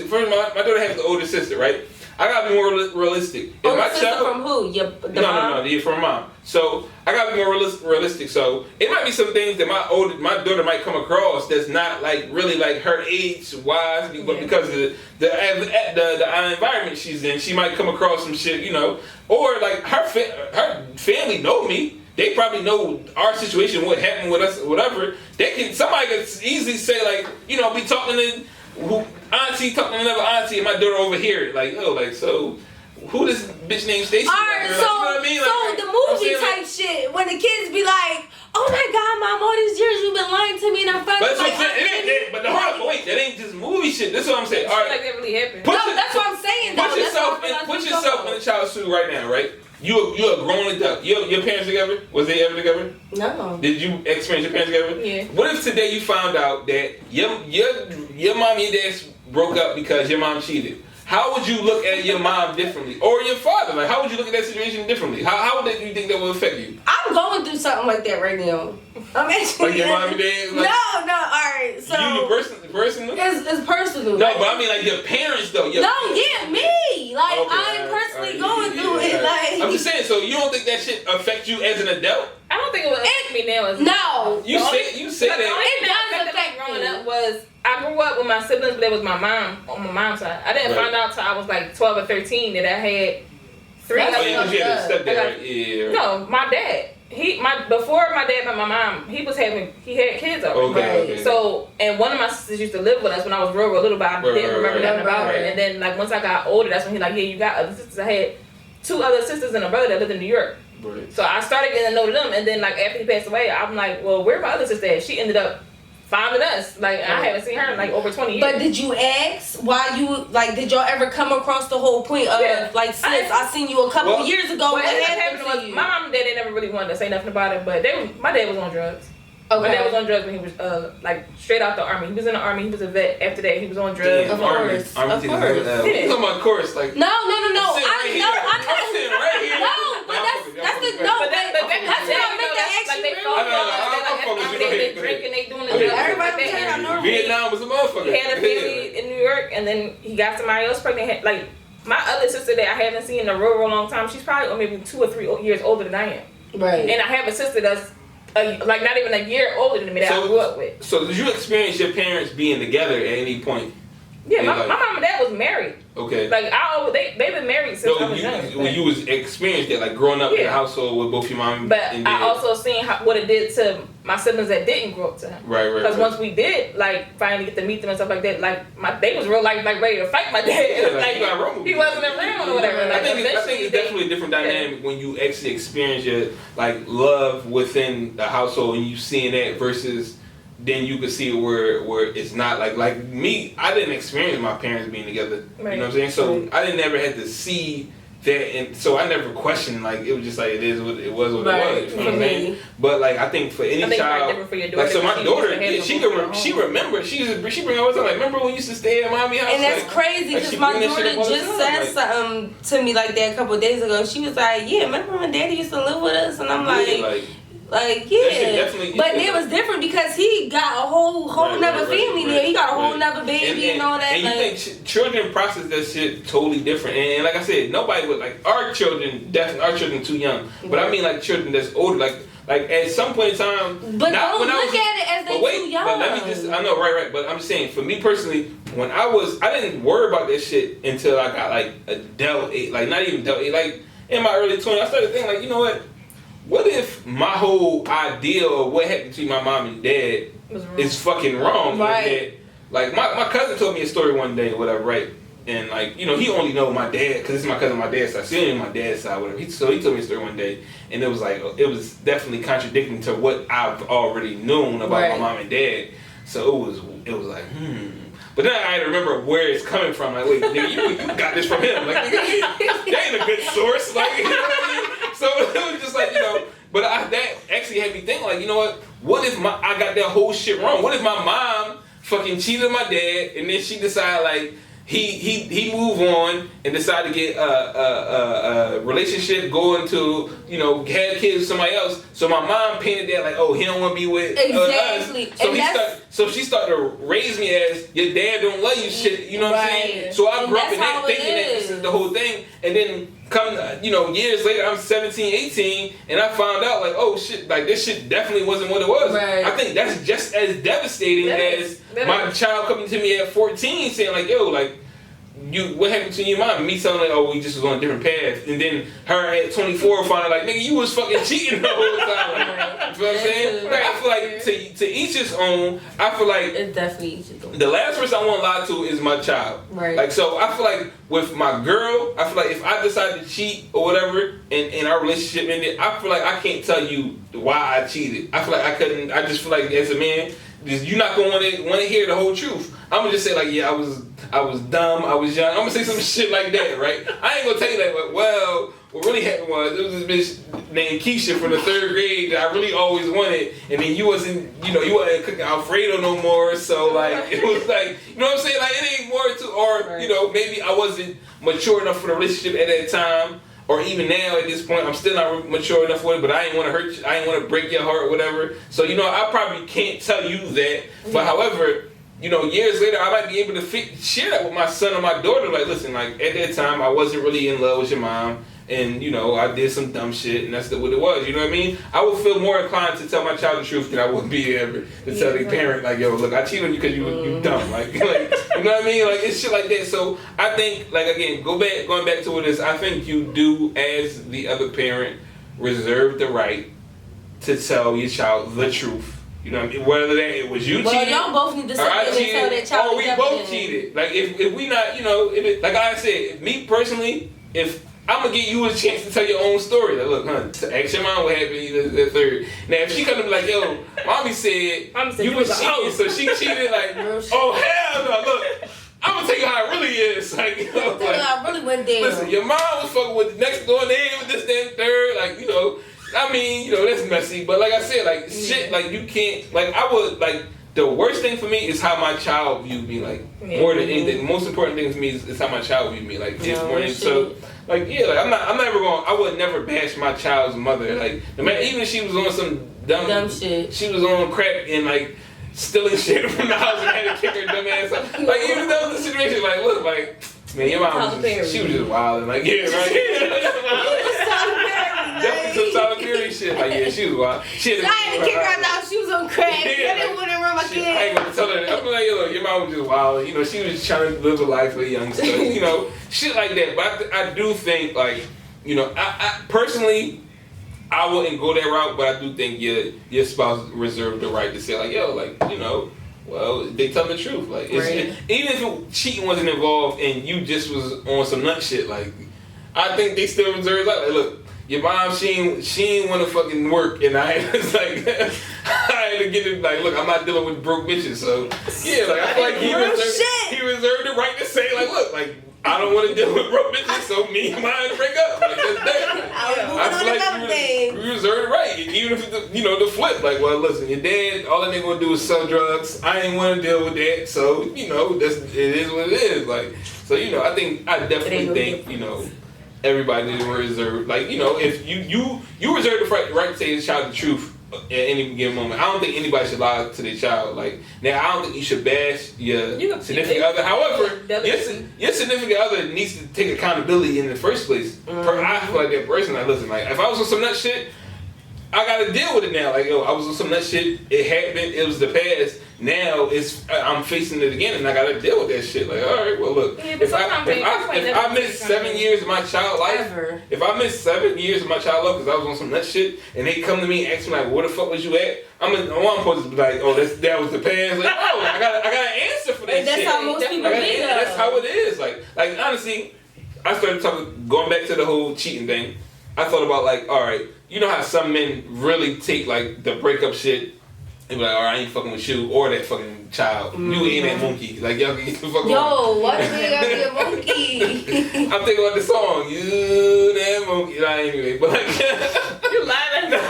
First, my daughter has an older sister, right? I gotta be more realistic. Older sister from who? No, from mom. So I gotta be more realistic. So it might be some things that my daughter might come across that's not like really like her age wise, but because of the environment she's in, she might come across some shit, you know, or like her family know me. They probably know our situation, what happened with us, whatever. Somebody could easily say like, you know, be talking to auntie talking to another auntie and my daughter over here, like, oh, like, so who this bitch named Stacy? Alright, so, you know what I mean? So the movie type shit, when the kids be like, oh my God, Mom, all these years you've been lying to me and I'm finally but that ain't just movie shit. This is what I'm saying. All right, like that really happened. That's what I'm saying. Put yourself in the child's shoe right now, right? You a grown adult. Your parents together? Was they ever together? No. Did you experience your parents together? Yeah. What if today you found out that your mom and your dad broke up because your mom cheated? How would you look at your mom differently? Or your father? Like, how would you look at that situation differently? How would you think that would affect you? I'm going through something like that right now. I'm actually... Like your mom and dad? Like, no, alright, so... You personally? It's personal. No, but I mean like your parents though. Me. Like, okay, I'm personally going through it. Like, I'm just saying, so you don't think that shit affect you as an adult? I don't think it would affect me now as no. You say that. The only thing that affect me growing up was I grew up with my siblings, but that was my mom on my mom's side. I didn't find out till I was like 12 or 13 that I had 3 other kids. No, my dad. Before my dad met my mom, he had kids already. Okay. So, and one of my sisters used to live with us when I was real little, but I didn't remember nothing about it. And then like once I got older, that's when he like, yeah, you got other sisters. I had 2 other sisters and a brother that lived in New York. Right. So I started getting to know them, and then like after he passed away, I'm like, well, where my other sister at? She ended up finding us. Like I haven't seen her in like over 20 years. But did you ask why you like? Did y'all ever come across the whole point of like, sis, I seen you a couple of years ago. What happened to you? My mom and dad, they never really wanted to say nothing about it, but my dad was on drugs. Okay. My dad was on drugs when he was like straight out the army. He was in the army. He was a vet. After that, he was on drugs. Of course. I'm talking about course, like no. I'm sitting right here. No, but that's the no. But that's what I meant to ask you. They drinking, they doing the drugs. Everybody turn out normal. Vietnam was a motherfucker. He had a family in New York, and then he got somebody else pregnant. Like my other sister that I haven't seen in a real long time. She's probably maybe 2 or 3 years older than I am. Right. And I have a sister that's like not even a year older than me that I grew up with. So did you experience your parents being together at any point? Yeah, my mom and dad was married. Okay. Like they've been married since I was young. When you was experienced that, like growing up in a household with both your mom but and dad. I also seen what it did to my siblings that didn't grow up to him. Right. Because once we did like finally get to meet them and stuff like that, like they was real like ready to fight my dad. Yeah, like he wasn't around or whatever. Like, I think it's definitely a different dynamic when you actually experience your like love within the household and you seeing that versus. Then you could see it where it's not like me. I didn't experience my parents being together. Right. You know what I'm saying? So I didn't never had to see that, and so I never questioned. Like it was just like it was what it was. You know what I'm saying? But like I think for any child, for your daughter, like so my daughter, she remember she bring always like remember when we used to stay at mommy's house. And that's crazy because my daughter just said something to me like that a couple of days ago. She was like, "Yeah, remember when Daddy used to live with us?" And I'm like. Like, yeah. But it was different because he got a whole nother family there. He got a whole nother baby and all that. And you think children process that shit totally different. And like I said, nobody would, like, our children too young. But I mean, like, children that's older, like at some point in time. But don't look at it as they too young. But let me just, I know, right. But I'm just saying, for me personally, when I didn't worry about this shit until I got, like, adult age. Like, not even adult age. Like, in my early 20s, I started thinking, like, you know what? What if my whole idea of what happened to my mom and dad is fucking wrong? Right. Like, my cousin told me a story one day or whatever, right? And, like, you know, he only know my dad, because it's my cousin on my dad's side. So he only my dad's side, whatever. So he told me a story one day, and it was like, it was definitely contradicting to what I've already known about my mom and dad. So it was like, But then I had to remember where it's coming from. Like, wait, nigga, you got this from him. Like, nigga, that ain't a good source. Like, you know what I mean? So it was just like, you know, but that actually had me think, like, you know what if I got that whole shit wrong? What if my mom fucking cheated on my dad, and then she decided, like, he moved on and decided to get a relationship, go into, you know, have kids with somebody else. So my mom painted that like, oh, he don't want to be with us. So she started to raise me as, your dad don't love you shit, you know what I'm saying? So I grew up in that thinking that this is the whole thing. And then come, you know, years later, I'm 17, 18, and I found out like, oh shit, like this shit definitely wasn't what it was. Right. I think that's just as devastating as my child coming to me at 14 saying like, yo, like, what happened to your mom? Me telling like, oh, we just was on a different path. And then her at 24 finding like, nigga, you was fucking cheating the whole time. Like, you know what I'm saying? Like, I feel like to each his own, I feel like it's definitely each his own. The last person I want to lie to is my child. Right. Like, so I feel like with my girl, I feel like if I decide to cheat or whatever and our relationship ended, I feel like I can't tell you why I cheated. I feel like I couldn't, I just feel like as a man, you're not gonna want to hear the whole truth. I'm gonna just say like, yeah, I was dumb, I was young. I'm gonna say some shit like that, right? I ain't gonna tell you that, but well, what really happened was there was this bitch named Keisha from the 3rd grade that I really always wanted, and then you wasn't cooking Alfredo no more, so like it was like, you know what I'm saying? Like it ain't more to, or you know, maybe I wasn't mature enough for the relationship at that time. Or even now at this point, I'm still not mature enough for it, but I ain't want to hurt you, I ain't want to break your heart or whatever. So, you know, I probably can't tell you that. But however, you know, years later, I might be able to share that with my son or my daughter. Like, listen, like, at that time, I wasn't really in love with your mom. And, you know, I did some dumb shit, and that's what it was. You know what I mean? I would feel more inclined to tell my child the truth than I would be able to tell their parent, like, yo, look, I cheated on you because you dumb. Like, you know what I mean? Like, it's shit like that. So I think, like, again, going back to what it is, I think you do, as the other parent, reserve the right to tell your child the truth. You know what I mean? Whether that it was you cheating, y'all both need to sit and tell that child. Or we both cheated. Like, if we not, you know, like I said, me personally, if I'm gonna give you a chance to tell your own story. Like, look, ask your mom what happened the 3rd. Now, if she come to be like, yo, mommy said you was cheating, so she cheated, like, oh, hell no, look, I'm gonna tell you how it really is. Like, you know, like, I really went there. Listen, your mom was fucking with the next door neighbor with this, that, and third. Like, you know, I mean, you know, that's messy. But like I said, like, shit, like, you can't, like, I would, like, the worst thing for me is how my child viewed me. Like, more than anything, the most important thing to me is how my child viewed me. Like, so. Like, yeah, like I'm never going. I would never bash my child's mother. Like, no matter, even if she was on some dumb shit, she was on crack and like stealing shit from the house and had to kick her dumb ass out. Like, even though the situation, like, look, like, man, your mom she was just wild and like, yeah, right. Definitely some Tyler Perry shit. Like, yeah, she was wild. She had to kick her out. She was on crack. I didn't want to run my kid. I ain't gonna tell her. I'm like, yo, your mom was just wild. You know, she was trying to live a life of a youngster. You know, shit like that. But I do think, like, you know, I personally, I wouldn't go that route. But I do think your spouse reserved the right to say, like, yo, like, you know, well, they tell the truth. Like, even if cheating wasn't involved and you just was on some nut shit, like, I think they still reserve that. Like, look. Your mom, she ain't want to fucking work, and I was like, I had to get it. Like, look, I'm not dealing with broke bitches, so yeah, like I feel like he reserved the right to say, like, look, like I don't want to deal with broke bitches, so me and mine break up. Like, that's that. I feel like you reserved the right, even if it's the flip. Like, well, listen, your dad, all that nigga gonna do is sell drugs. I ain't want to deal with that, so it is what it is. Like, so I definitely think everybody reserve, like, you know, if you reserve the right to say the child the truth at any given moment. I don't think anybody should lie to their child. Like, now, I don't think you should bash your significant other. However, your significant other needs to take accountability in the first place. I feel like that person, like, listen, like, if I was on some nut shit, I gotta deal with it now. Like, yo, I was on some nut shit. It happened. It was the past. Now I'm facing it again, and I gotta deal with that shit. Like, all right, well, look. Yeah, if I missed 7 years of my child life, if I missed 7 years of my child life because I was on some nut shit, and they come to me and ask me like, "Where the fuck was you at?" I'm supposed to be like, "Oh, that was the past." Like, oh, I got an answer for that shit. That's how most people be. That's how it is. Like honestly, I started going back to the whole cheating thing. I thought about, like, all right, you know how some men really take, like, the breakup shit and be like, all right, I ain't fucking with you or that fucking child. You ain't that monkey. Like, y'all can get the fuck on. What do you gotta be a monkey? I'm thinking about the song, you that monkey. Nah, anyway, but like, you lying at me. That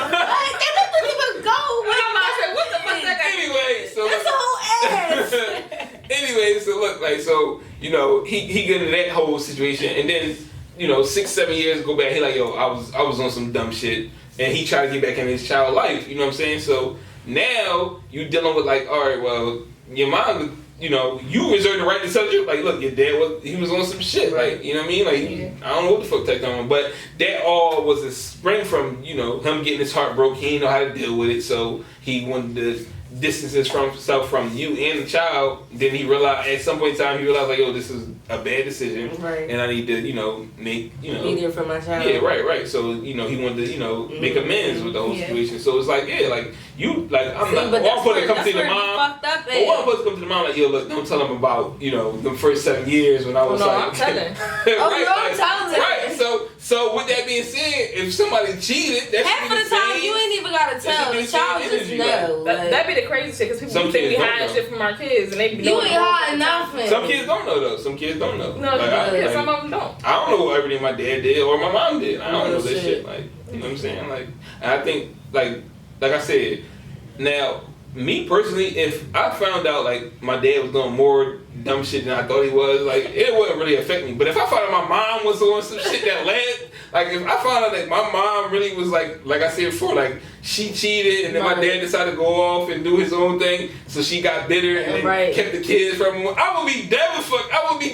doesn't even go. What the fuck that got? Anyway, so that's a whole ass. Anyway, so look, like, so, you know, he get into that whole situation, and then, you know, 6-7 years go back, he like, yo, I was on some dumb shit, and he tried to get back in his child life, you know what I'm saying? So now you dealing with, like, all right, well, your mom, you know, you reserve the right to tell you, like, look, your dad he was on some shit, like, you know what I mean? Like, I don't know what the fuck that on, but that all was a spring from, you know, him getting his heart broke. He didn't know how to deal with it, so he wanted to distance himself from you and the child. Then he realized, at some point in time, like, yo, this is a bad decision, and I need to, you know, make, you know, be there for my child. Yeah, right. So, you know, he wanted to, you know, make amends with the whole situation. So it's like, yeah, like, you, like, I'm not, all I'm supposed to come to the mom. But all I'm supposed to come to the mom, like, yo, look, don't tell him about, you know, the first 7 years when I was like, I'm telling. I'm telling. Right. So with that being said, if somebody cheated, that's half of the time you ain't even gotta tell. The child just know. That'd be the crazy shit, because people think we hide shit from our kids, and they be you ain't hiding nothing. Some kids don't know though. Some kids don't know. No, like, some of them don't. I don't know everything my dad did or my mom did. I don't know this shit. Like, you know what I'm saying? Like, and I think, like I said, now, me personally, if I found out, like, my dad was doing more dumb shit than I thought he was, like, it wouldn't really affect me. But if I found out my mom was doing some shit that led, like, if I found out that my mom really was, like I said before, like, she cheated and then my dad decided to go off and do his own thing, so she got bitter and then kept the kids from him, I would be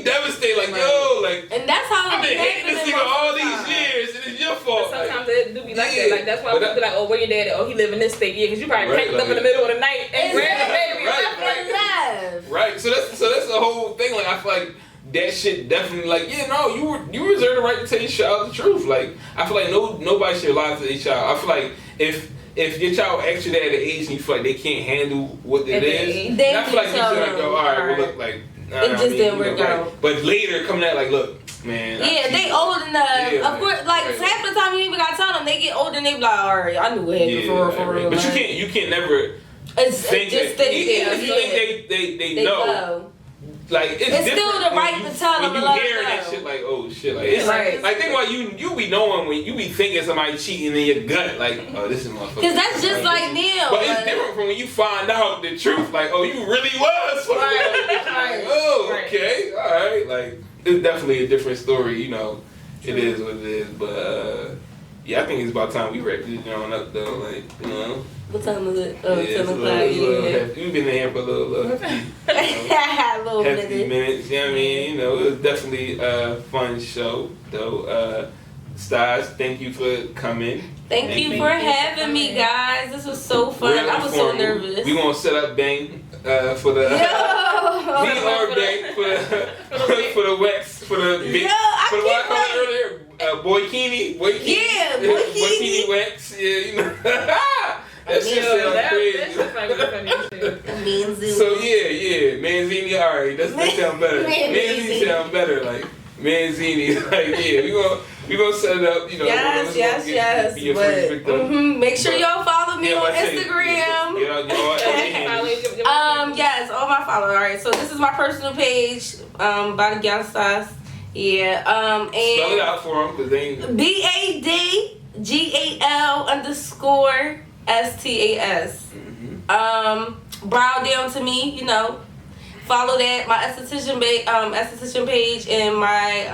devastated, like, yo, like, and that's how I've been hating this nigga all these years, and it's your fault. But sometimes it do be like that. Like, that's why we be like, oh, where your dad at? Oh, he live in this state. Yeah, because you probably cranked up in the middle of the night and grabbed the baby. Right. So that's the whole thing. Like, I feel like that shit definitely, like, yeah, no, you reserve the right to tell your child the truth. Like, I feel like nobody should lie to their child. I feel like if your child asks you that at an age and you feel like they can't handle what it is, I feel like you should, like, go, all right, well, look, like, it just didn't work out. But later, coming out like, look, man. Yeah, they old enough. Of course, like, half the time you even gotta tell them, they get older and they be like, all right, I knew what happened for real. But you can't never think that. Even if you think they know. Like, it's still the right to tell them. When you hear that shit, like, oh shit, like, it's like think about you be knowing when you be thinking somebody cheating in your gut, like, oh, this is motherfucker. Because that's just like them. But it's different from when you find out the truth, like, oh, you really was. Like, oh, okay, all right, like, it's definitely a different story, you know. It is what it is, but yeah, I think it's about time we wrap this on up though, like, you know. What time is it? Oh, 10 o'clock. We've been in here for a little hefty minutes. You know what I mean? You know, it was definitely a fun show, though. Stars, thank you for coming. Thank you for having me, guys. This was so fun. I was so nervous. We're going to set up Bang for the... BR Bang for the wax, for the... for the what I called it earlier? Boykini. Yeah, Boykini. Boykini wax. Yeah, you know. That shit sounds crazy. So yeah, Manzini, alright, that sound better. Manzini sound better, like Manzini, like yeah, we gonna set it up, you know. Yes. Be your first victim. Make sure y'all follow me on Instagram. Yes, all my followers. Alright, so this is my personal page, by the Gangsters. Yeah, and spell it out for them, cause they ain't BADGAL_STAS. Brow down to me, you know. Follow that, my esthetician page and my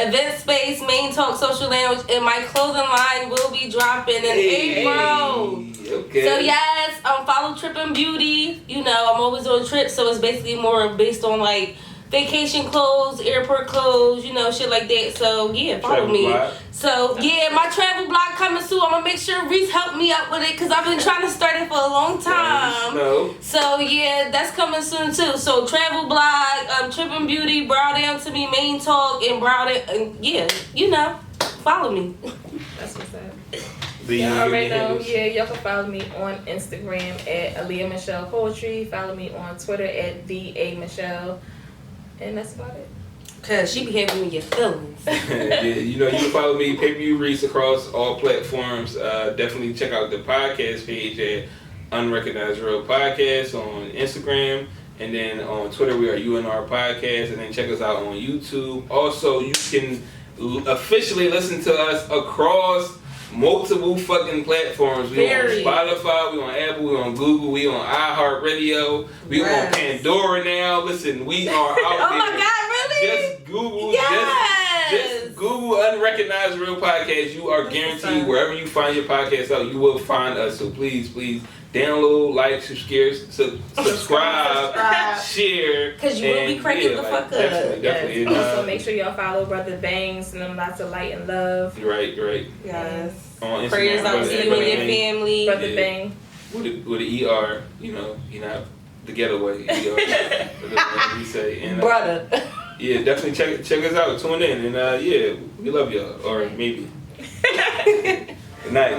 Event Space, Main Talk, Social Lounge, and my clothing line will be dropping in April. Okay. So yes, follow Trip and Beauty. You know, I'm always on trips, so it's basically more based on like vacation clothes, airport clothes, you know, shit like that. So yeah, follow travel me. blog. So yeah, my travel blog coming soon. I'm gonna make sure Reese help me out with it because I've been trying to start it for a long time. No. So yeah, that's coming soon too. So travel blog, Trip and Beauty, Brow Down to Me, Main Talk, and Brow Down, and yeah, you know, follow me. That's what's up. Y'all already know. Yeah, y'all can follow me on Instagram at Aliyah Michelle Poetry. Follow me on Twitter at DA and that's about it. Cause she be having me your feelings. Yeah, you know, you can follow me, Pay-Per-View Reese, across all platforms. Definitely check out the podcast page at Unrecognized Real Podcast on Instagram. And then on Twitter, we are UnR Podcast. And then check us out on YouTube. Also, you can officially listen to us across multiple fucking platforms. We on Spotify, we on Apple, we on Google, we on iHeartRadio, we on Pandora now. Listen, we are out there. Oh my God, really? Just Google, just Google Unrecognized Real Podcast. You are guaranteed wherever you find your podcast out, you will find us. So please download, like, subscribe, share. Because you will be cranking the fuck up. Definitely. Also, make sure y'all follow Brother Bangs and them lots of light and love. Right. Yes. On Instagram, prayers out to you and your family. Brother Bang. With the ER, you know, you're not the getaway. ER, whatever we say. And, brother. Yeah, definitely check us out. Tune in. And yeah, we love y'all. Or maybe. Good night.